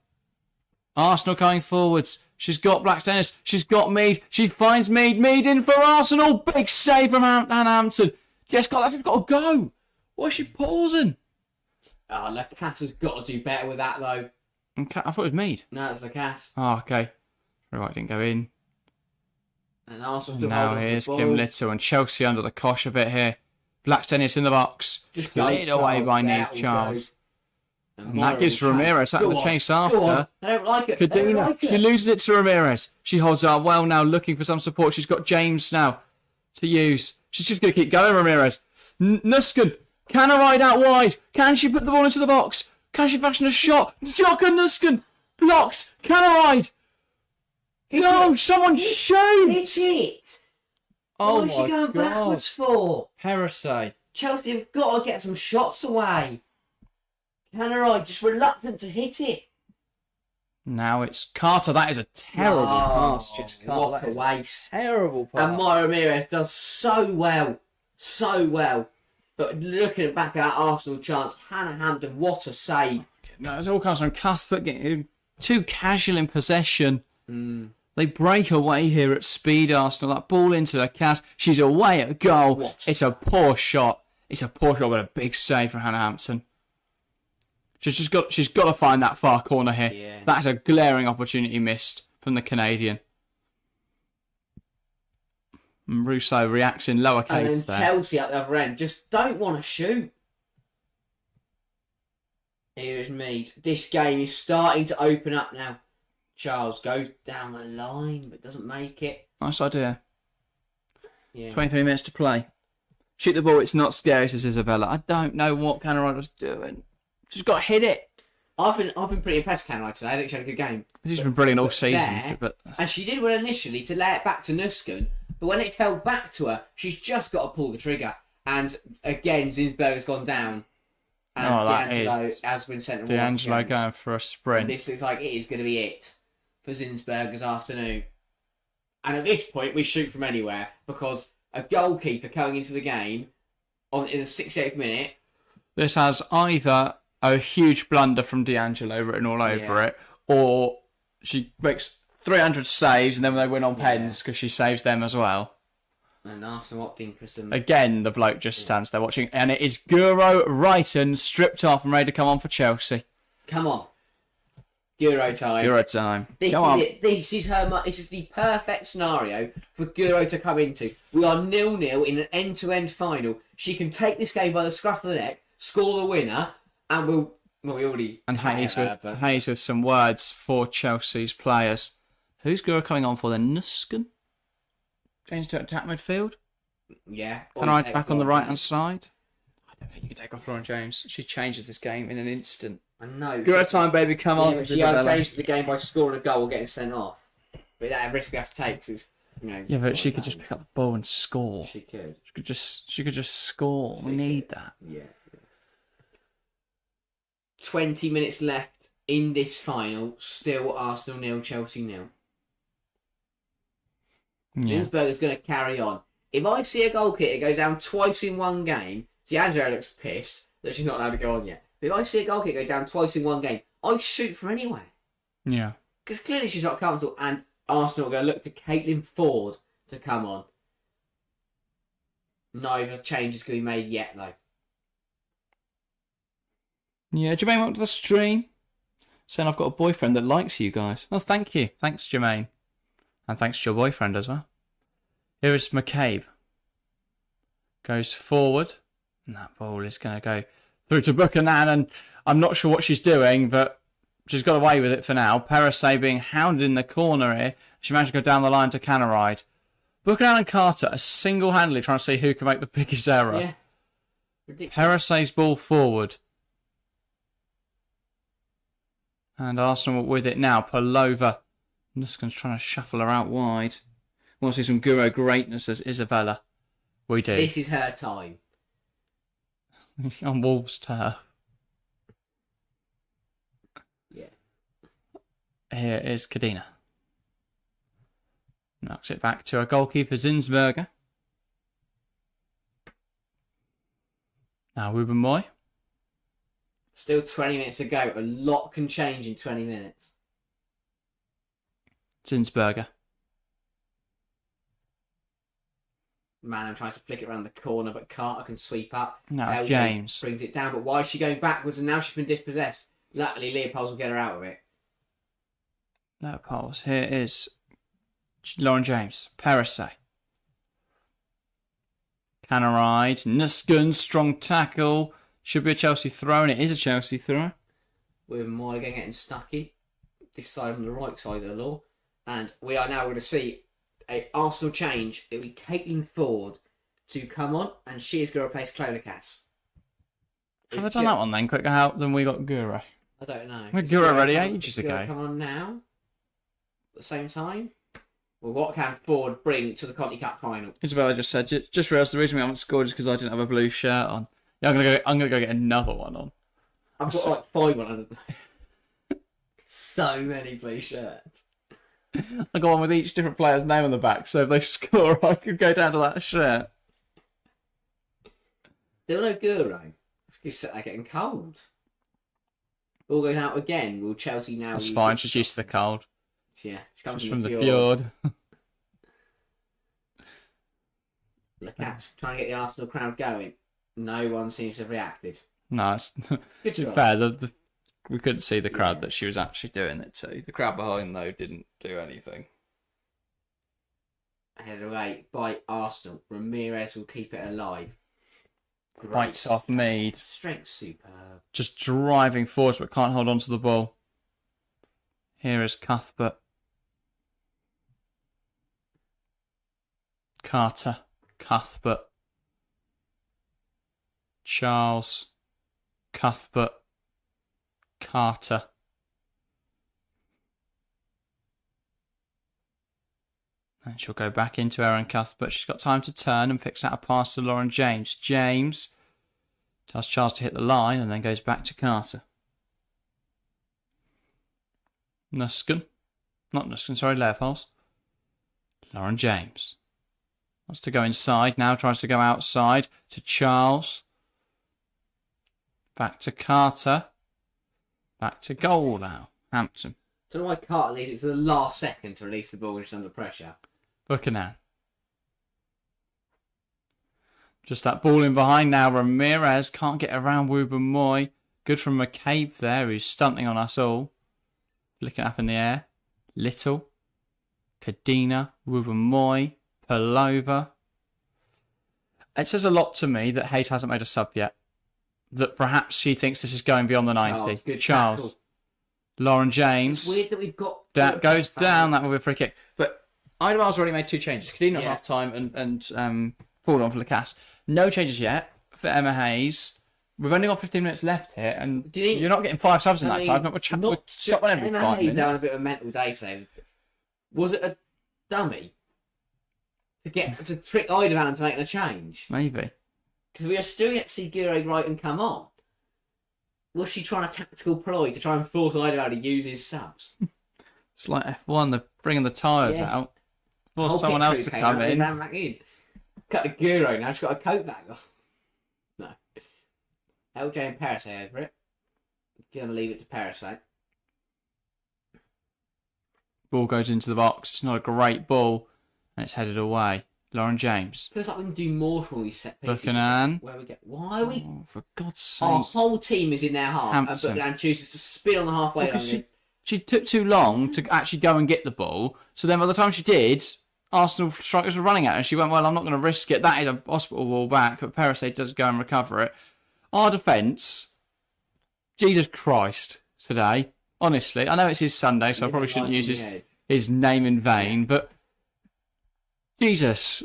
Arsenal coming forwards. She's got Blackstone. She's got Mead. She finds Mead. Mead in for Arsenal. Big save from Hampton. She's got to go. Why is she pausing? Oh, Lacatta's got to do better with that, though. I thought it was Mead. No, it's Lacasse. Oh, okay. Right, didn't go in. And Arsenal still now here's Kim Little and Chelsea under the cosh a bit here. Blackstenius in the box. Just lead away by Neve Charles. And that gives Ramirez out of the chase after. I don't like it. Cadena. She loses it to Ramirez. She holds it up well now, looking for some support. She's got James now to use. She's just going to keep going, Ramirez. Nusken. Can her ride out wide? Can she put the ball into the box? Can she fashion a shot? Jocker Nusken. Blocks. Can her ride? No, someone shoot! It's it. Oh, what is she going backwards for? Parasay. Chelsea have got to get some shots away. Cannerai just reluctant to hit it. Now it's Carter. That is a terrible pass. Just Carter. What a waste. Terrible pass. And Moira Ramirez does so well. So well. But looking back at that Arsenal chance, Hannah Hampton, what a save. No, it all comes from Cuthbert getting too casual in possession. They break away here at speed, Arsenal. That ball into the cat. She's away at goal. What? It's a poor shot. It's a poor shot, but a big save from Hannah Hampton. She's got to find that far corner here. Yeah. That's a glaring opportunity missed from the Canadian. And Rousseau reacts in lower case there. And then Chelsea at the other end just don't want to shoot. Here is Mead. This game is starting to open up now. Charles goes down the line but doesn't make it. Nice idea. Yeah. 23 minutes to play. Shoot the ball, it's not scary, says Isabella. I don't know what Canarado's doing. Just got to hit it. I've been pretty impressed with Canary today. I think she had a good game. She's been brilliant all season. And she did well initially to lay it back to Nusken, but when it fell back to her, she's just got to pull the trigger. And again, Zinsberger's gone down. And D'Angelo has been sent away. D'Angelo going for a sprint. And this looks like it is going to be it for Zinsberg this afternoon. And at this point, we shoot from anywhere because a goalkeeper coming into the game in the 68th minute. This has either a huge blunder from D'Angelo written all over it, or she makes 300 saves and then they win on pens because she saves them as well. And Arsenal opting for some... Again, the bloke just stands there watching, and it is Guro Wrighton stripped off and ready to come on for Chelsea. Come on. Guro time. Guro time. Come on. This is the perfect scenario for Guro to come into. We are 0-0 in an end-to-end final. She can take this game by the scruff of the neck, score the winner, and we already... And Hayes with some words for Chelsea's players. Who's Guro coming on for then? Nusken? Change to attack midfield? Yeah. Can I back on the right-hand side? I don't think you can take off Lauren James. She changes this game in an instant. I know. Guro time, baby, come on. She either changes the game by scoring a goal or getting sent off. But that risk we have to take is, Yeah, but she could just pick up the ball and score. She could. She could just score. We need that. Yeah. 20 minutes left in this final. Still Arsenal 0, Chelsea 0. Yeah. Zinsberger's going to carry on. If I see a goal kicker go down twice in one game, see, Angela looks pissed that she's not allowed to go on yet. But if I see a goal kicker go down twice in one game, I shoot from anywhere. Yeah. Because clearly she's not comfortable, and Arsenal are going to look to Caitlin Ford to come on. Neither change is going to be made yet, though. Yeah, Jermaine, welcome to the stream. Saying I've got a boyfriend that likes you guys. Oh, thank you. Thanks, Jermaine. And thanks to your boyfriend as well. Here is McCabe. Goes forward. And that ball is going to go through to Buchanan. And I'm not sure what she's doing, but she's got away with it for now. Perisay being hounded in the corner here. She managed to go down the line to Canaride. Buchanan and Carter are single-handedly trying to see who can make the biggest error. Yeah. Ridiculous. Perisay's ball forward. And Arsenal with it now. Palova. Nuskin's trying to shuffle her out wide. We want to see some Guro greatness as Isabella. We do. This is her time. On Wolves' turf. Yeah. Here is Kadina. Knocks it back to a goalkeeper, Zinsberger. Now Ruben Moy. Still 20 minutes to go. A lot can change in 20 minutes. Zinsberger. Manham tries to flick it around the corner, but Carter can sweep up. Now James. Brings it down, but why is she going backwards? And now she's been dispossessed. Luckily, Leopolds will get her out of it. Leopolds. Here is Lauren James. Perisay. Canaride. Nuskin. Strong tackle. Should be a Chelsea throw, and it is a Chelsea throw. With Moy getting stucky. This side on the right side of the law. And we are now going to see a Arsenal change. It'll be Caitlin Ford to come on, and she is going to replace Clodicas. Have I done that one then? Quicker out than we got Guro. I don't know. We had Guro ready ages ago. Come on now? At the same time? Well, what can Ford bring to the Conti Cup Final? Isabella just said, just realised the reason we haven't scored is because I didn't have a blue shirt on. Yeah, I'm gonna go get another one on. I've got like 5 on, I don't know. So many blue shirts. I got one with each different player's name on the back, so if they score, I could go down to that shirt. Still no Guro. You sit there getting cold. All goes out again. Will Chelsea now? That's fine. She's used to the cold. Yeah, she comes from the fjord. Look at trying to get the Arsenal crowd going. No one seems to have reacted. No, it's Good job. fair. We couldn't see the crowd that she was actually doing it to. The crowd behind, though, didn't do anything. Headed away by Arsenal. Ramirez will keep it alive. Right soft made. Strength superb. Just driving forwards, but can't hold on to the ball. Here is Cuthbert. Carter. Cuthbert. Charles. Cuthbert. Carter. And she'll go back into Erin Cuthbert. She's got time to turn and picks out a pass to Lauren James. James tells Charles to hit the line and then goes back to Carter. Nuskin. Not Nuskin, sorry, Leopold. Lauren James. Wants to go inside, now tries to go outside to Charles. Back to Carter. Back to goal now. Hampton. Don't know why Carter leaves it to the last second to release the ball when she's under pressure. Buchanan. Just that ball in behind now. Ramirez can't get around Ruben Moy. Good from McCabe there, who's stunting on us all. Flicking up in the air. Little. Kadina. Ruben Moy. Palova. It says a lot to me that Hayes hasn't made a sub yet. That perhaps she thinks this is going beyond the 90. Good Charles. tackle. Lauren James. It's weird that we've got... That goes down. That will be a free kick. But Eidevall's already made 2 changes. Kadina at Yeah. half time and Ford on for Lacasse. No changes yet for Emma Hayes. We've only got 15 minutes left here, and Do you think- you're not getting 5 subs in I that mean, time. Not with stop on every Emma 5 Hayes minutes. having a bit of a mental day today. Was it a dummy to trick Eidevall into making a change? Maybe. Because we are still yet to see Guro Brighton come on. Was she trying a tactical ploy to try and force Eidevall to use his subs? It's like F1, they're bringing the tyres Yeah. out. for someone else to come in. Ran back in. Cut the Guro now. She's got a coat back off. No. LJ and Parasite over it. Gonna leave it to Parasite. Ball goes into the box. It's not a great ball, and it's headed away. Lauren James. Feels like we can do more from these set pieces. Buchanan. Where we get? Why are we? Oh, for God's sake! Our whole team is in their half, Hampson. and Buchanan chooses to spin on the halfway line. She took too long to actually go and get the ball. So then by the time she did, Arsenal strikers were running at her. And she went, well, I'm not going to risk it. That is a hospital ball back. But Perisic does go and recover it. Our defence, Jesus Christ, today. Honestly, I know it's his Sunday, so I probably shouldn't use his name in vain. But Jesus.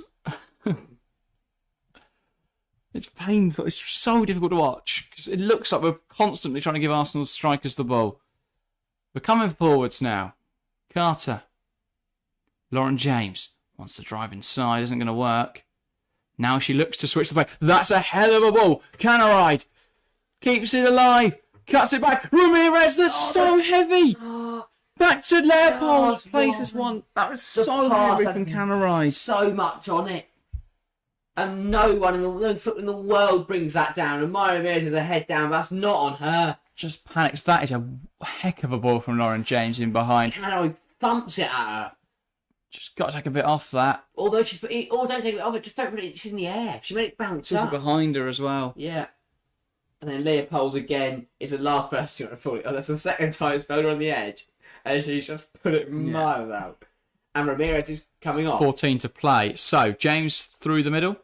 It's painful. It's so difficult to watch. Because it looks like we're constantly trying to give Arsenal strikers the ball. We're coming forwards now. Carter. Lauren James wants to drive inside. Isn't going to work. Now she looks to switch the play. That's a hell of a ball. Canaride keeps it alive. Cuts it back. Ramirez, that's so heavy. Back to Leopold. Places one. That was so heavy from Canaride. So much on it. And no one in the world brings that down. And Myra Ramirez has a head down. But that's not on her. Just panics. That is a heck of a ball from Lauren James in behind. Canaride thumps it at her. Just got to take a bit off that. Although don't take it off it, just don't put it. It's in the air. She made it bounce up. Behind her as well. Yeah. And then Leopold again is the last person to pull it. Oh, that's the second time it's fell her on the edge. And she's just put it miles out. And Ramirez is coming off. 14 to play. So, James through the middle.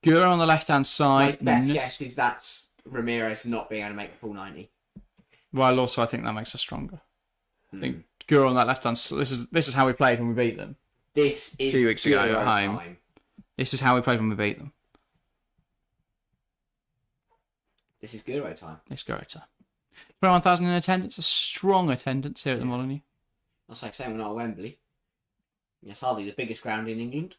Gura on the left-hand side. My best guess is that's Ramirez not being able to make the full 90. Well, also, I think that makes us stronger. I think Gura on that left-hand side. This is how we played when we beat them. This is 2 weeks ago at home. Time. This is how we played when we beat them. This is Guro time. It's Guro time. 21,000 in attendance. A strong attendance here at the Molyneux. I'll say same when at Wembley. It's hardly the biggest ground in England.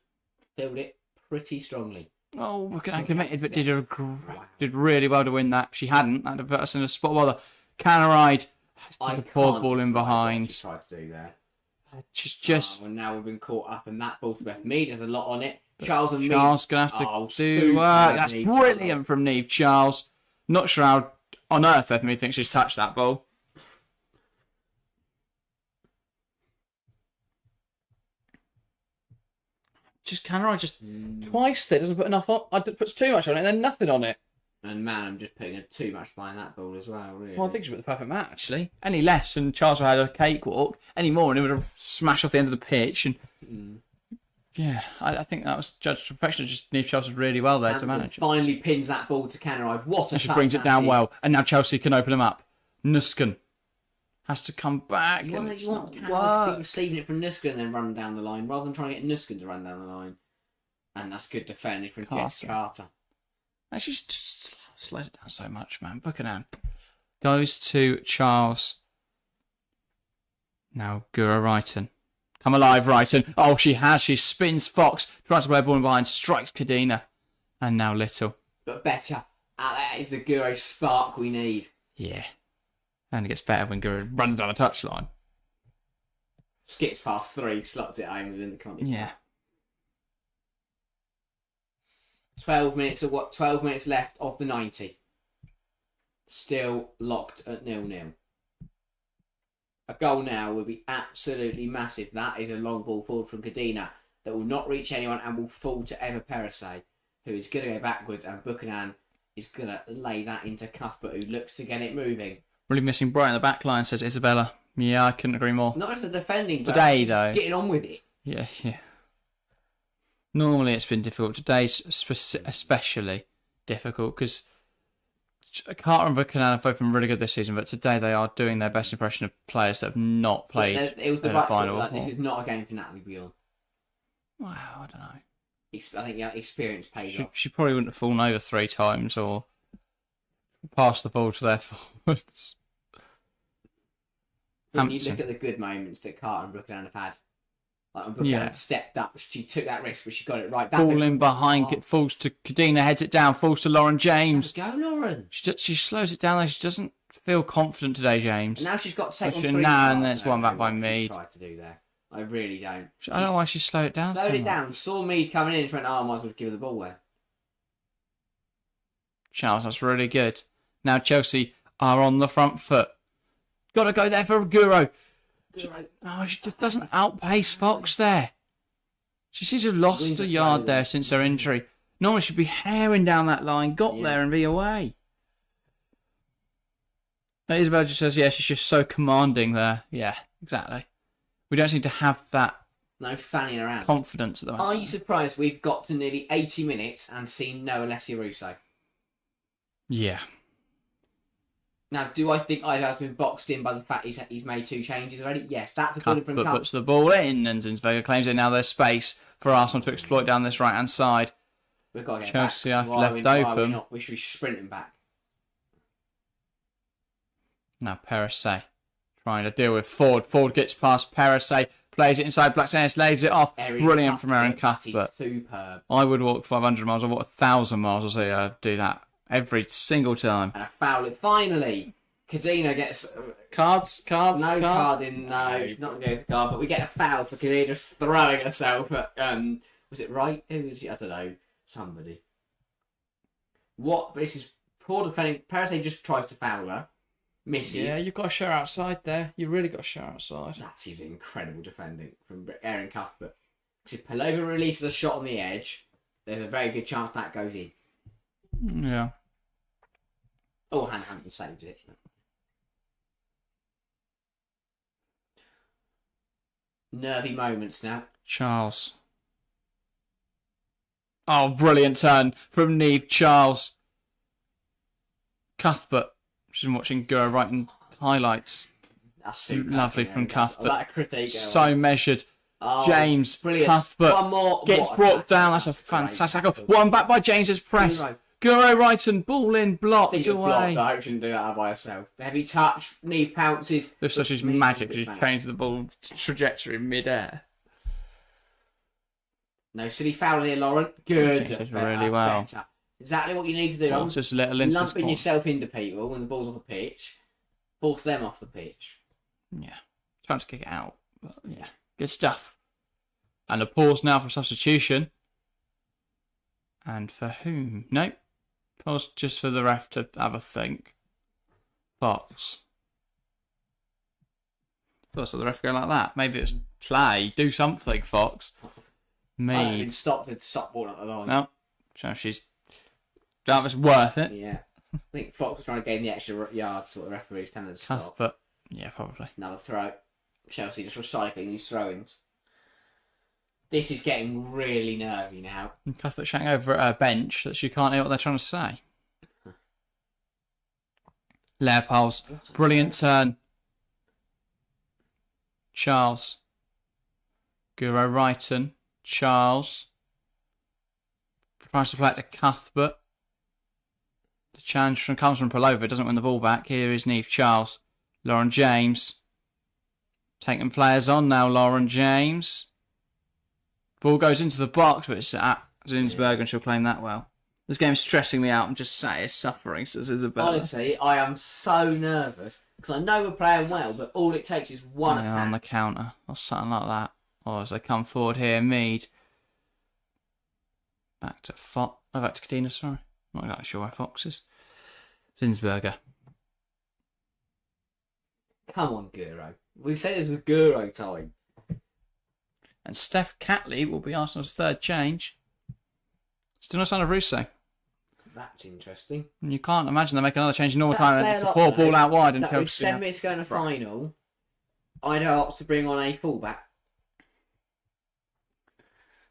Filled it pretty strongly. Oh, Buchanan committed, but did really well to win that. If she hadn't, that'd have put us in a spot. Well, the Canaride took a poor ball in behind. She tried to do there. She's just. Well, now we've been caught up, and that ball to Beth Mead. There's a lot on it. Charles and Mead. Charles gonna have to do work. That's brilliant from Neve Charles. Not sure how on earth Beth Mead thinks she's touched that ball. Just Canaride just twice there doesn't put enough on. Puts too much on it and then nothing on it. And man, I'm just putting too much behind that ball as well, really. Well, I think she put the perfect match, actually. Any less and Charles would have had a cakewalk. Any more and he would have smashed off the end of the pitch. And yeah, I think that was judged to perfection. Just Neve Charles did really well there to manage. Finally pins that ball to Canaride. What a she brings it down well. And now Chelsea can open them up. Nusken has to come back. You want Canaride to be receiving it from Nusken and then run down the line rather than trying to get Nusken to run down the line. And that's good defending from Jess Carter. Actually, just slows it down so much, man. Buchanan goes to Charles. Now Gura Wrighton. Come alive, Wrighton. Oh, she has. She spins Fox. Tries to play a ball in behind. Strikes Kadena. And now Little. But better. That is the Guro spark we need. Yeah. And it gets better when Gura runs down the touchline. Skips past 3. Slots it home within the Conti Cup. Yeah. 12 minutes left of the 90. Still locked at 0-0. A goal now would be absolutely massive. That is a long ball forward from Kadena that will not reach anyone and will fall to Eva Perisay, who is going to go backwards, and Buchanan is going to lay that into Cuthbert, who looks to get it moving. Really missing Bright in the back line, says Isabella. Yeah, I couldn't agree more. Not just the defending, but today, though. Getting on with it. Yeah. Normally it's been difficult. Today's especially difficult because Carter and Buchanan have both been really good this season, but today they are doing their best impression of players that have not played in the final. This is not a game for Natalie Bjorn. Wow, I don't know. I think experience paid off. She probably wouldn't have fallen over 3 times or passed the ball to their forwards. When you look at the good moments that Carter and Buchanan have had, like when Buchanan stepped up, she took that risk, but she got it right. Ball in behind, it falls to Kadena, heads it down, falls to Lauren James. Go, Lauren. She slows it down, though. She doesn't feel confident today, James. And now she's got to take on 3. And then it's one back by Mead. Tried to do there. I really don't. I don't know why she slowed it down. Slowed it down. Saw Mead coming in and went, I might as well give her the ball there. Charles, that's really good. Now Chelsea are on the front foot. Got to go there for Guro. Oh, she just doesn't outpace Fox there. She seems to have lost a yard there since her injury. Normally she'd be herring down that line, got there and be away. Isabel just says, yeah, she's just so commanding there. Yeah, exactly. We don't seem to have that fanning around. Confidence at the moment. Are you surprised we've got to nearly 80 minutes and seen no Alessia Russo? Yeah. Now, do I think Eidevall's been boxed in by the fact he's made 2 changes already? Yes, that's a bullet from Cup. Puts the ball in, and Zinsberger claims it. Now there's space for Arsenal to exploit down this right-hand side. We've got to get Chelsea back. are left open. We should be sprinting back. Now Perisset trying to deal with Ford. Ford gets past Perisset, plays it inside Blackstone, lays it off. Brilliant from Aaron Cuthbert. Superb. I would walk 500 miles. I walk 1,000 miles. I'll say do that every single time. And a foul it. Finally, Cadena gets... Cards? No card in... No, it's not going to go to the card, but we get a foul for Cadena throwing herself at... was it right? Who was it? I don't know. Somebody. What? This is poor defending. Perisset just tries to foul her. Misses. Yeah, you've got to show outside there. You really got to show outside. That is incredible defending from Aaron Cuthbert. Because if Palova releases a shot on the edge, there's a very good chance that goes in. Yeah. Oh, Hampton saved it. Nervy moments now. Charles. Oh, brilliant turn from Neve. Charles. Cuthbert. She's been watching Guro writing highlights. That's super lovely from Cuthbert. That critique. So measured. Oh, James. Brilliant. Cuthbert One more. gets brought down. That's a fantastic goal. One back by James's press. Guro Wrighton. Ball in. Blocked away. I hope she didn't do that by herself. The heavy touch. Neve pounces. Looks like she's magic. She changed the ball trajectory mid-air. No silly foul here, Lauren. Good. Really well. Better. Exactly what you need to do. Just a little lumping yourself into people when the ball's off the pitch. Force them off the pitch. Yeah. Trying to kick it out. But yeah. Good stuff. And a pause now for substitution. And for whom? Nope. Pause just for the ref to have a think. Fox. Thought I saw the ref go like that. Maybe it's play. Do something, Fox. Mead. Stopped with stop ball at the line. No. So she's... That was worth it. Yeah. I think Fox was trying to gain the extra yards, so the referee's telling us to stop. Cuthbert. Yeah, probably. Another throw. Chelsea just recycling these throw-ins. This is getting really nervy now. And Cuthbert shouting over at her bench that she can't hear what they're trying to say. Leopold's brilliant turn. Charles. Guro Wrighton. Charles. Tries to play it to Cuthbert. The challenge comes from Palova. Doesn't win the ball back. Here is Neve. Charles. Lauren James. Taking players on now, Lauren James. Ball goes into the box, but it's at Zinsberger and she'll claim that well. This game's stressing me out. I'm just sat here suffering, says Isabella. Honestly, I am so nervous because I know we're playing well, but all it takes is one attack. On the counter or something like that. Or as they come forward here, Mead. Back to Fox. Oh, back to Cadena, sorry. Not exactly sure where Fox is. Zinsberger. Come on, Guro. We said this was Guro time. And Steph Catley will be Arsenal's third change. Still no sign of Russo. That's interesting. And you can't imagine they make another change in normal time. It's a poor ball out wide and Chelsea. 7 minutes going to final. I'd opt to bring on a fullback.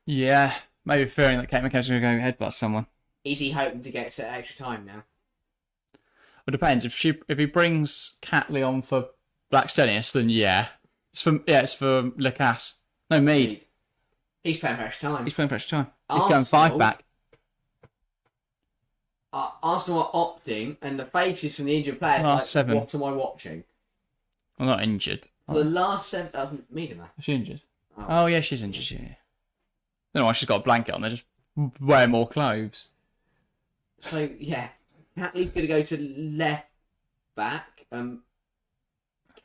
Yeah, maybe fearing that Kate McKenna's going to go headbutt someone. Is he hoping to get to extra time now? Well, it depends. If he brings Catley on for Blackstenius, then yeah. It's for Lacasse. No, Mead. He's playing for extra time. He's playing for extra time. He's going 5 back. Arsenal are opting, and the faces from the injured players Last 7. What am I watching? Well, not injured. The last 7... Mead, is she injured? Oh, yeah, she's injured, yeah. I don't know why she's got a blanket on. They just wear more clothes. So, yeah. Catley's going to go to left back.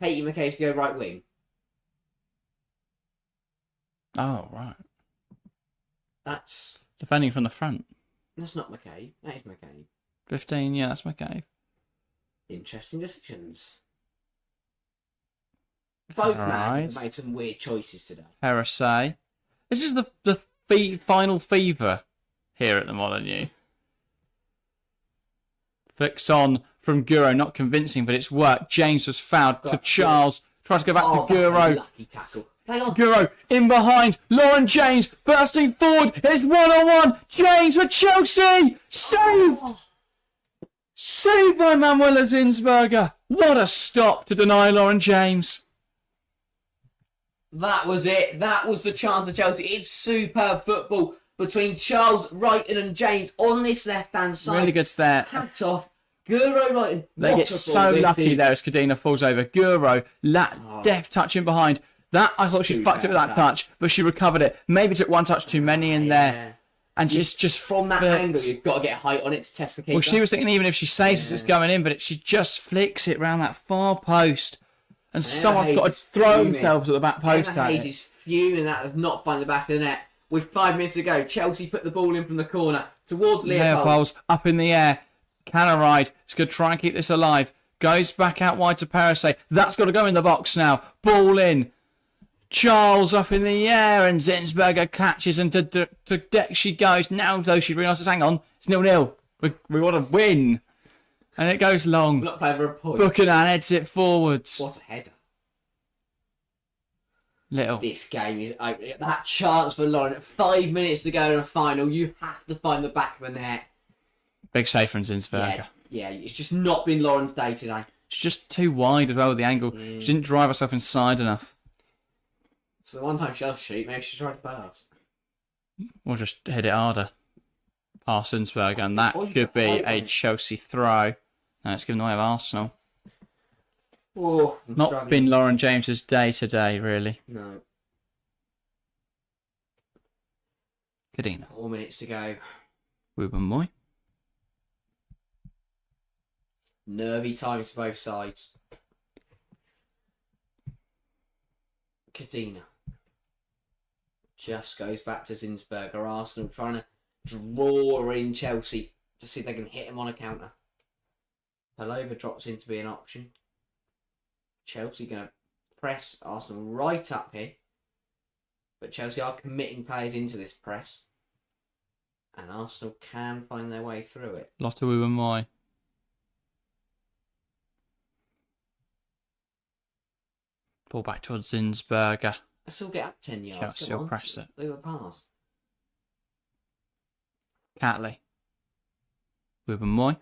Katie McCabe's going to go right wing. Oh, right. That's Defending from the front. not McCabe. That is McCabe. 15, yeah, that's McCabe. Interesting decisions. Both managers have made some weird choices today. Parasay. This is the final fever here at the Molyneux. Flicks on from Guro, not convincing, but it's worked. James was fouled to Charles. Tries to go back to Guro. Lucky tackle. Hang on. Guro in behind. Lauren James bursting forward. It's 1-on-1. James for Chelsea. Saved. Saved by Manuela Zinsberger. What a stop to deny Lauren James. That was it. That was the chance for Chelsea. It's superb football between Charles Wrighton and James on this left-hand side. Really good stare. Hats off. Guro Wrighton. They get so lucky there as Kadena falls over. Guro, deft touch in behind. That, I thought she fucked it with that touch, but she recovered it. Maybe took one touch too many in there. And just from that angle, you've got to get height on it to test the keeper. Well, she was thinking even if she saves it, it's going in, but she just flicks it round that far post. And someone's got to throw themselves at the back post at it. Hayes is fuming that has not found the back of the net. With 5 minutes to go, Chelsea put the ball in from the corner towards Leopold's up in the air. Canaride is going to try and keep this alive. Goes back out wide to Parasay. That's got to go in the box now. Ball in. Charles up in the air and Zinsberger catches and to deck she goes. Now though she realises, hang on, it's 0-0. We want to win. And it goes long. We're not playing for a point. Buchanan heads it forwards. What a header. Little. This game is open. That chance for Lauren. 5 minutes to go in a final. You have to find the back of the net. Big save from Zinsberger. Yeah, it's just not been Lauren's day today. She's just too wide as well with the angle. She didn't drive herself inside enough. So the one time she'll shoot, maybe she tried to pass. Or just hit it harder. Past Zinsberger, and that could be a Chelsea throw. No, it's given away of Arsenal. Oh, Not been Lauren James's day today, really. No. Kadena. 4 minutes to go. Woobenboy. Nervy times for both sides. Kadena. Just goes back to Zinsberger. Arsenal trying to draw in Chelsea to see if they can hit him on a counter. Palova drops in to be an option. Chelsea going to press Arsenal right up here. But Chelsea are committing players into this press. And Arsenal can find their way through it. Lotta Woobenboy. Ball back towards Zinsberger. I still get up 10 yards. Chelsea will press it. They were past. Catley. Woobenboy.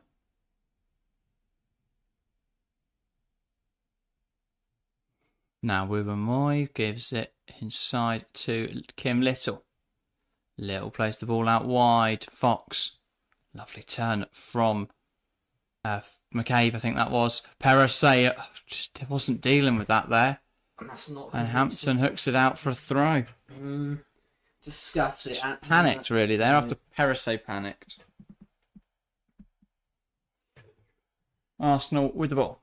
Now Woobenboy gives it inside to Kim Little. Little plays the ball out wide. Fox. Lovely turn from McCabe, I think that was. Parasay just wasn't dealing with that there. And that's not. And Hampton hooks it out for a throw. Just scuffs it. Panicked really there after Parasay panicked. Arsenal with the ball.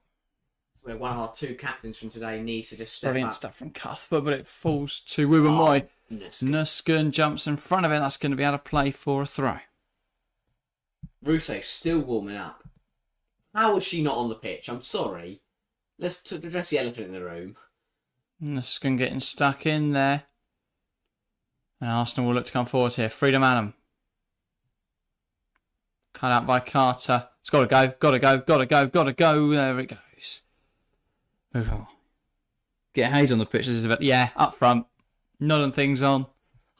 Where one of our two captains from today needs to just step Brilliant up. stuff from Cuthbert, but it falls to Woobenboy. Nuskin jumps in front of it. That's going to be out of play for a throw. Russo still warming up. How was she not on the pitch? I'm sorry. Let's address the elephant in the room. Nuskin getting stuck in there. And Arsenal will look to come forward here. Freedom Adam. Cut out by Carter. It's got to go, got to go, got to go, got to go. There it goes. Move on. Get Hayes on the pitch. Yeah, up front. Nodding things on.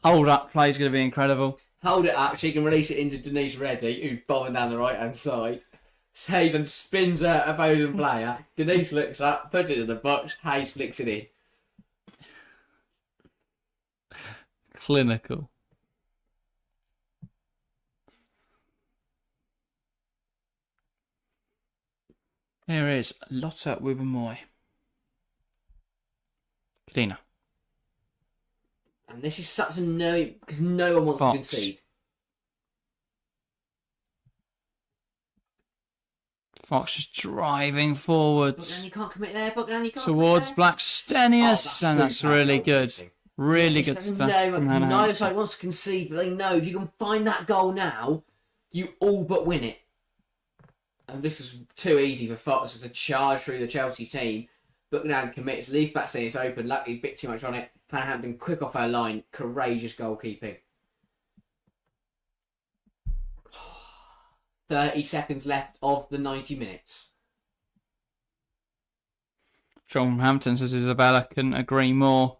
Hold up play is going to be incredible. Hold it up. She can release it into Denise Reddy, who's bombing down the right hand side. Hayes and spins her opposing player. Denise looks up, puts it in the box. Hayes flicks it in. Clinical. Here is Lotta Woobenboy. Kadena. And this is such a no, because no one wants Fox. to concede. Fox just driving forwards. Buckland, you can't commit there. Buckland, you can't Towards commit there. Blackstenius. And that's really good. Really good They stuff. know, from because neither Hannah. side wants to concede, but they know if you can find that goal now, you all but win it. And this was too easy for Fox as a charge through the Chelsea team. Bookland commits, leaves back saying it's open, luckily a bit too much on it. Hannah Hampton quick off her line, courageous goalkeeping. 30 seconds left of the 90 minutes. John Hampton says Isabella couldn't agree more.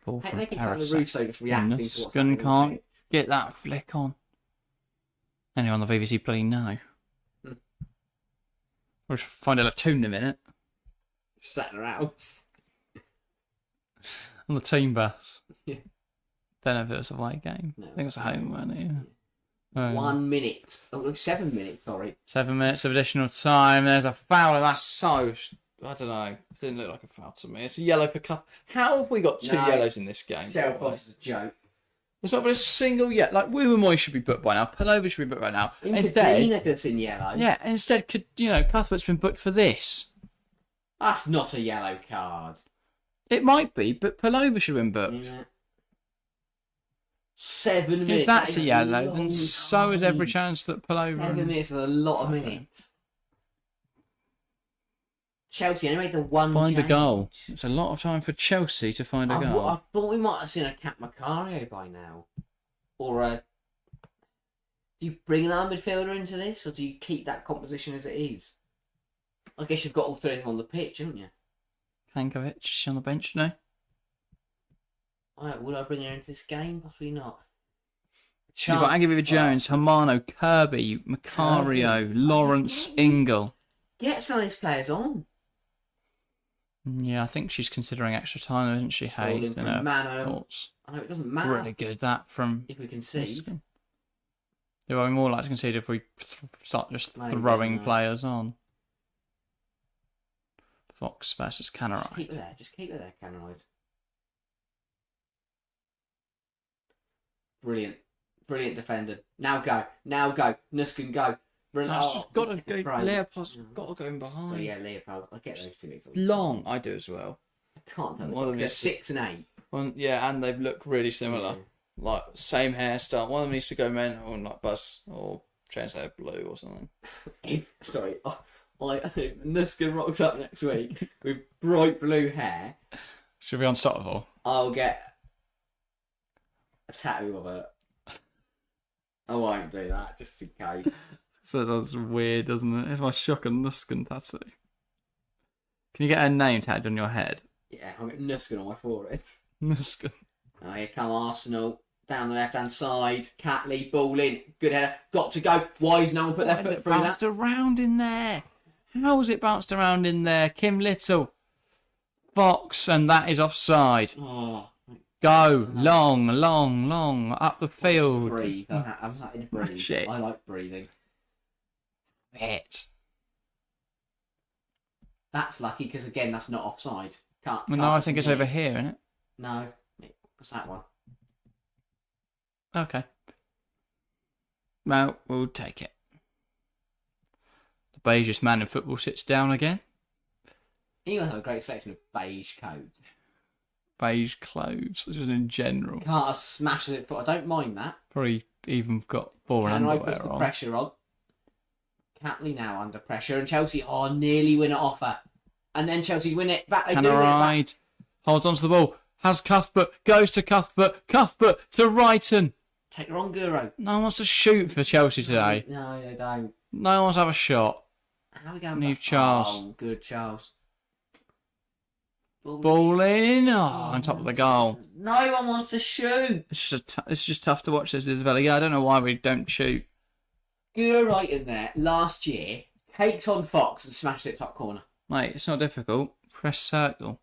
Ball Hey, from they can kind of Parasite. Russo just reacting to what's happening. Nuskin can't get that flick on. Anyone on the BBC bloody know. We'll find out a tune in a minute. Sat in her house. On the team bus. Yeah. Don't know if it was a away game. No, I think it was a home one, yeah. 1 minute. Oh, 7 minutes, sorry. 7 minutes of additional time. There's a foul, and that's so... I don't know. It didn't look like a foul to me. It's a yellow for Cup. How have we got two yellows in this game? Sheriff Boss is a joke. There's not been a single yet. Like, Wumamoy should be booked by now. Pullover should be booked by now. Instead... that's in yellow. Yeah, instead, Cuthbert's been booked for this. That's not a yellow card. It might be, but Pullover should have been booked. Yeah. 7 minutes. If that's a yellow, then long so is every time. chance that Pullover... 7 minutes is a lot of minutes. Chelsea only made the one Find a change. goal. It's a lot of time for Chelsea to find a goal. I thought we might have seen a Cat Macario by now. Or a... Do you bring another midfielder into this, or do you keep that composition as it is? I guess you've got all three of them on the pitch, haven't you? Hankovic, is she on the bench now? Would I bring her into this game? Possibly not. You've got Aguilar Jones, Hermano, Kirby, Macario, Lawrence, Ingle. Get some of these players on. Yeah, I think she's considering extra time, isn't she? Hay, Holding from Mano. thoughts. I know it doesn't matter Really good that from. if we concede. Yeah, well, I'm more likely to concede if we start just Maybe, throwing no. players on. Fox versus Just Canarite. keep it there. Just keep it there, Canoid. Brilliant. Brilliant defender. Now go. Now go. Nuskin go. Got to go. Right. Leopold's got to go in behind. So yeah, Leopold. I get those two legs. Long, I do as well. I can't tell. One of them They're is 6 and 8. Well, yeah, and they've looked really similar. Like, same hairstyle. One of them needs to go mental and like buzz or change their blue or something. Sorry, Nuskin rocks up next week with bright blue hair. Should be unstoppable. I'll get a tattoo of it. I won't do that, just in case. So that's weird, doesn't it? It's my Shock and Nuskin tattoo. Can you get a name tattooed on your head? Yeah, I'll get Nuskin on my forehead. Nuskin. Oh, here come Arsenal. Down the left-hand side. Catley, ball in. Good header. Got to go. Why has no one put their foot It through that? bounced around in there. How has it bounced around in there? Kim Little. Fox, and that is offside. Oh, Go. Long, long, long. Up the field. breathe. I'm happy to breathe. Shit. I like breathing. It. That's lucky because, again, that's not offside. Well, no, I think it's over here, isn't it? No. What's that one? Okay. Well, we'll take it. The beigest man in football sits down again. You guys have a great section of beige coats. Beige clothes, just in general. Carter smashes it, but I don't mind that. Probably even got boring Canroy underwear puts the on. pressure on. Catley now under pressure, and Chelsea nearly win it off her. And then Chelsea win it back. They do win it back. Canaride holds onto the ball. Has Cuthbert, goes to Cuthbert. Cuthbert to Wrighton. Take her on, Guro. No one wants to shoot for Chelsea today. No, they don't. No one wants to have a shot. How are we going Leave back? Charles. Oh, good Charles. Ball in. Oh, on top of the goal. No one wants to shoot. It's just tough to watch this Isabella. Yeah, I don't know why we don't shoot. Guro right in there last year takes on Fox and smashed it top corner. Mate, it's not difficult. Press circle.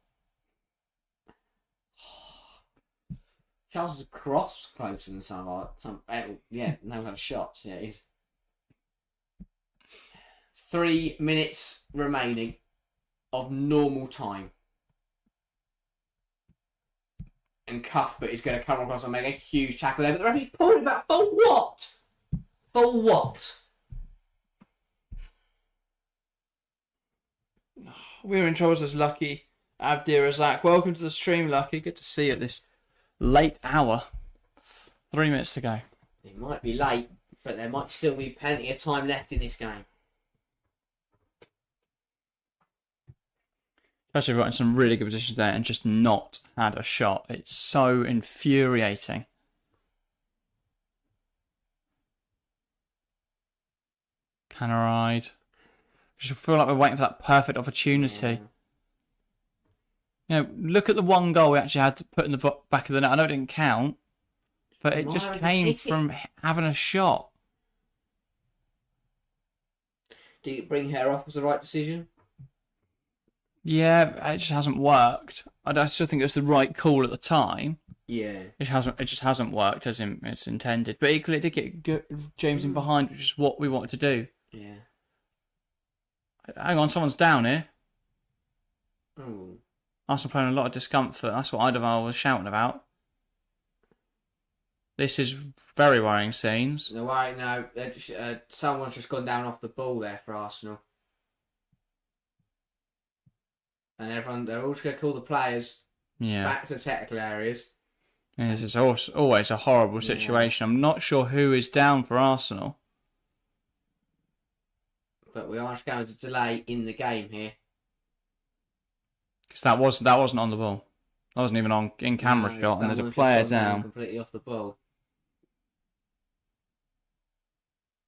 Charles is across closer than some. Yeah, no kind of shots. Yeah, it is. 3 minutes remaining of normal time. And Cuthbert is going to come across and make a huge tackle there, but the referee's pulled it back. For what? For what? We were in trouble as lucky Abdir Razak, welcome to the stream, Lucky. Good to see you at this late hour. 3 minutes to go. It might be late, but there might still be plenty of time left in this game. Especially if we've got in some really good positions there and just not had a shot. It's so infuriating. Canaride. Just feel like we're waiting for that perfect opportunity. Yeah. You know, look at the one goal we actually had to put in the back of the net. I know it didn't count, but it just came from having a shot. Do you bring her off was the right decision? Yeah, it just hasn't worked. I still think it was the right call at the time. Yeah. It just hasn't worked as it's intended. But equally, it did get James in behind, which is what we wanted to do. Yeah. Hang on, someone's down here. Oh. Arsenal playing a lot of discomfort. That's what Eidevall was shouting about. This is very worrying scenes. No, right, no. Someone's just gone down off the ball there for Arsenal. And they're all just going to call the players back to technical areas. Yeah, this is always a horrible situation. I'm not sure who is down for Arsenal. But we are just going to delay in the game here. Because that wasn't on the ball. That wasn't even on in camera shot, and there's a player down. Completely off the ball.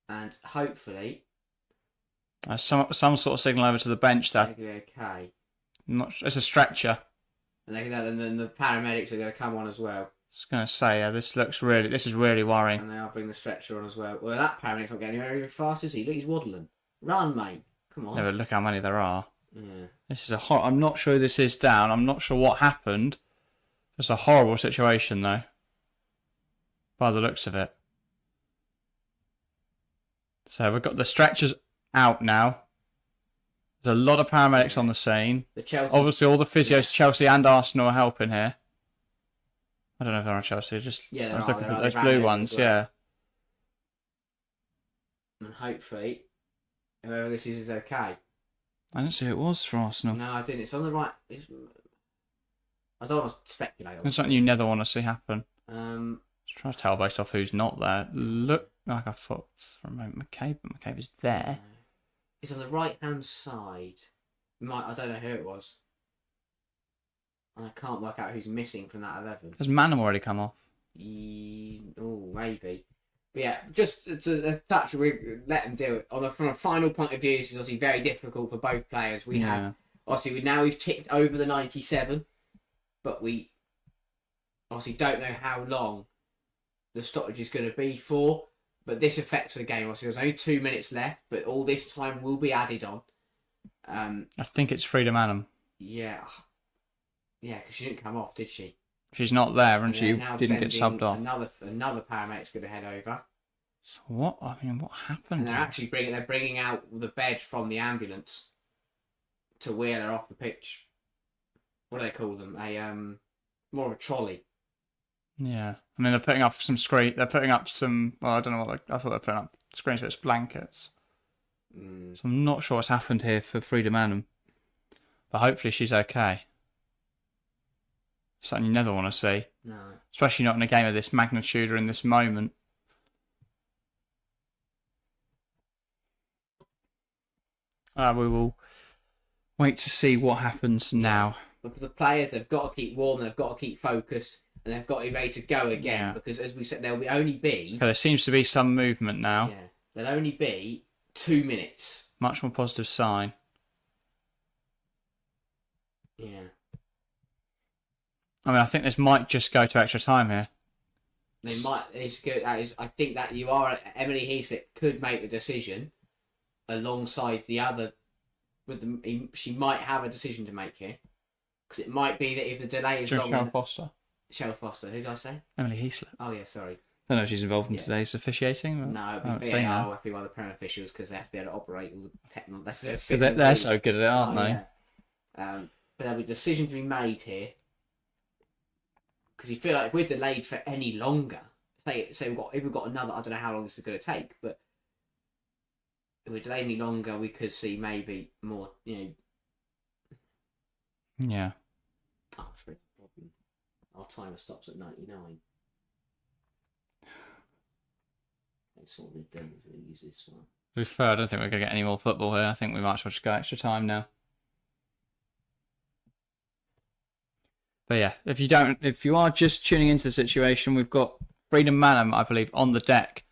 And hopefully... some sort of signal over to the bench there. It'll be okay. It's a stretcher. And then the paramedics are going to come on as well. I was going to say, this is really worrying. And they are bringing the stretcher on as well. Well, that paramedic's not getting anywhere very fast, is he? Look, he's waddling. Run, mate. Come on. Yeah, but look how many there are. Yeah. This is I'm not sure this is down. I'm not sure what happened. It's a horrible situation, though. By the looks of it. So we've got the stretchers out now. There's a lot of paramedics on the scene. Obviously, all the physios, Chelsea and Arsenal are helping here. I don't know if they're on Chelsea. I was looking for those blue ones, yeah. And hopefully, whoever this is okay. I didn't see who it was for Arsenal. No, I didn't. It's on the right. I don't want to speculate. It's something you never want to see happen. Just trying to tell based off who's not there. Look like I thought for a moment McCabe, but McCabe is there. It's on the right-hand side. I don't know who it was. And I can't work out who's missing from that 11. Has Manham already come off? Maybe. But yeah, just to touch, we let them do it. From a final point of view, this is obviously very difficult for both players. We've ticked over the 97, but we obviously don't know how long the stoppage is going to be for. But this affects the game. Obviously, there's only 2 minutes left, but all this time will be added on. I think it's Frida Manham. Yeah, because she didn't come off, did she? She's not there, and she didn't get subbed off. Another paramedic's going to head over. So what? I mean, what happened? And they're actually bringing out the bed from the ambulance to wheel her off the pitch. What do they call them? More of a trolley. Yeah, I mean they're putting up some screen. They're putting up some. Well, I don't know what. I thought they were putting up screens, but it's blankets. So I'm not sure what's happened here for Frida Manham, but hopefully she's okay. Something you never want to see. No. Especially not in a game of this magnitude or in this moment. We will wait to see what happens now. But for the players, they've got to keep warm, they've got to keep focused, and they've got to be ready to go again. Because as we said, there'll only be... Okay, there seems to be some movement now. Yeah. There'll only be 2 minutes. Much more positive sign. Yeah. I mean, I think this might just go to extra time here. They might. It's good. I think that Emily Heaslip could make the decision alongside the other. She might have a decision to make here, because it might be that if the delay is long. Cheryl Foster. Who did I say? Emily Heaslip. Oh yeah, sorry. I don't know if she's involved in today's officiating. No, it'd be VAR would be one of the Premier officials, because they have to be able to operate all the technical. Because they're so good at it, aren't they? Yeah. But there'll be a decision to be made here. Because you feel like if we're delayed for any longer, say if we've got another, I don't know how long this is going to take, but if we're delayed any longer, we could see maybe more, Yeah. Oh, our timer stops at 99. That's what we've done. We're going to use this one. To be fair, I don't think we're going to get any more football here. I think we might as well just go extra time now. But yeah, if you are just tuning into the situation, we've got Freedom Manham, I believe, on the deck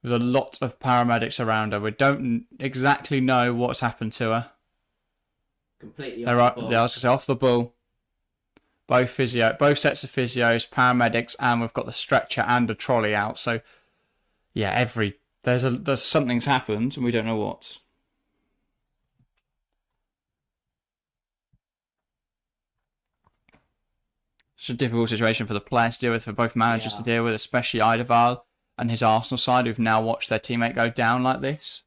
with a lot of paramedics around her. We don't exactly know what's happened to her. Completely off the ball. I was going to say off the ball. Both sets of physios, paramedics, and we've got the stretcher and a trolley out. So yeah, there's something's happened and we don't know what. It's a difficult situation for the players to deal with, for both managers to deal with, especially Eidevall and his Arsenal side, who've now watched their teammate go down like this.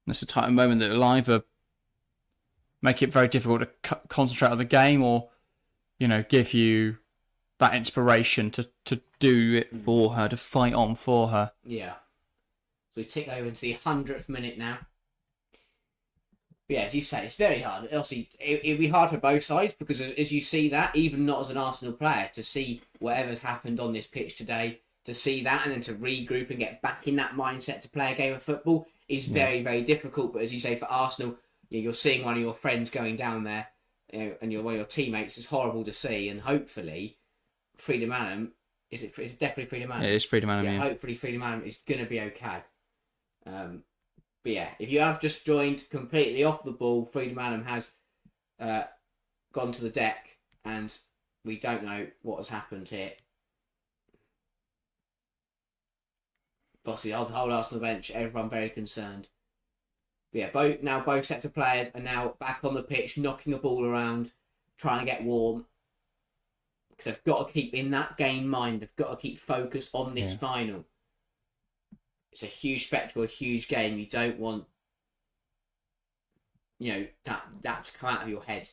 And it's a type of moment that will either make it very difficult to concentrate on the game, or give you that inspiration to do it for her, to fight on for her. Yeah. So we tick over into the 100th minute now. But yeah, as you say, it's very hard. Obviously, it'd be hard for both sides, because as you see that, even not as an Arsenal player, to see whatever's happened on this pitch today, to see that and then to regroup and get back in that mindset to play a game of football is very, very difficult. But as you say, for Arsenal, you're seeing one of your friends going down there, and you're one of your teammates. It's horrible to see, and hopefully, Freedom Manham, it's definitely Freedom Manham. It is Freedom Manham. Yeah, hopefully Freedom Manham is going to be okay. But yeah, if you have just joined completely off the ball, Freedom Manham has gone to the deck, and we don't know what has happened here. Obviously, the whole Arsenal bench, everyone very concerned. But yeah, both sets of players are now back on the pitch, knocking a ball around, trying to get warm. Because they've got to keep in that game mind. They've got to keep focused on this final. It's a huge spectacle, a huge game. You don't want, that to come out of your head,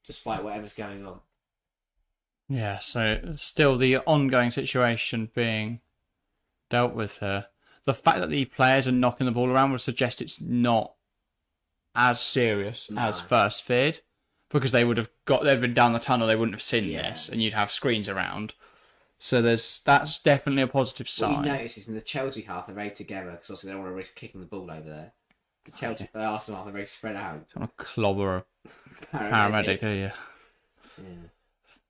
despite whatever's going on. Yeah, so still the ongoing situation being dealt with here. The fact that these players are knocking the ball around would suggest it's not as serious as first feared, because they'd been down the tunnel, they wouldn't have seen this, and you'd have screens around. So that's definitely a positive sign. What you notice is in the Chelsea half, they're very together, because obviously they don't want to risk kicking the ball over there. The Arsenal half, they're very spread out. Don't want to clobber a paramedic, do you? Yeah.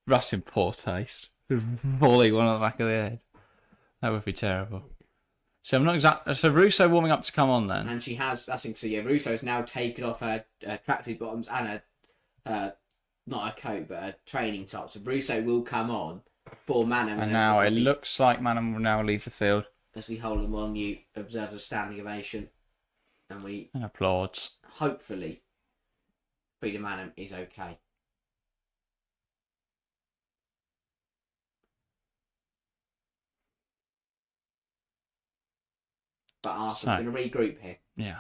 That's in poor taste. Volley one on the back of the head. That would be terrible. So I'm not exactly. So Russo warming up to come on then, and she has. I think so. Yeah, Russo's now taken off her tracksuit bottoms and not a coat, but a training top. So Russo will come on for Manham. And now it looks like Manham will now leave the field. As we hold them on, you observe a standing ovation, and applauds. Hopefully, Freedom Manham is okay. But Arsenal are going to regroup here. Yeah.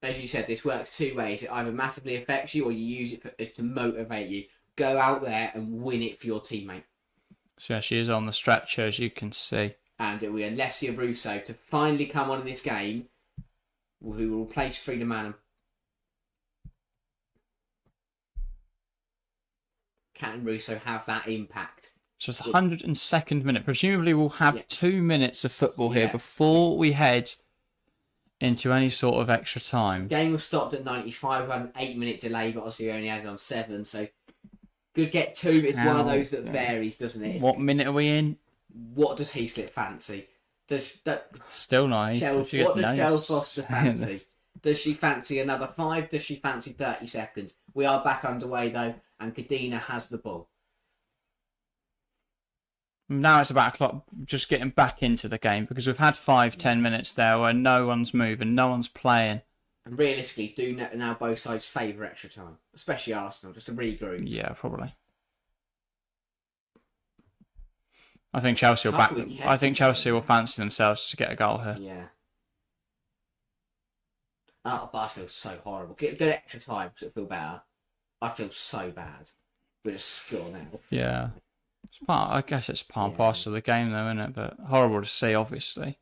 As you said, this works two ways. It either massively affects you, or you use it to motivate you. Go out there and win it for your teammate. So yeah, she is on the stretcher, as you can see. And it will be Alessia Russo to finally come on in this game, who will replace Freedom Manham. Can Russo have that impact? So it's the 102nd minute. Presumably we'll have 2 minutes of football here before we head into any sort of extra time. Game was stopped at 95. We had an 8-minute delay, but obviously we only added on 7. So good get 2. It's one of those that varies, doesn't it? What minute are we in? What does Heaslip fancy? Still nice. What does Shell Foster fancy? Does she fancy another 5? Does she fancy 30 seconds? We are back underway though, and Kadina has the ball. Now it's about o'clock, just getting back into the game, because we've had 5-10 minutes there where no one's moving, no one's playing. And realistically, do now both sides favour extra time, especially Arsenal, just to regroup. Yeah, probably. I think Chelsea will I think Chelsea will fancy themselves to get a goal here. Yeah. Oh, but I feel so horrible. Get extra time because it'll feel better. I feel so bad. We're just score now. Yeah. I guess it's part and parcel of the game, though, isn't it? But horrible to see, obviously.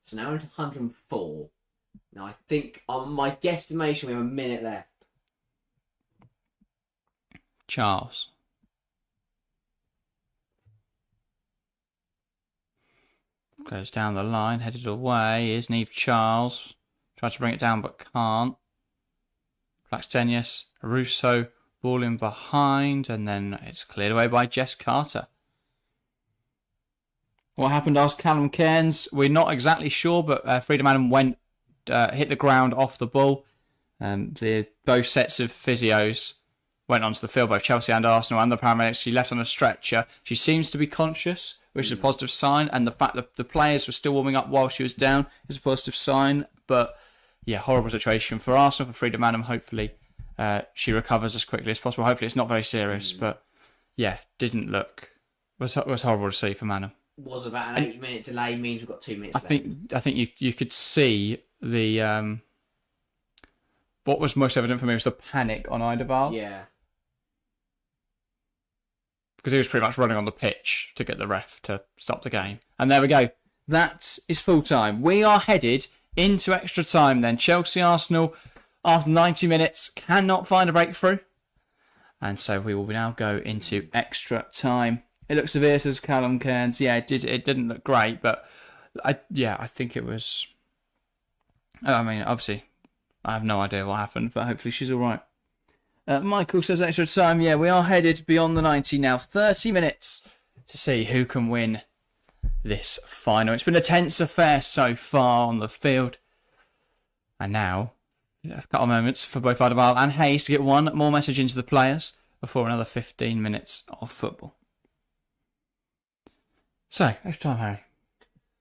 So now we're into 104. Now I think on my guesstimation we have a minute left. Charles. Goes down the line, headed away. Here's Neve Charles. Tries to bring it down but can't. Flaxtenius, Russo, ball in behind, and then it's cleared away by Jess Carter. What happened? Asked Callum Cairns. We're not exactly sure, but Freedom Adam hit the ground off the ball. Both sets of physios went onto the field, both Chelsea and Arsenal, and the paramedics. She left on a stretcher. She seems to be conscious, which is a positive sign, and the fact that the players were still warming up while she was down is a positive sign. But yeah, horrible situation for Arsenal, for Freedom Adam. Hopefully she recovers as quickly as possible. Hopefully it's not very serious, but yeah, didn't look... was horrible to see for Manham. Was about an 8-minute delay, means we've got 2 minutes left. I think you could see the... what was most evident for me was the panic on Eidevall. Yeah. Because he was pretty much running on the pitch to get the ref to stop the game. And there we go. That is full time. We are headed into extra time then. Chelsea-Arsenal, after 90 minutes, cannot find a breakthrough. And so we will now go into extra time. It looks severe, says Callum Cairns. Yeah, it didn't look great, but I think it was... I mean, obviously, I have no idea what happened, but hopefully she's all right. Michael says extra time. Yeah, we are headed beyond the 90 now. 30 minutes to see who can win this final. It's been a tense affair so far on the field. And now, a couple of moments for both Eidevall and Hayes to get one more message into the players before another 15 minutes of football. So, extra time, Harry.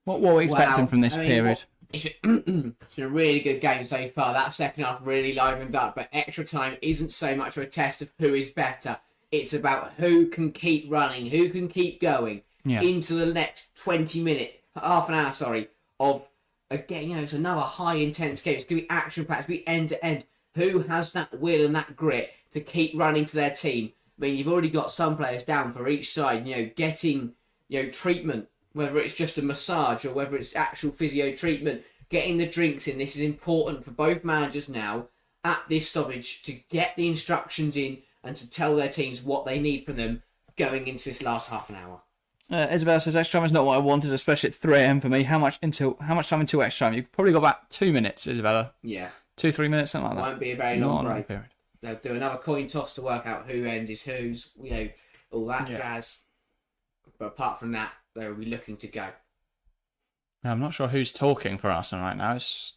What were we expecting from this period? It's been a really good game so far. That second half really livened up, but extra time isn't so much of a test of who is better. It's about who can keep running, who can keep going into the next 20 minutes, half an hour, of, again, it's another high intense game. It's going to be action packed, it's going to be end to end. Who has that will and that grit to keep running for their team? I mean, you've already got some players down for each side, getting, treatment, whether it's just a massage or whether it's actual physio treatment, getting the drinks in. This is important for both managers now at this stoppage to get the instructions in and to tell their teams what they need from them going into this last half an hour. Isabella says extra time is not what I wanted, especially at 3 a.m. for me. How much time until extra time? You've probably got about 2 minutes, Isabella. Yeah. 2-3 minutes, something like that. Won't be a very long break. They'll do another coin toss to work out who end is whose, all that jazz. But apart from that, they will be looking to go. I'm not sure who's talking for Arsenal right now. It's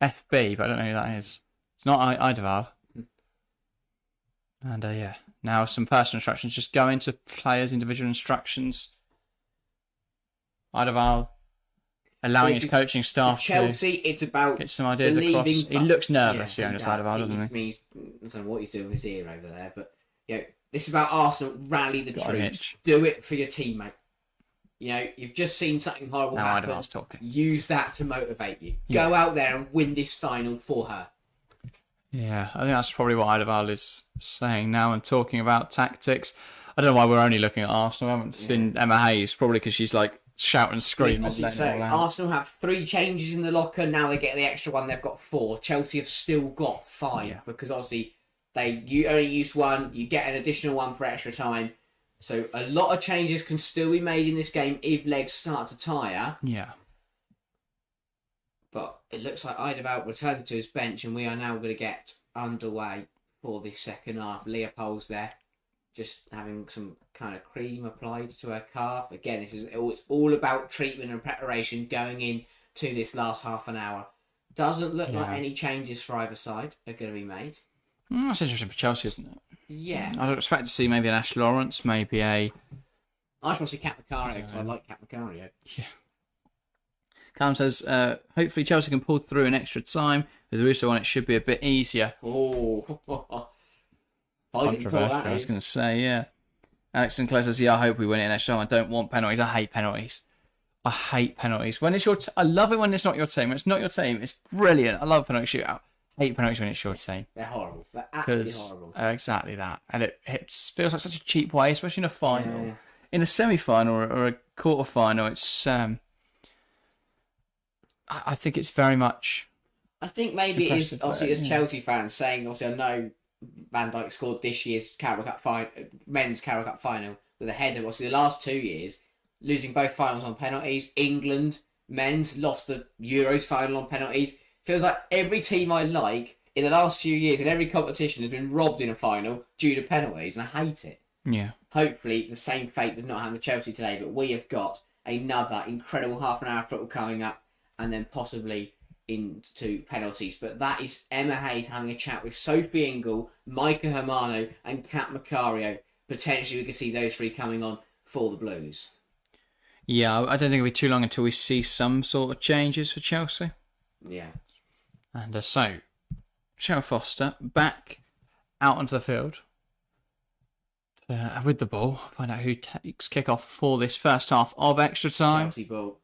FB, but I don't know who that is. It's not Eidevall. And now some personal instructions. Just go into players' individual instructions. Eidevall allowing his coaching staff Chelsea, it's about get some ideas across. He looks nervous, Jonas Eidevall, doesn't he? I don't know what he's doing with his ear over there, but this is about Arsenal. Rally the troops. Do it for your teammate. You've just seen something horrible happen. Eidevall's talking. Use that to motivate you. Go out there and win this final for her. Yeah, I think that's probably what Eidevall is saying now and talking about tactics. I don't know why we're only looking at Arsenal. I haven't seen Emma Hayes, probably because she's like shouting and screaming. Arsenal have 3 changes in the locker. Now they get the extra one. They've got 4. Chelsea have still got 5 because obviously you only use 1. You get an additional 1 for extra time. So a lot of changes can still be made in this game if legs start to tire. Yeah. But it looks like Eidevall returned to his bench, and we are now going to get underway for this second half. Leopold's there, just having some kind of cream applied to her calf. Again, it's all about treatment and preparation going in to this last half an hour. Doesn't look like any changes for either side are going to be made. That's interesting for Chelsea, isn't it? Yeah. I'd expect to see maybe an Ash Lawrence, maybe a... I just want to see Cat Macario because I like Cat Macario. Yeah. Callum says, hopefully Chelsea can pull through in extra time. With Russo on, it should be a bit easier. Oh. Controversial, I was going to say, yeah. Alex Sinclair says, I hope we win it in extra time. I don't want penalties. I hate penalties. When it's your I love it when it's not your team. When it's not your team, it's brilliant. I love a penalty shootout. Hate penalties when it's your team. They're horrible. They're absolutely horrible. Exactly that. And it feels like such a cheap way, especially in a final. Yeah. In a semi-final or a quarter-final, it's... I think it's very much... I think maybe it is, obviously, as Chelsea fans saying, obviously, I know Van Dijk scored this year's men's Carabao Cup final with a header. Obviously, the last 2 years, losing both finals on penalties. England men's lost the Euros final on penalties. Feels like every team I like in the last few years in every competition has been robbed in a final due to penalties, and I hate it. Yeah. Hopefully, the same fate does not happen to Chelsea today, but we have got another incredible half an hour of football coming up, and then possibly into penalties. But that is Emma Hayes having a chat with Sophie Ingle, Micah Hermano, and Kat Macario. Potentially, we could see those three coming on for the Blues. Yeah, I don't think it'll be too long until we see some sort of changes for Chelsea. Yeah. And so, Cheryl Foster back out onto the field with the ball. Find out who takes kickoff for this first half of extra time. Chelsea ball.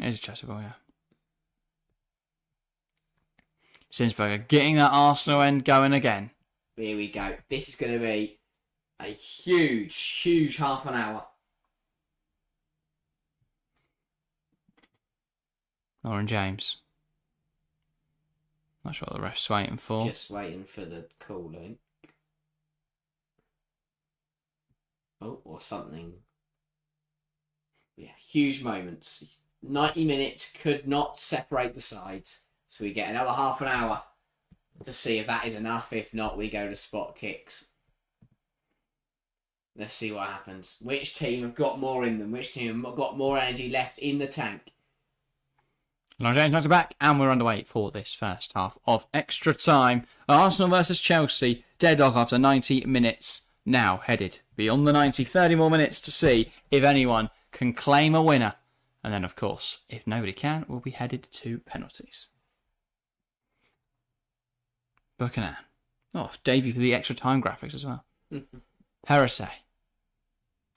It is a Chelsea ball, yeah. Zinsberger getting that Arsenal end going again. Here we go. This is going to be a huge, huge half an hour. Lauren James. Not sure what the ref's waiting for. Just waiting for the calling. Oh, or something. Yeah, huge moments. 90 minutes could not separate the sides. So we get another half an hour to see if that is enough. If not, we go to spot kicks. Let's see what happens. Which team have got more in them? Which team have got more energy left in the tank? Lauren James knocks it back, and we're underway for this first half of extra time. Arsenal versus Chelsea. Deadlock after 90 minutes. Now headed beyond the 90. 30 more minutes to see if anyone can claim a winner. And then, of course, if nobody can, we'll be headed to penalties. Buchanan. Oh, Davey for the extra time graphics as well. Perisset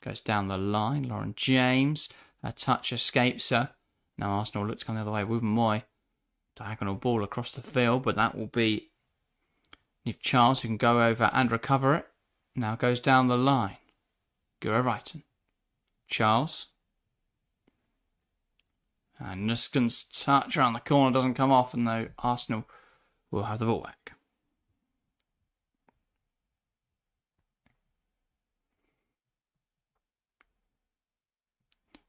goes down the line. Lauren James. A touch escapes her. Now Arsenal look to come the other way. Ruben Moy. Diagonal ball across the field, but that will be Neve Charles who can go over and recover it. Now goes down the line. Gura Wrighton. Charles. And Nuskin's touch around the corner doesn't come off, and though Arsenal will have the ball back.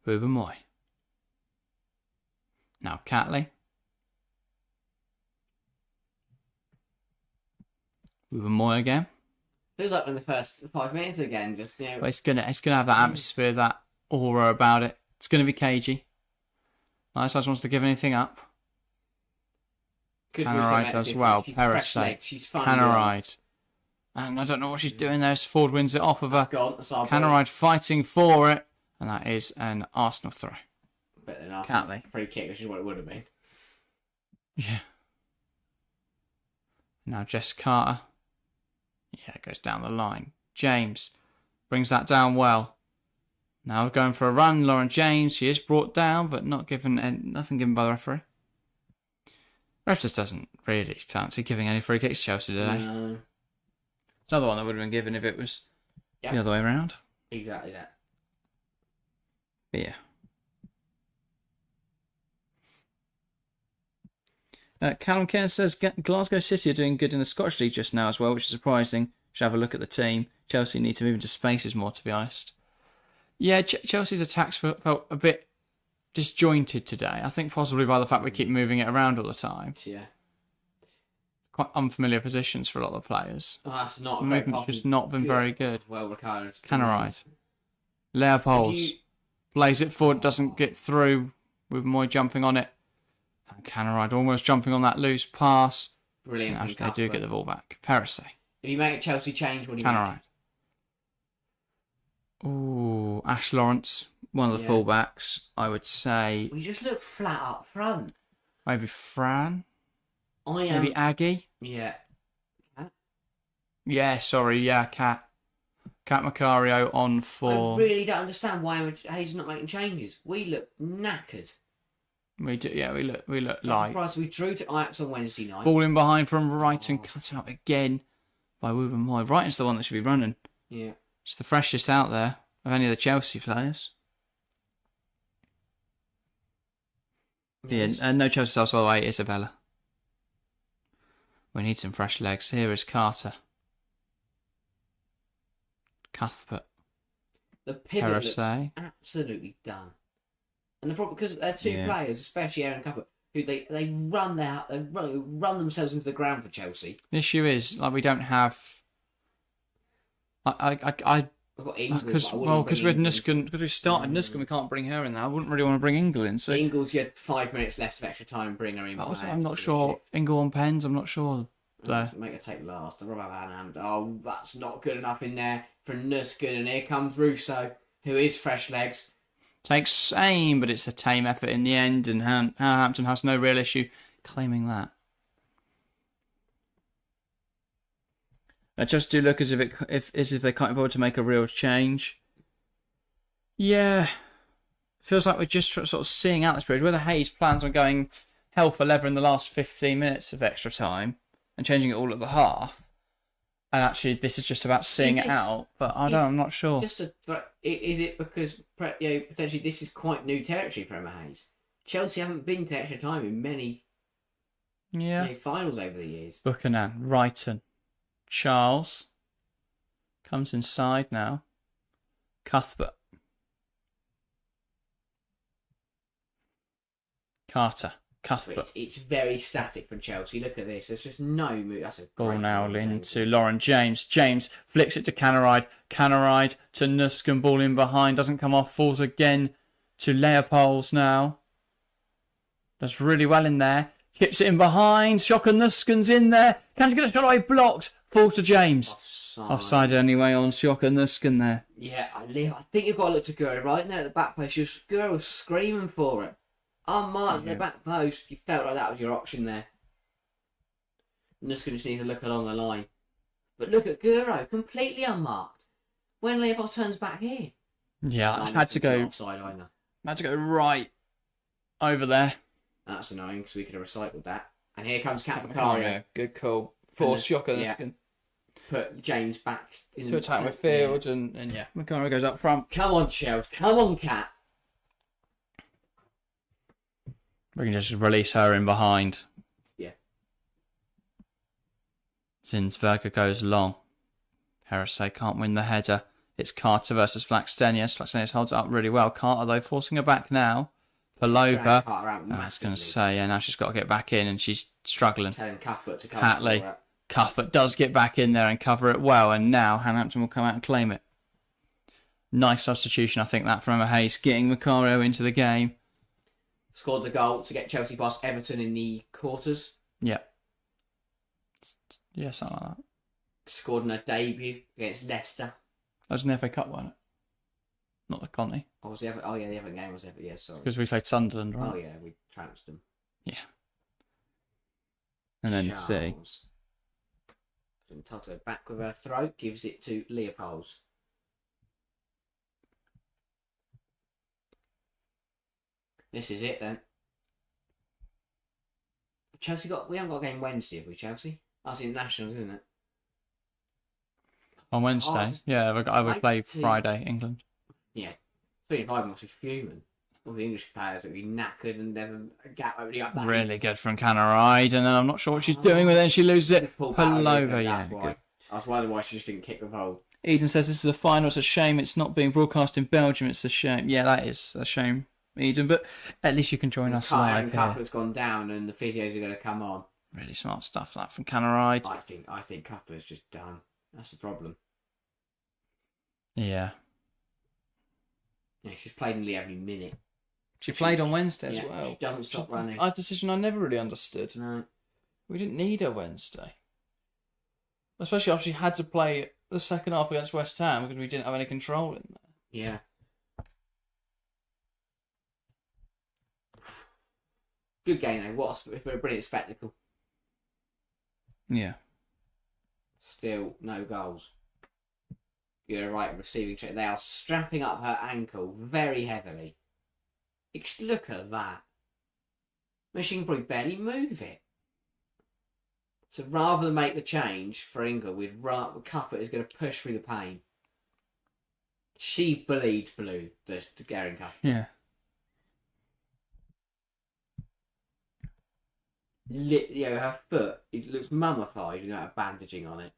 Ruben Moy. Now Catley. Ruben Moy again. Feels like in the first 5 minutes again, just, you know. But it's gonna have that atmosphere, that aura about it. It's gonna be cagey. Nice wants to give anything up. Canaride does well. Perisset. Canaride. And I don't know what she's doing there as Ford wins it off of her. Canaride fighting for it. And that is an Arsenal throw. But an Arsenal free kick, which is what it would have been. Yeah. Now Jess Carter. Yeah, it goes down the line. James brings that down well. Now going for a run, Lauren James. She is brought down, but not given nothing given by the referee. Ref just doesn't really fancy giving any free kicks to Chelsea today. No. It's another one that would have been given if it was the other way around. Exactly that. But yeah. Callum Kerr says Glasgow City are doing good in the Scottish League just now as well, which is surprising. Should have a look at the team. Chelsea need to move into spaces more, to be honest. Yeah, Chelsea's attacks felt a bit disjointed today. I think possibly by the fact we keep moving it around all the time. Yeah. Quite unfamiliar positions for a lot of the players. Oh, that's not Movement's just not been very good. Well recovered. Canaride. Leopolds. Plays it forward, doesn't get through with Moy jumping on it. And Canaride almost jumping on that loose pass. Brilliant. And actually, they do get the ball back. Perisset. If you make a Chelsea change, what do you Canaride. Ooh, Ash Lawrence, one of the fullbacks, I would say. We just look flat up front. Maybe Fran. Maybe Aggie. Yeah. Yeah, sorry, yeah, Kat Macario on for. I really don't understand why Hayes not making changes. We look knackered. We do, yeah. We look like. We drew to Ajax on Wednesday night. Ball in behind from Wrighton, cut out again by Ruben Moy. Wrighton's the one that should be running. Yeah. It's the freshest out there of any of the Chelsea players. Yes. Yeah, no Chelsea stars, by the way, Isabella. We need some fresh legs. Here is Carter. Cuthbert. The pivot looks Parasay. absolutely done. And the problem, because they're two players, especially Aaron Cuthbert, who they run themselves into the ground for Chelsea. The issue is, like, we don't have. I've got England, because we started Nuskin, we can't bring her in there. I wouldn't really want to bring Ingle in. So Ingles, you had 5 minutes left of extra time, bring her in. I'm not sure. Ingle on pens. I'm not sure. Make her take last. Oh, that's not good enough in there for Nuskin, and here comes Russo, who is fresh legs. Takes aim, but it's a tame effort in the end, and Hampton has no real issue claiming that. It just do look as if they can't afford to make a real change. Yeah, feels like we're just sort of seeing out this period. Whether Hayes plans on going hell for leather in the last 15 minutes of extra time and changing it all at the half, and actually this is just about seeing it out. But I'm not sure. Is it because potentially this is quite new territory for Emma Hayes? Chelsea haven't been to extra time in many finals over the years. Buchanan, Wrighton. Charles comes inside now. Cuthbert. Carter. Cuthbert. It's very static from Chelsea. Look at this. There's just no move. That's a ball now into Lauren James. James flicks it to Canaride. Canaride to Nuskin. Ball in behind. Doesn't come off. Falls again to Leopolds now. Does really well in there. Chips it in behind. Shocker Nuskin's in there. Can't get a shot away. Blocked. Fall to James. Offside anyway on Shocker Nuskin there. Yeah, I think you've got to look to Gura right in there at the back post. Gura was screaming for it. Unmarked at the back post. You felt like that was your option there. Nuskin just needs to look along the line. But look at Guro, completely unmarked. When Leopold turns back here. Yeah, I had to go offside either. I had to go right over there. That's annoying because we could have recycled that. And here comes Cat Macario. Good call. Force Shocker. Yeah. Put James back to attack midfield, and Macario goes up front. Come on, Chelsea. Come on, Cat. We can just release her in behind. Yeah. Zinsberger goes long. Parasay can't win the header. It's Carter versus Flaxstenius. Flaxstenius holds it up really well. Carter, though, forcing her back now. Palova. I was going to say, now she's got to get back in, and she's struggling. Telling Cuthbert to come for it. Cuthbert does get back in there and cover it well, and now Hampton will come out and claim it. Nice substitution, I think, that from Emma Hayes, getting Macario into the game. Scored the goal to get Chelsea past Everton in the quarters. Yeah. Yeah, something like that. Scored in her debut against Leicester. That was an FA Cup, wasn't it? Not the Conti. Oh, the Everton game was Everton. Yeah, sorry. Because we played Sunderland, right? Oh, yeah, we trounced them. Yeah. And then C. Toto back with her throat, gives it to Leopolds. This is it then. We haven't got a game Wednesday, have we, Chelsea? That's internationals, isn't it? On Wednesday? I would play Friday, England. Yeah. 35 must be fuming. All the English players will be knackered and there's a gap opening up. Really good from Canaride, and then I'm not sure what she's doing with it, and she loses it. Palova, yeah. Good. I was wondering why she just didn't kick the goal. Eden says this is a final. It's a shame it's not being broadcast in Belgium. It's a shame. Yeah, that is a shame, Eden. But at least you can join us live. Cuthbert's gone down, and the physios are going to come on. Really smart stuff that from Canaride. I think Cuthbert's just done. That's the problem. Yeah. Yeah, she's played nearly every minute. She played on Wednesday as well. She doesn't stop running. A decision I never really understood. No. We didn't need her Wednesday. Especially after she had to play the second half against West Ham because we didn't have any control in there. Yeah. Good game though. What a brilliant spectacle. Yeah. Still no goals. You're right, receiving check. They are strapping up her ankle very heavily. Look at that. She can probably barely move it. So rather than make the change for Ingle, Cuthbert is going to push through the pain. She bleeds blue, to Garen Cuthbert. Yeah. her foot looks mummified without bandaging on it,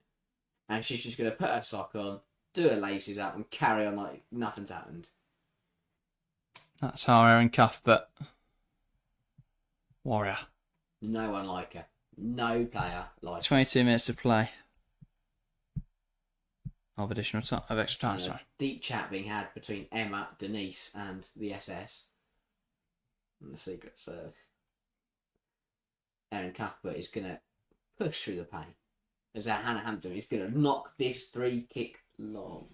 and she's just going to put her sock on, do her laces up, and carry on like nothing's happened. That's our Erin Cuthbert. Warrior. No one like her. No player like her. 22 minutes to play. Of extra time, And sorry. a deep chat being had between Emma, Denise, and the SS. And the Secret Service. Erin Cuthbert is going to push through the pain. As Hannah Hampton is going to knock this 3-kick long.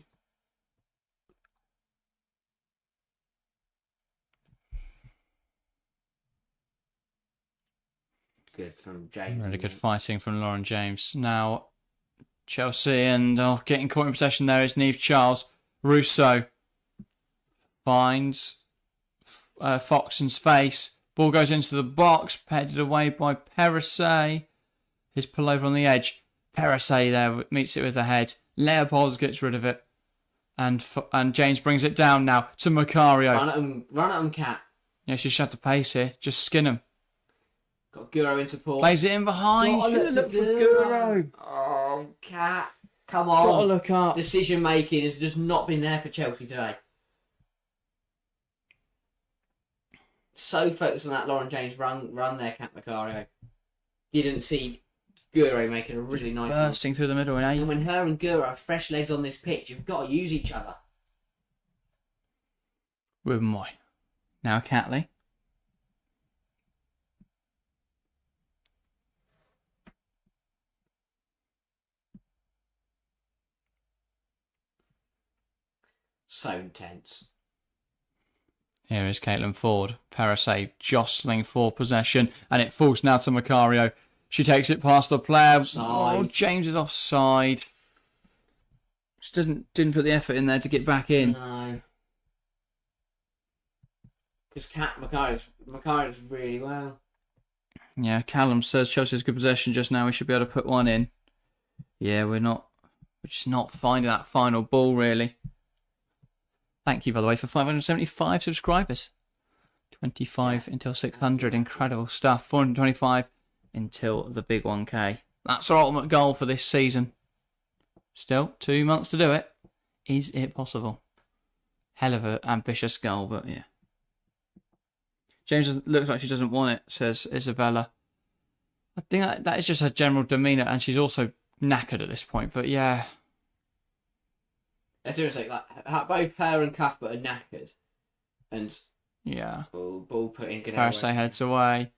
Good from James. Really good fighting from Lauren James. Now, Chelsea and getting caught in possession there is Niamh Charles. Russo finds Foxton's face. Ball goes into the box, headed away by Perisset. His pull over on the edge. Perisset there meets it with the head. Leopolds gets rid of it. And James brings it down now to Macario. Run at him, Cat. Yeah, she's had to pace here. Just skin him. Got Guro in support. Plays it in behind. Look for Guro. Oh, Cat. Come on. Gotta look up. Decision making has just not been there for Chelsea today. So focused on that Lauren James run there, Cat Macario. Didn't see Guro making a really nice one. Bursting through the middle. And when her and Guro have fresh legs on this pitch, you've got to use each other. With Moy. Now Catley. So intense. Here is Caitlin Ford. Perisset jostling for possession. And it falls now to Macario. She takes it past the player. Offside. Oh, James is offside. Just didn't put the effort in there to get back in. No. Because Macarios really well. Yeah, Callum says Chelsea's good possession just now. We should be able to put one in. Yeah, we're just not finding that final ball, really. Thank you, by the way, for 575 subscribers. 25 until 600. Incredible stuff. 425 until the big 1K. That's our ultimate goal for this season. Still, 2 months to do it. Is it possible? Hell of an ambitious goal, but yeah. James looks like she doesn't want it, says Isabella. I think that is just her general demeanour, and she's also knackered at this point, but yeah. Seriously, like both her and Cuthbert are knackered. And Yeah. ball put in. Perisset heads away.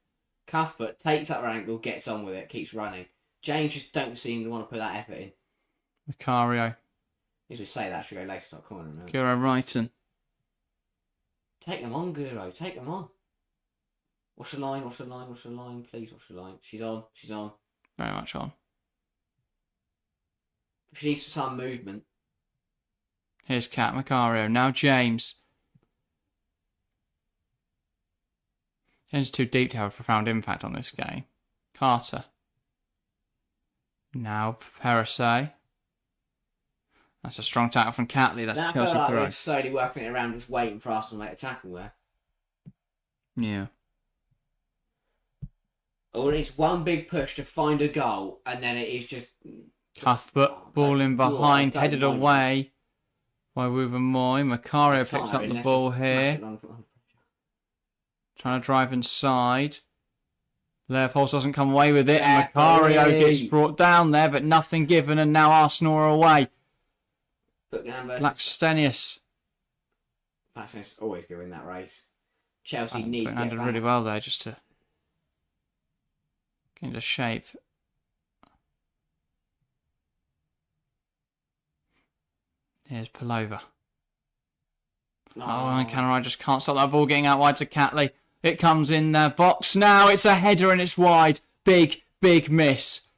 Cuthbert takes up her ankle, gets on with it, keeps running. James just don't seem to want to put that effort in. Macario. As we say that, should go later top corner. Remember? Guro Wrighton. Take them on, Guro. Take them on. Watch the line, watch the line, watch the line. Please watch the line. She's on. She's on. Very much on. She needs some movement. Here's Kat Macario. Now James. James is too deep to have a profound impact on this game. Carter. Now Perisset. That's a strong tackle from Catley. That's That Kelsey felt like Perot. they're slowly working it around, just waiting for Arsenal to make a tackle there. Yeah. Or it's one big push to find a goal, and then it is just... Cuthbert, ball in behind, don't headed mind away by Wuva Moy. Macario picks up the ball here. Trying to drive inside. Leopold doesn't come away with it, and Macario gets brought down there, but nothing given, and now Arsenal are away. Blackstenius. Blackstenius always go in that race. Chelsea needs to get handled back. really well there, just to get into shape. Here's Palova. Oh, and Canarai just can't stop that ball getting out wide to Catley. It comes in there. Box now. It's a header and it's wide. Big, big miss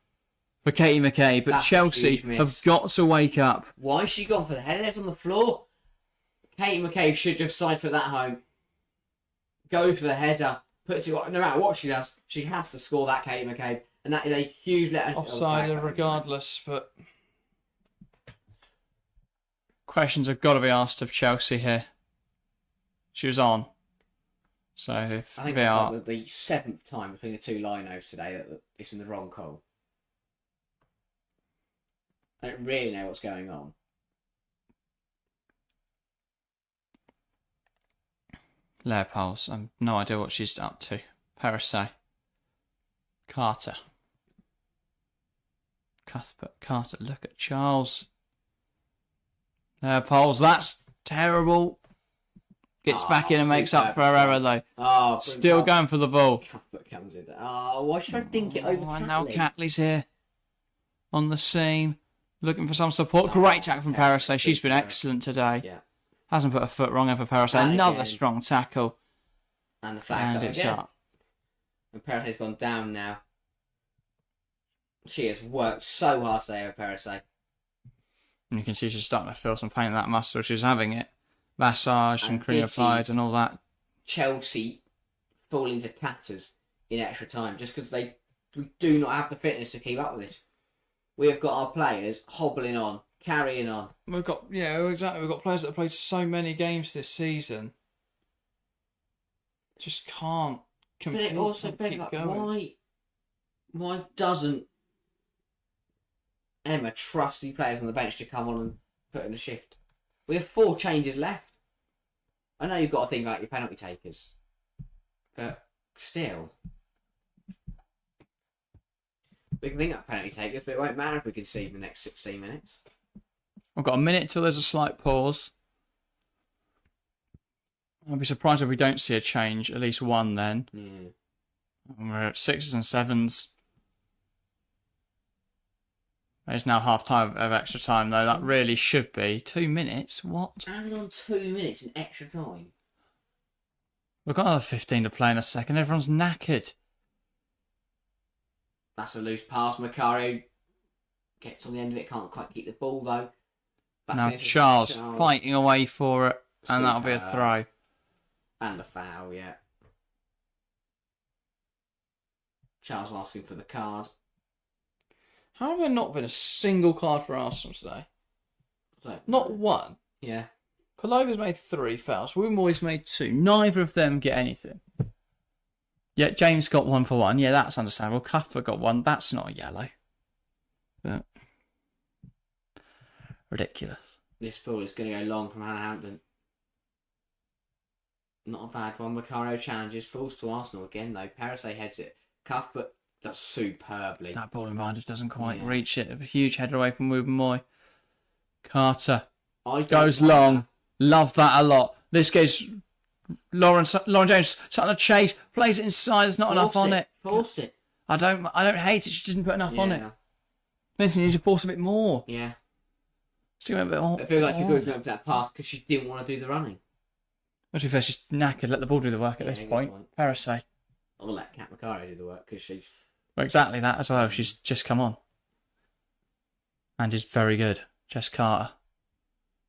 for Katie McCabe. But That's Chelsea a huge miss. have got to wake up. Why has she gone for the header? It's on the floor. Katie McCabe should just side for that home. Go for the header. Put it, no matter what she does, she has to score that, Katie McCabe. And that is a huge letter. Offside regardless, but questions have got to be asked of Chelsea here. She was on. So if I think they that's are... like the 7th time between the two linos today that it's been the wrong call. I don't really know what's going on. Leopolds, I've no idea what she's up to. Parasay. Carter. Cuthbert, Carter, look at Charles. Leopolds, that's terrible. Gets back in and makes up for her error though. Oh, still going for the ball. Cuthbert comes in. Oh, why should I think it over And Catley? now Catley's here. On the scene. Looking for some support. Great tackle from Parasay. She's been excellent today. Yeah. Hasn't put a foot wrong ever, Parasay. And Another again. strong tackle. And the flag's And up it's again. up. And Parasay's gone down now. She has worked so hard today over Parasay. And you can see she's starting to feel some pain in that muscle. She's having it. Massage and cream this applied is and all that. Chelsea fall into tatters in extra time just because we do not have the fitness to keep up with this. We have got our players hobbling on, carrying on. We've got, exactly. We've got players that have played so many games this season. Just can't But it also begs like, why doesn't Emma trust the players on the bench to come on and put in a shift? We have 4 changes left. I know you've got to think about your penalty takers, but still. We can think about penalty takers, but it won't matter if we concede the next 16 minutes. We've got a minute till there's a slight pause. I'll be surprised if we don't see a change, at least one then. Yeah. And we're at 6s and 7s. It's now half time of extra time though. That really should be 2 minutes. What? Added on 2 minutes in extra time. We've got another 15 to play in a second. Everyone's knackered. That's a loose pass. Macario gets on the end of it. Can't quite keep the ball though. Back Now into Charles fighting away for it, and that'll be a Superb. throw. And the foul, yeah. Charles asking for the card. How have there not been a single card for Arsenal today? So, Not one. yeah. Palova's made 3 fouls. Wimboy's made 2. Neither of them get anything. Yeah, James got 1 for 1. Yeah, that's understandable. Cuthbert got 1. That's not a yellow. But ridiculous. This ball is going to go long from Hannah Hampton. Not a bad one. Macario challenges. Falls to Arsenal again though. Parasay heads it. Cuthbert does superbly. That ball in behind just doesn't quite Yeah. reach it. A huge header away from Wimboy. Carter I don't goes like long. that. Love that a lot. This goes Lauren James starting to chase, plays it inside. There's not enough on it. Forced it. I don't hate it. She didn't put enough on it. Yeah. Vincent, you need to force a bit more. Yeah. Still went a bit more. I feel like she could have gone for that pass because she didn't want to do the running. Well, to be fair, she's knackered. Let the ball do the work at Yeah, this good point. point. Parasay. I'll let Kat Macario do the work because she's... Well, exactly that as well. She's just come on. And is very good. Jess Carter.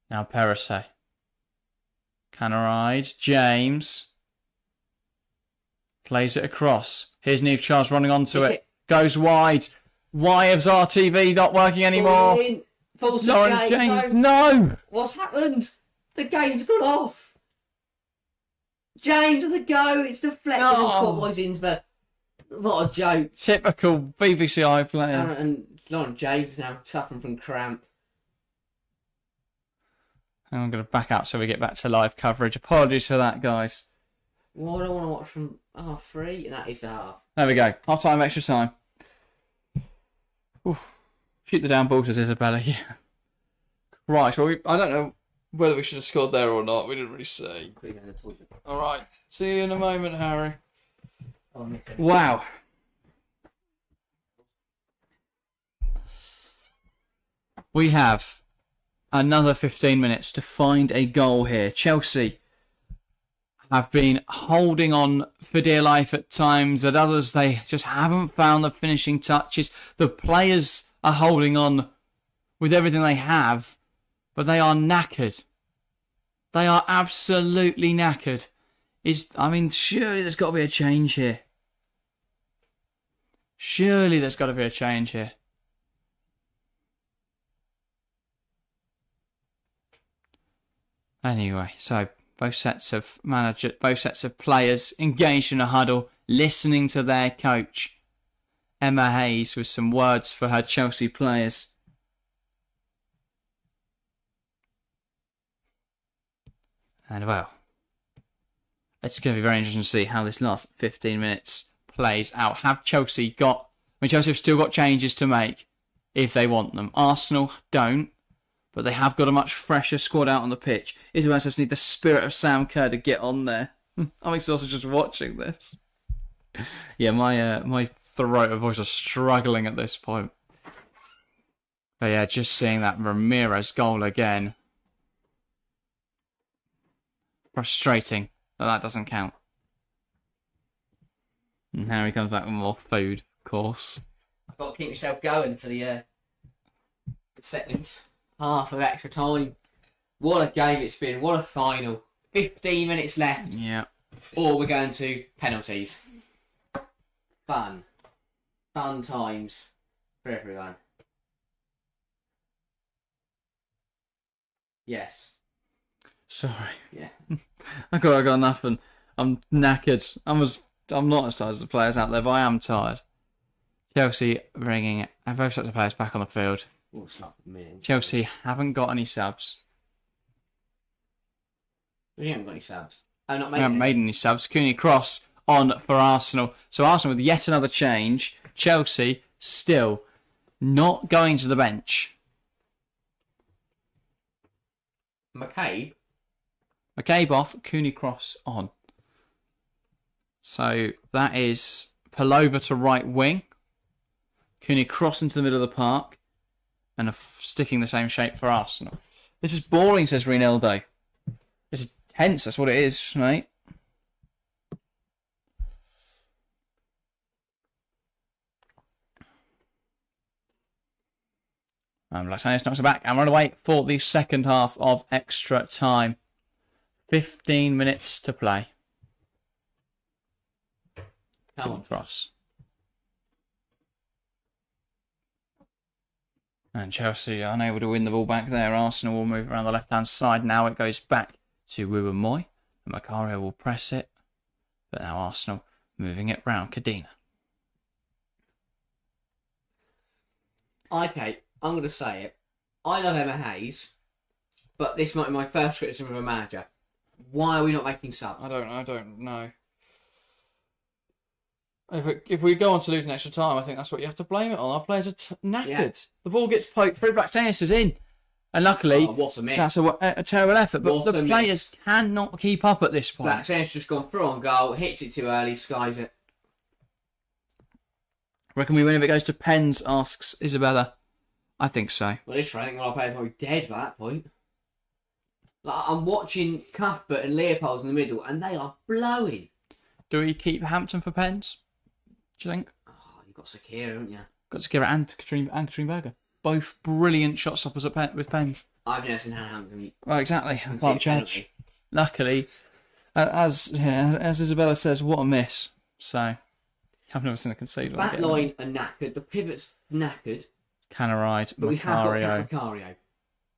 Now Parasay. Canaride. James. Plays it across. Here's Neve Charles running onto Is it. Goes wide. Why is RTV not working anymore? Falls Lauren the game. James. No! What's happened? The game's gone off. James on the go. It's deflected and caught by Zinsberg. What a joke. Typical BBC iPlayer. And Lauren James is now suffering from cramp. I'm going to back out so we get back to live coverage. Apologies for that, guys. What do I want to watch from half 3? And that is the half. There we go. Half time, extra time. Oof. Shoot the down ball, says Isabella. Yeah. Right. Well, I don't know whether we should have scored there or not. We didn't really see. All right. See you in a moment, Harry. Wow. We have another 15 minutes to find a goal here. Chelsea have been holding on for dear life at times. At others, they just haven't found the finishing touches. The players are holding on with everything they have, but they are knackered. They are absolutely knackered. Surely there's got to be a change here. Surely there's got to be a change here. Anyway, so Both sets of players engaged in a huddle, listening to their coach. Emma Hayes with some words for her Chelsea players. And well, it's going to be very interesting to see how this last 15 minutes plays out. Have Chelsea got... Chelsea have still got changes to make if they want them. Arsenal don't, but they have got a much fresher squad out on the pitch. Isabel just need the spirit of Sam Kerr to get on there. I'm exhausted just watching this. Yeah, my throat and voice are struggling at this point. But yeah, just seeing that Ramirez goal again. Frustrating that doesn't count. And now he comes back with more food, of course. I've got to keep myself going for the second half of extra time. What a game it's been. What a final. 15 minutes left. Yeah. Or we're going to penalties. Fun times for everyone. Yes. Sorry. Yeah. I got nothing. I'm knackered. I'm not as tired as the players out there, but I am tired. Chelsea bringing both sets of players back on the field. Oh, stop a minute. Chelsea haven't got any subs. We haven't got any subs. Oh, not We haven't made any subs. Cooney Cross on for Arsenal. So Arsenal with yet another change. Chelsea still not going to the bench. McCabe off, Cooney Cross on. So that is Palova to right wing. Cooney Cross into the middle of the park. And sticking the same shape for Arsenal. This is boring, says Rinaldo. This is tense, that's what it is, mate. Blackstone knocks it back and run away for the second half of extra time. 15 minutes to play. Come on, Cross. And Chelsea are unable to win the ball back there. Arsenal will move around the left-hand side. Now it goes back to Wu and Moy. And Macario will press it. But now Arsenal moving it round Cadena. Okay, I'm going to say it. I love Emma Hayes, but this might be my first criticism of a manager. Why are we not making subs? I don't know. If we go on to lose an extra time, I think that's what you have to blame it on. Our players are knackered. Yeah. The ball gets poked through. Blackstone is in. And luckily, what a miss. That's a terrible effort. But the players cannot keep up at this point. Blackstone's just gone through on goal, hits it too early, skies it. Reckon we win if it goes to pens, asks Isabella. I think so. Well, this I think one of our players might be dead by that point. Like, I'm watching Cuthbert and Leopold's in the middle, and they are blowing. Do we keep Hampton for pens? Do you think? Oh, you've got Sakira, haven't you? Got Sakira and Katrine Berger. Both brilliant shot stoppers with pens. I've never seen Hannah Hampton. Well, exactly. I can't judge. Luckily, as Isabella says, what a miss. So, I've never seen a concede. Back line are knackered. The pivot's knackered. Canaride, but we have got Macario.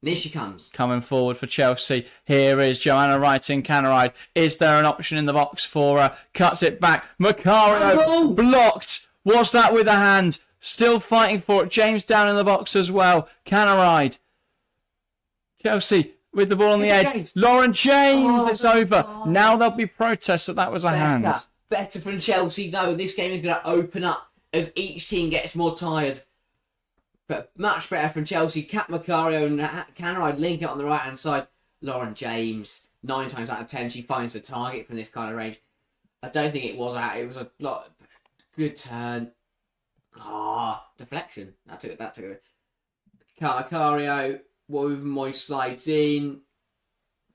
And here she comes. Coming forward for Chelsea. Here is Joanna writing Canaride. Is there an option in the box for her? Cuts it back. Macario blocked. Was that with a hand? Still fighting for it. James down in the box as well. Canaride. Chelsea with the ball on the edge. James. Lauren James. It's over. Now there'll be protests that was a hand. Better from Chelsea though. This game is going to open up as each team gets more tired. But much better from Chelsea. Kat Macario and Canaride link it on the right-hand side. Lauren James, 9 times out of 10, she finds the target from this kind of range. I don't think it was out. It was a lot. Good turn. Deflection. That took it. Kat Macario, Moy slides in.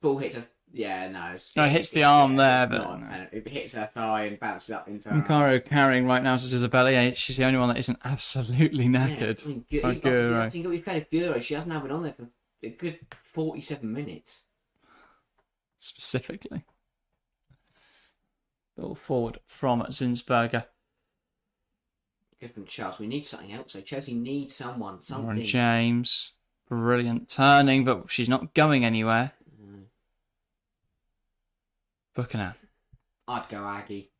Ball hits her. Yeah, no. It hits the arm there, but it hits her thigh and bounces up into her. Macario carrying right now says Isabella. She's the only one that isn't absolutely knackered. I think it'll be fair to Guro. She hasn't been on there for a good 47 minutes. Specifically. Ball forward from Zinsberger. Good from Chelsea. We need something else. So Chelsea needs something. Lauren James. Brilliant turning, but she's not going anywhere. Buchanan. I'd go Aggie.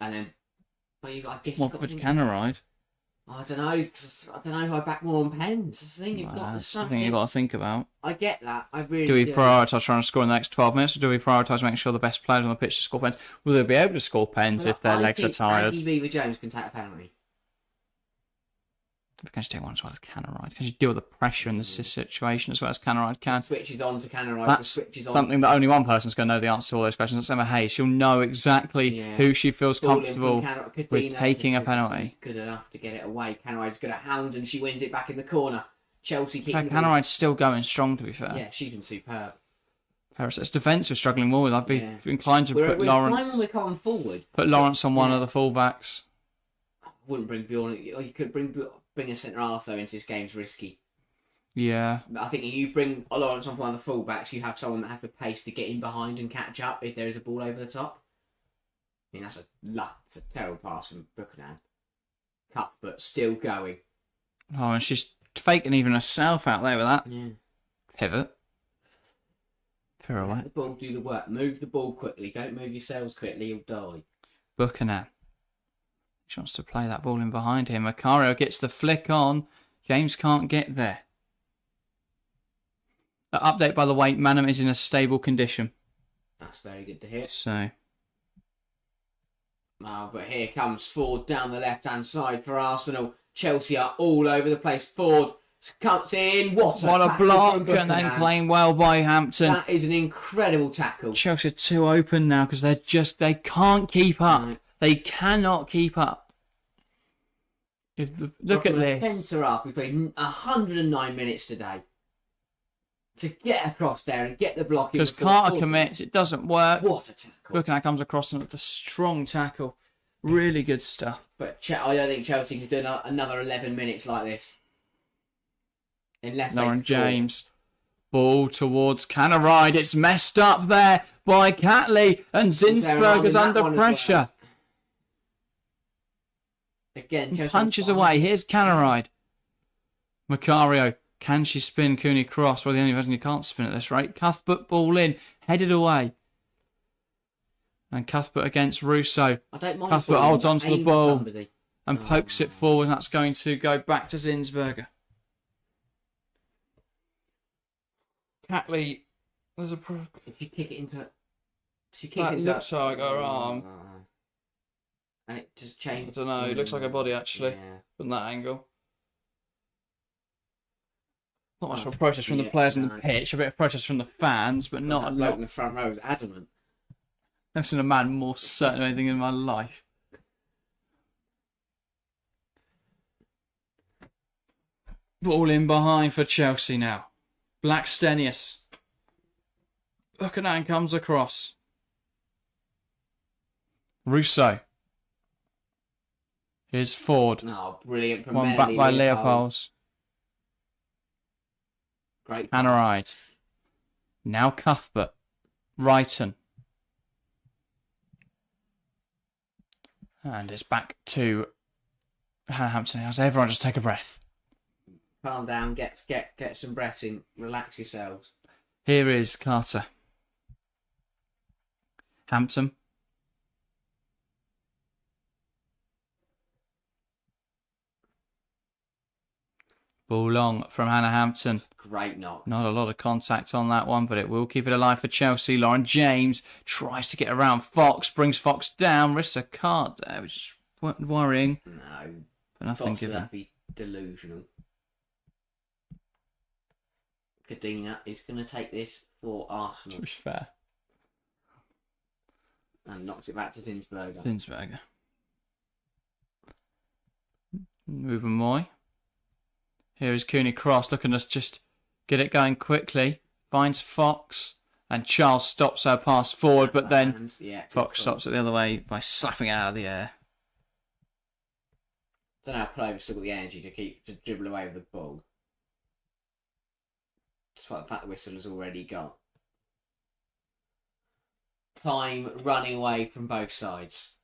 And then, but I guess What you've for got to Canaride? I don't know. 'Cause I don't know who I back more on Pens. That's the thing. You've got That's the something. thing you've got to think about. I get that. I really Do we do. prioritise trying to score in the next 12 minutes, or do we prioritise making sure the best players on the pitch to score pens? Will they be able to score pens if their legs are tired? Aggie Beaver Jones can take a penalty. Can she take one as well as Canaride? Can she deal with the pressure in the situation as well as Canaride can? Switches on to Canaride. That's switches on. something that only one person's going to know the answer to all those questions. That's Emma Hayes. She'll know exactly who she feels comfortable with taking a penalty. Good enough to get it away. Canaride's good at hound and she wins it back in the corner. Chelsea keeping Canaride's still going strong, to be fair. Yeah, she's been superb. It's defence we're struggling more with. I'd be inclined to put Lawrence. We're coming forward. Put Lawrence on one of the fullbacks. I wouldn't bring Bjorn. Or you could bring a centre half though into this game's risky. Yeah. I think if you bring Lawrence on one of the fullbacks, you have someone that has the pace to get in behind and catch up if there is a ball over the top. I mean, that's a terrible pass from Buchanan. Cuthbert still going. Oh, and she's faking even herself out there with that. Yeah. Pivot. Pirouette. Let the ball do the work. Move the ball quickly. Don't move yourselves quickly. You'll die. Buchanan. She wants to play that ball in behind him. Macario gets the flick on. James can't get there. The update, by the way, Manham is in a stable condition. That's very good to hear. So. Oh, but here comes Ford down the left-hand side for Arsenal. Chelsea are all over the place. Ford cuts in. What a block, and then playing well by Hampton. That is an incredible tackle. Chelsea are too open now because they can't keep up. Right. They cannot keep up. Look at this. Centre up. We played 109 minutes today to get across there and get the block. Because Carter commits, it doesn't work. What a tackle! Buchanan comes across and it's a strong tackle. Really good stuff. But I don't think Chelsea can do another 11 minutes like this. Unless Lauren James. Ball towards Canaride. It's messed up there by Catley. And Zinsberger's under pressure. Again, Chelsea punches away. Here's Canaride. Macario. Can she spin Cooney Cross? Well, the only person you can't spin at this rate. Cuthbert ball in. Headed away. And Cuthbert against Russo. I don't mind. Cuthbert holds onto the ball and pokes it forward, and that's going to go back to Zinsberger. Catley, there's a. If you kick it into. That looks like her arm. And it just changed. I don't know. It looks like her body actually from that angle. Not much of a protest from the players on the pitch. A bit of protest from the fans, but not a lot. In the front row is adamant. Never seen a man more certain of anything in my life. Ball in behind for Chelsea now. Blackstenius. Buchanan comes across. Russo. Here's Ford. Oh, brilliant from one back by Leopolds. Great. Canaride. Now Cuthbert. Wrighton. And it's back to Hampton House. Everyone just take a breath. Calm down, get some breath in, relax yourselves. Here is Carter. Hampton. Ball long from Hannah Hampton. Great knock. Not a lot of contact on that one, but it will keep it alive for Chelsea. Lauren James tries to get around Fox, brings Fox down, risks a card there, which is worrying. No. But nothing given. That'd be delusional. Kadina is going to take this for Arsenal. To be fair. And knocks it back to Zinsberger. Zinsberger. Ruben Moy. Here is Cooney Cross looking to just get it going quickly. Finds Fox. And Charles stops her pass forward, but then Fox stops it the other way by slapping it out of the air. I don't know how players still got the energy to dribble away with the ball. Despite the fact the whistle has already gone. Time running away from both sides.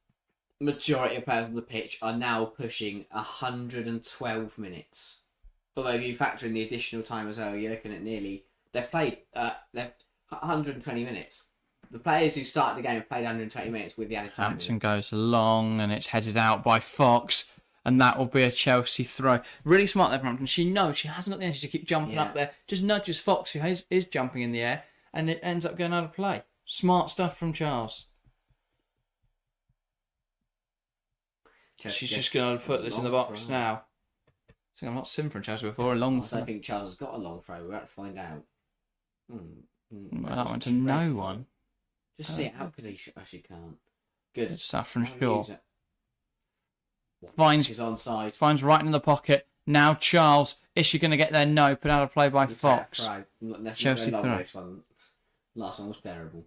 Majority of players on the pitch are now pushing 112 minutes. Although if you factor in the additional time as well, you're looking at nearly... They've played 120 minutes. The players who started the game have played 120 minutes with the added time. Hampton goes long and it's headed out by Fox. And that will be a Chelsea throw. Really smart there from Hampton. She knows she hasn't got the energy to keep jumping up there. Just nudges Fox, who is jumping in the air. And it ends up going out of play. Smart stuff from Charles. She's just going to put this in the box now. I think I've not seen from Chelsea before. A long throw. I think Charles has got a long throw. We're about to find out. Well, that went to no one. Just see it. How could he? She can't. Good stuff from Shaw. She's onside. Finds right in the pocket. Now Charles. Is she going to get there? No. Put out a play by Fox. Chelsea throw. Last one was terrible.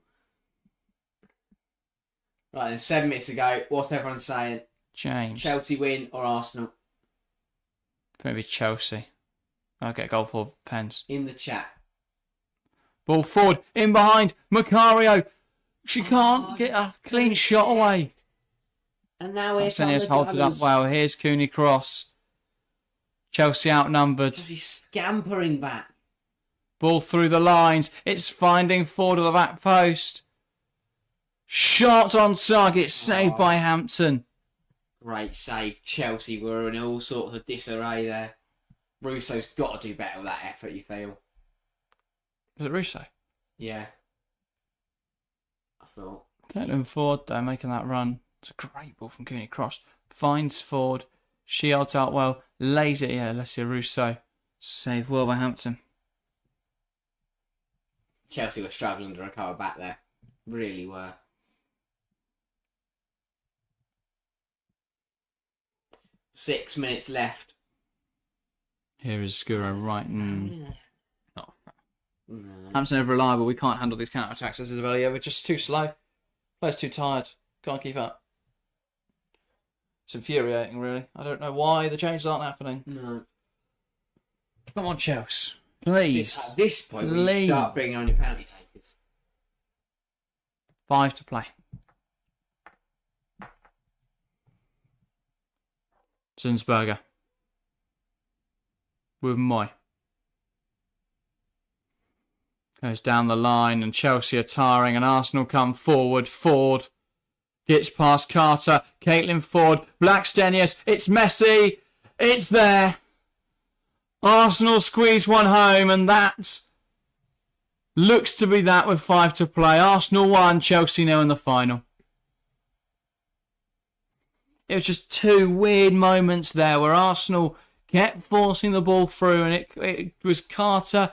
Right, then 7 minutes ago. What's everyone saying? Change. Chelsea win or Arsenal? Maybe Chelsea. I'll get a goal for Pens. In the chat. Ball forward. In behind. Macario. She can't get a clean shot away. And now here's halted up well. Here's Cooney Cross. Chelsea outnumbered. She's scampering back. Ball through the lines. It's finding Ford at the back post. Shot on target. Saved by Hampton. Great save. Chelsea were in all sorts of disarray there. Russo's got to do better with that effort, you feel. Was it Russo? Yeah. I thought. Caitlin Ford, though, making that run. It's a great ball from Cooney Cross. Finds Ford. Shields out well. Lays it. Yeah, Alessia Russo. Save well by Hampton. Chelsea were struggling to recover back there. Really were. Six minutes left. Here is Skuro right. Hampton are reliable. We can't handle these counter-attacks as Isabella. Yeah, we're just too slow. Players too tired. Can't keep up. It's infuriating, really. I don't know why the changes aren't happening. No. Come on, Chelsea. Please. At this point, we start bringing on your penalty takers. 5 to play. Zinsberger. With Moy. Goes down the line and Chelsea are tiring and Arsenal come forward. Ford gets past Carter. Caitlin Ford. Blackstenius. It's Messi. It's there. Arsenal squeeze one home and that looks to be that with 5 to play. Arsenal 1, Chelsea 0 in the final. It was just two weird moments there where Arsenal kept forcing the ball through and it was Carter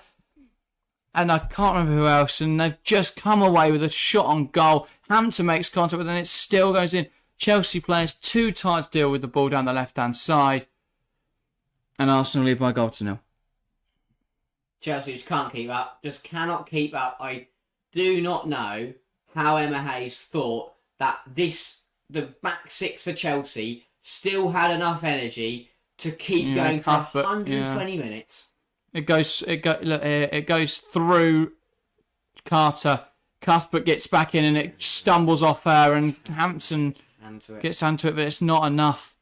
and I can't remember who else, and they've just come away with a shot on goal. Hampton makes contact but then it still goes in. Chelsea players too tired to deal with the ball down the left-hand side. And Arsenal lead by a goal to 0. Chelsea just can't keep up. Just cannot keep up. I do not know how Emma Hayes thought that the back six for Chelsea still had enough energy to keep going for 120 minutes. It goes through Carter. Cuthbert gets back in and it stumbles off her and Hampton gets onto it, but it's not enough.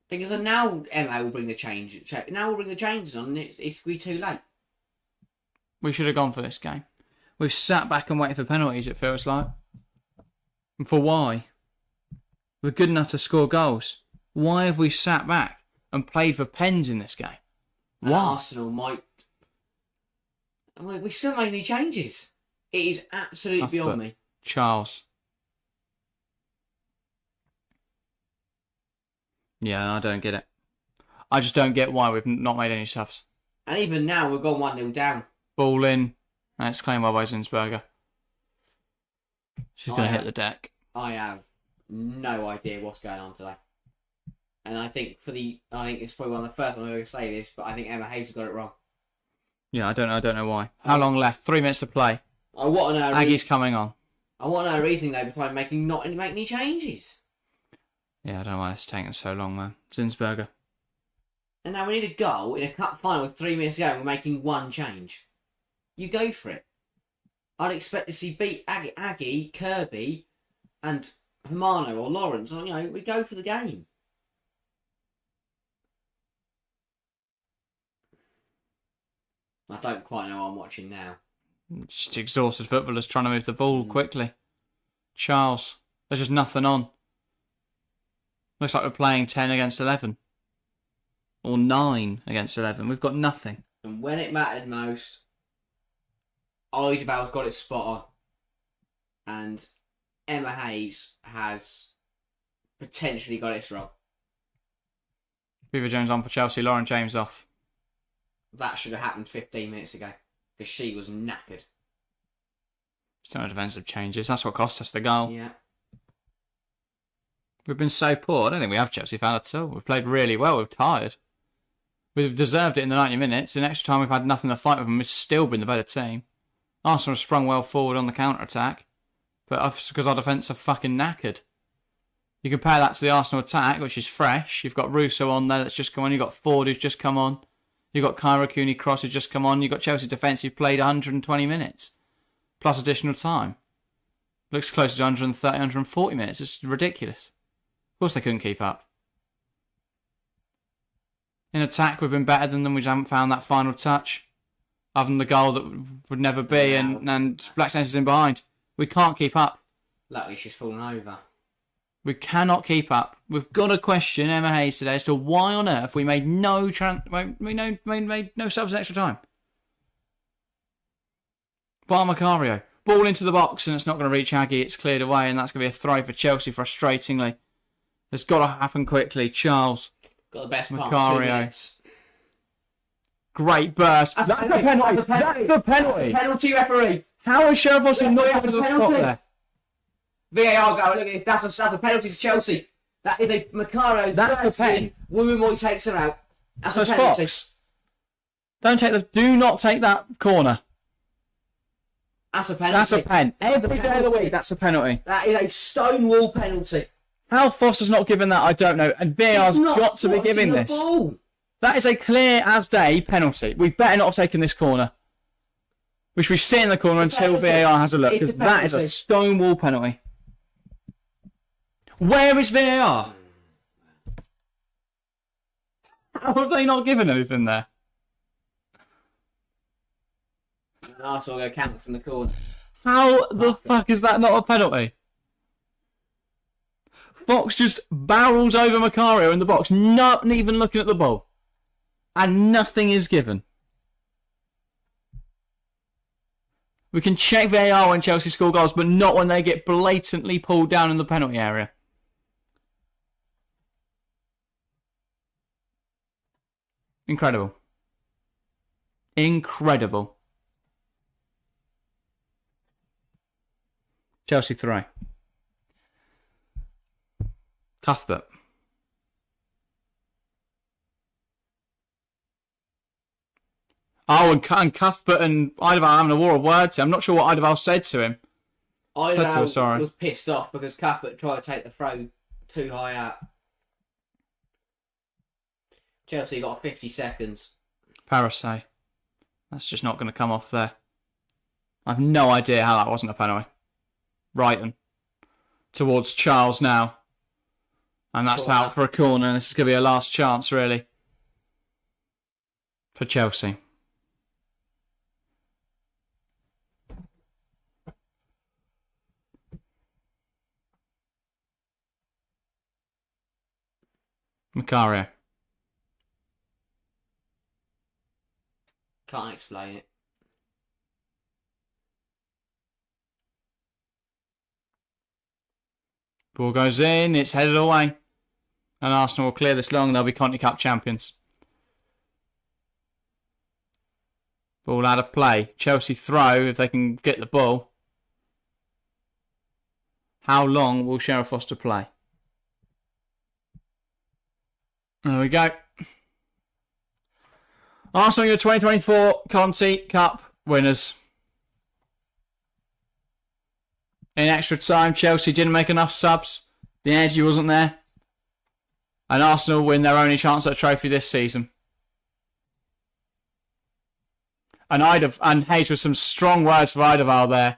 Because now Emma will bring the change. Now we'll bring the changes on and it's too late. We should have gone for this game. We've sat back and waited for penalties, it feels like. And for why? We're good enough to score goals. Why have we sat back and played for pens in this game? Why? And Arsenal might... We still made any changes. It is absolutely beyond me. Charles. Yeah, I don't get it. I just don't get why we've not made any subs. And even now, we've gone 1-0 down. Ball in. That's claimed by Zinsberger. She's going to hit the deck. I have no idea what's going on today. And I think it's probably one of the first times I'm going to say this, but I think Emma Hayes has got it wrong. Yeah, I don't know why. How long left? 3 minutes to play. I want to know. Aggie's coming on. I want to know a reasoning though behind not make any changes. Yeah, I don't know why it's taking so long, man. Zinsberger. And now we need a goal in a cup final with 3 minutes to go and we're making one change. You go for it. I'd expect to see beat Aggie, Kirby, and Hermano or Lawrence. Or, we go for the game. I don't quite know what I'm watching now. Just exhausted footballers trying to move the ball quickly. Charles, there's just nothing on. Looks like we're playing 10 against 11. Or 9 against 11. We've got nothing. And when it mattered most, Eidevall's got it spot on. And Emma Hayes has potentially got it wrong. Beaver Jones on for Chelsea, Lauren James off. That should have happened 15 minutes ago. Because she was knackered. So no defensive changes. That's what cost us the goal. Yeah. We've been so poor. I don't think we have Chelsea fan at all. We've played really well. We've tired. We've deserved it in the 90 minutes. In extra time, we've had nothing to fight with, and we've still been the better team. Arsenal have sprung well forward on the counter-attack, but because our defence are fucking knackered. You compare that to the Arsenal attack, which is fresh. You've got Russo on there that's just come on. You've got Ford who's just come on. You've got Kyra Cooney-Cross who's just come on. You've got Chelsea defence who've played 120 minutes, plus additional time. Looks closer to 130, 140 minutes. It's ridiculous. Of course they couldn't keep up. In attack, we've been better than them. We just haven't found that final touch. Other than the goal that would never be, and Black Saints is in behind. We can't keep up. Luckily, she's fallen over. We cannot keep up. We've got to question Emma Hayes today as to why on earth we made no made no subs in extra time. Bar Macario. Ball into the box, and it's not going to reach Aggie. It's cleared away, and that's going to be a throw for Chelsea, frustratingly. It's got to happen quickly. Charles. Got the best part. Macario. Great burst. That's a penalty. That's a penalty. Penalty, referee. How is Sheriff Austin not going to the spot there? VAR go. Look at this. That's a penalty to Chelsea. That is a Macario. That's a pen. Wooey takes her out. That's a penalty. Fox. Do not take that corner. That's a penalty. That's a pen. Every day of the week, that's a penalty. That is a stonewall penalty. How Foster's not given that, I don't know. And VAR's got to be giving this. Ball. That is a clear as day penalty. We better not have taken this corner. We should be sitting in the corner until VAR has a look, because that is a stonewall penalty. Where is VAR? How have they not given anything there? Arsenal go count from the corner. How the fuck is that not a penalty? Fox just barrels over Macario in the box, not even looking at the ball. And nothing is given. We can check VAR when Chelsea score goals, but not when they get blatantly pulled down in the penalty area. Incredible. Incredible. Chelsea 3. Cuthbert. Oh, and Cuthbert and Eidevall having a war of words. I'm not sure what Eidevall said to him. Eidevall was pissed off because Cuthbert tried to take the throw too high out. Chelsea got 50 seconds. Parasay. That's just not going to come off there. I have no idea how that wasn't a penalty. Brighton. Towards Charles now. And that's out for a corner. This is going to be a last chance, really. For Chelsea. Macario. Can't explain it. Ball goes in, it's headed away. And Arsenal will clear this long, they'll be Conti Cup champions. Ball out of play. Chelsea throw if they can get the ball. How long will Sheriff Foster play? There we go. Arsenal, your 2024 Conti Cup winners. In extra time, Chelsea didn't make enough subs. The energy wasn't there. And Arsenal win their only chance at a trophy this season. And Hayes with some strong words for Eidevall there.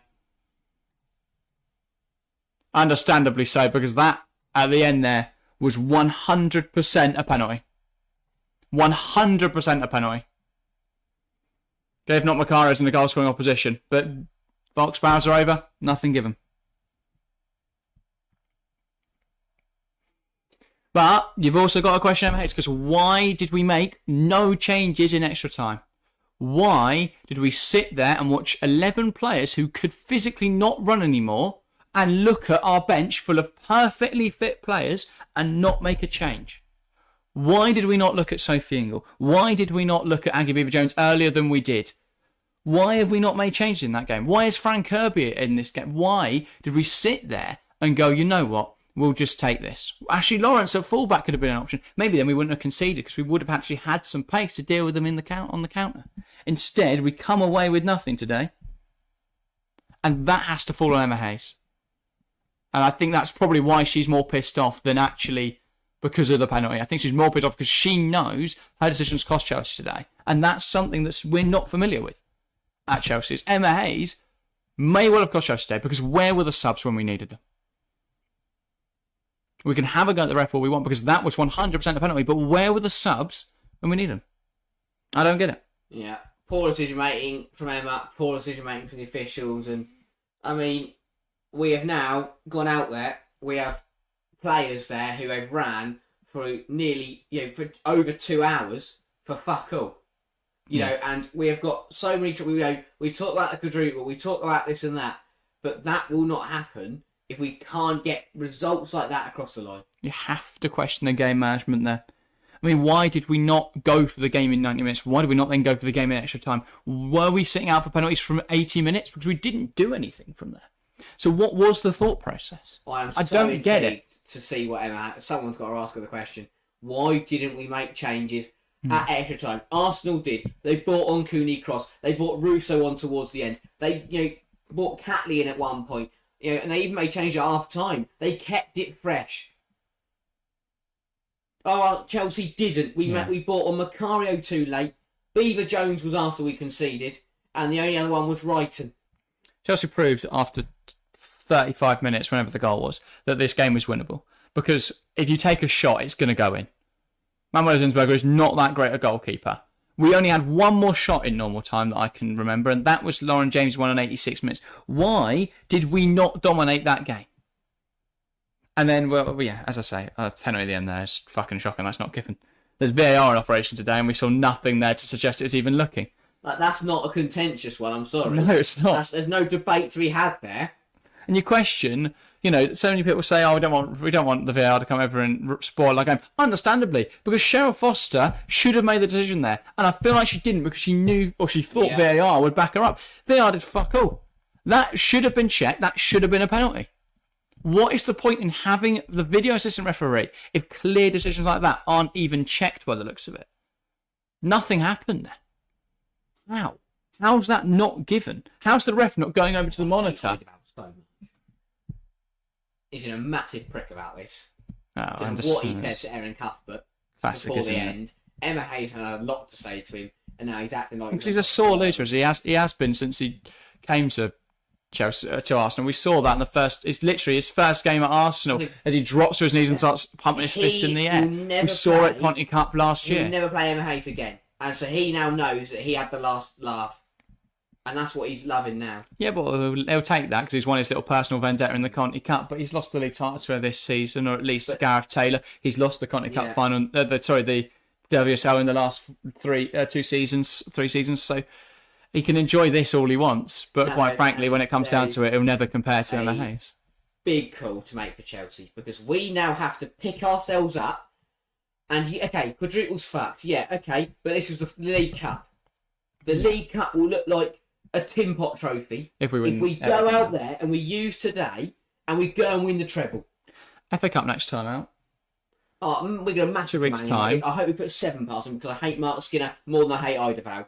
Understandably so, because that, at the end there, was 100% a penalty. 100% a penalty. Gave not Macaros in the goal scoring opposition, but Fox Sparrows are over. Nothing given. But you've also got a question, Emma Hayes, because why did we make no changes in extra time? Why did we sit there and watch 11 players who could physically not run anymore and look at our bench full of perfectly fit players and not make a change? Why did we not look at Sophie Ingle? Why did we not look at Aggie Beaver-Jones earlier than we did? Why have we not made changes in that game? Why is Frank Kirby in this game? Why did we sit there and go, you know what? We'll just take this. Ashley Lawrence at fullback could have been an option. Maybe then we wouldn't have conceded because we would have actually had some pace to deal with them on the counter. Instead, we come away with nothing today. And that has to fall on Emma Hayes. And I think that's probably why she's more pissed off than actually because of the penalty. I think she's more pissed off because she knows her decisions cost Chelsea today. And that's something that we're not familiar with at Chelsea. Emma Hayes may well have cost Chelsea today because where were the subs when we needed them? We can have a go at the ref all we want because that was 100% a penalty, but where were the subs when we need them? I don't get it. Yeah, poor decision making from Emma, poor decision making from the officials, and I mean, we have now gone out there. We have players there who have ran for nearly, for over 2 hours for fuck all. You know, and we have got so many. We talk about the quadruple, we talk about this and that, but that will not happen if we can't get results like that across the line. You have to question the game management there. I mean, why did we not go for the game in 90 minutes? Why did we not then go for the game in extra time? Were we sitting out for penalties from 80 minutes? Because we didn't do anything from there. So what was the thought process? I don't get it. To see what Emma... Someone's got to ask her the question. Why didn't we make changes at extra time? Arsenal did. They brought on Cooney Cross. They brought Russo on towards the end. They brought Catley in at one point. And they even made change at half time. They kept it fresh. Chelsea didn't. We bought on Macario too late. Beaver-Jones was after we conceded. And the only other one was Wrighton. Chelsea proved after 35 minutes, whenever the goal was, that this game was winnable. Because if you take a shot, it's going to go in. Manuel Zinsberger is not that great a goalkeeper. We only had one more shot in normal time that I can remember, and that was Lauren James' one in 86 minutes. Why did we not dominate that game? And then, as I say, penalty at the end there is fucking shocking. That's not given. There's VAR in operation today, and we saw nothing there to suggest it was even looking. That's not a contentious one, I'm sorry. No, it's not. There's no debate to be had there. And you question, so many people say, we don't want the VAR to come over and spoil our game. Understandably, because Cheryl Foster should have made the decision there. And I feel like she didn't because she knew, or she thought VAR would back her up. VAR did fuck all. That should have been checked. That should have been a penalty. What is the point in having the video assistant referee if clear decisions like that aren't even checked by the looks of it? Nothing happened there. How? How's that not given? How's the ref not going over to the monitor? He's in a massive prick about this. I what he said to Erin Cuthbert classic, before the end. Emma Hayes had a lot to say to him, and now he's acting like... Because he's a sore loser, as he has been since he came to Chelsea, to Arsenal. We saw that in the first... It's literally his first game at Arsenal, as he drops to his knees and starts pumping his fists in the air. We saw it at Conti Cup last year. He'll never play Emma Hayes again. And so he now knows that he had the last laugh. And that's what he's loving now. Yeah, but he'll take that because he's won his little personal vendetta in the Conti Cup. But he's lost the league title to her this season, or at least to Gareth Taylor. He's lost the Conti Cup final. The WSL in the last three seasons. So he can enjoy this all he wants. But quite frankly, when it comes down to it, he'll never compare to Emma Hayes. Big call to make for Chelsea because we now have to pick ourselves up. And quadruple's fucked. Yeah, okay, but this is the League Cup. The League Cup will look like a Tin Pot trophy if we go out there and we use today and we go and win the treble. FA Cup next time out. We're going to massive 2 weeks' time. I hope we put 7 past them because I hate Martin Skinner more than I hate Eidevall.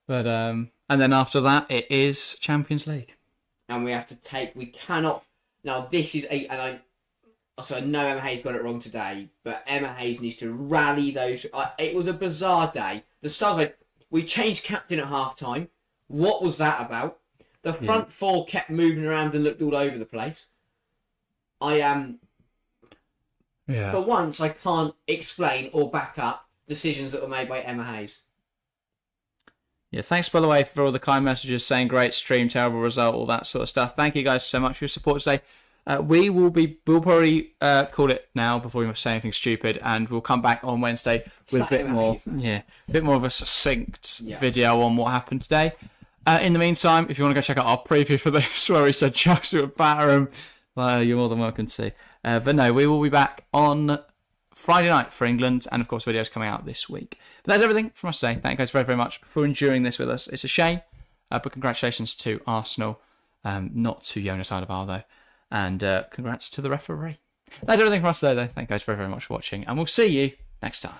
But and then after that it is Champions League. And we cannot. Now this is I know Emma Hayes got it wrong today, but Emma Hayes needs to rally those. It was a bizarre day. We changed captain at half time. What was that about? The front four kept moving around and looked all over the place. For once, I can't explain or back up decisions that were made by Emma Hayes. Yeah, thanks, by the way, for all the kind messages saying great stream, terrible result, all that sort of stuff. Thank you guys so much for your support today. We'll probably call it now before we say anything stupid, and we'll come back on Wednesday with a bit more of a succinct video on what happened today. In the meantime, if you want to go check out our preview for this, where we said Chelsea would batter him, well, you're more than welcome to. But no, we will be back on Friday night for England, and of course videos coming out this week. But that's everything from us today. Thank you guys very, very much for enduring this with us. It's a shame, but congratulations to Arsenal, not to Jonas Eidevall though, and congrats to the referee. That's everything from us today though. Thank you guys very, very much for watching, and we'll see you next time.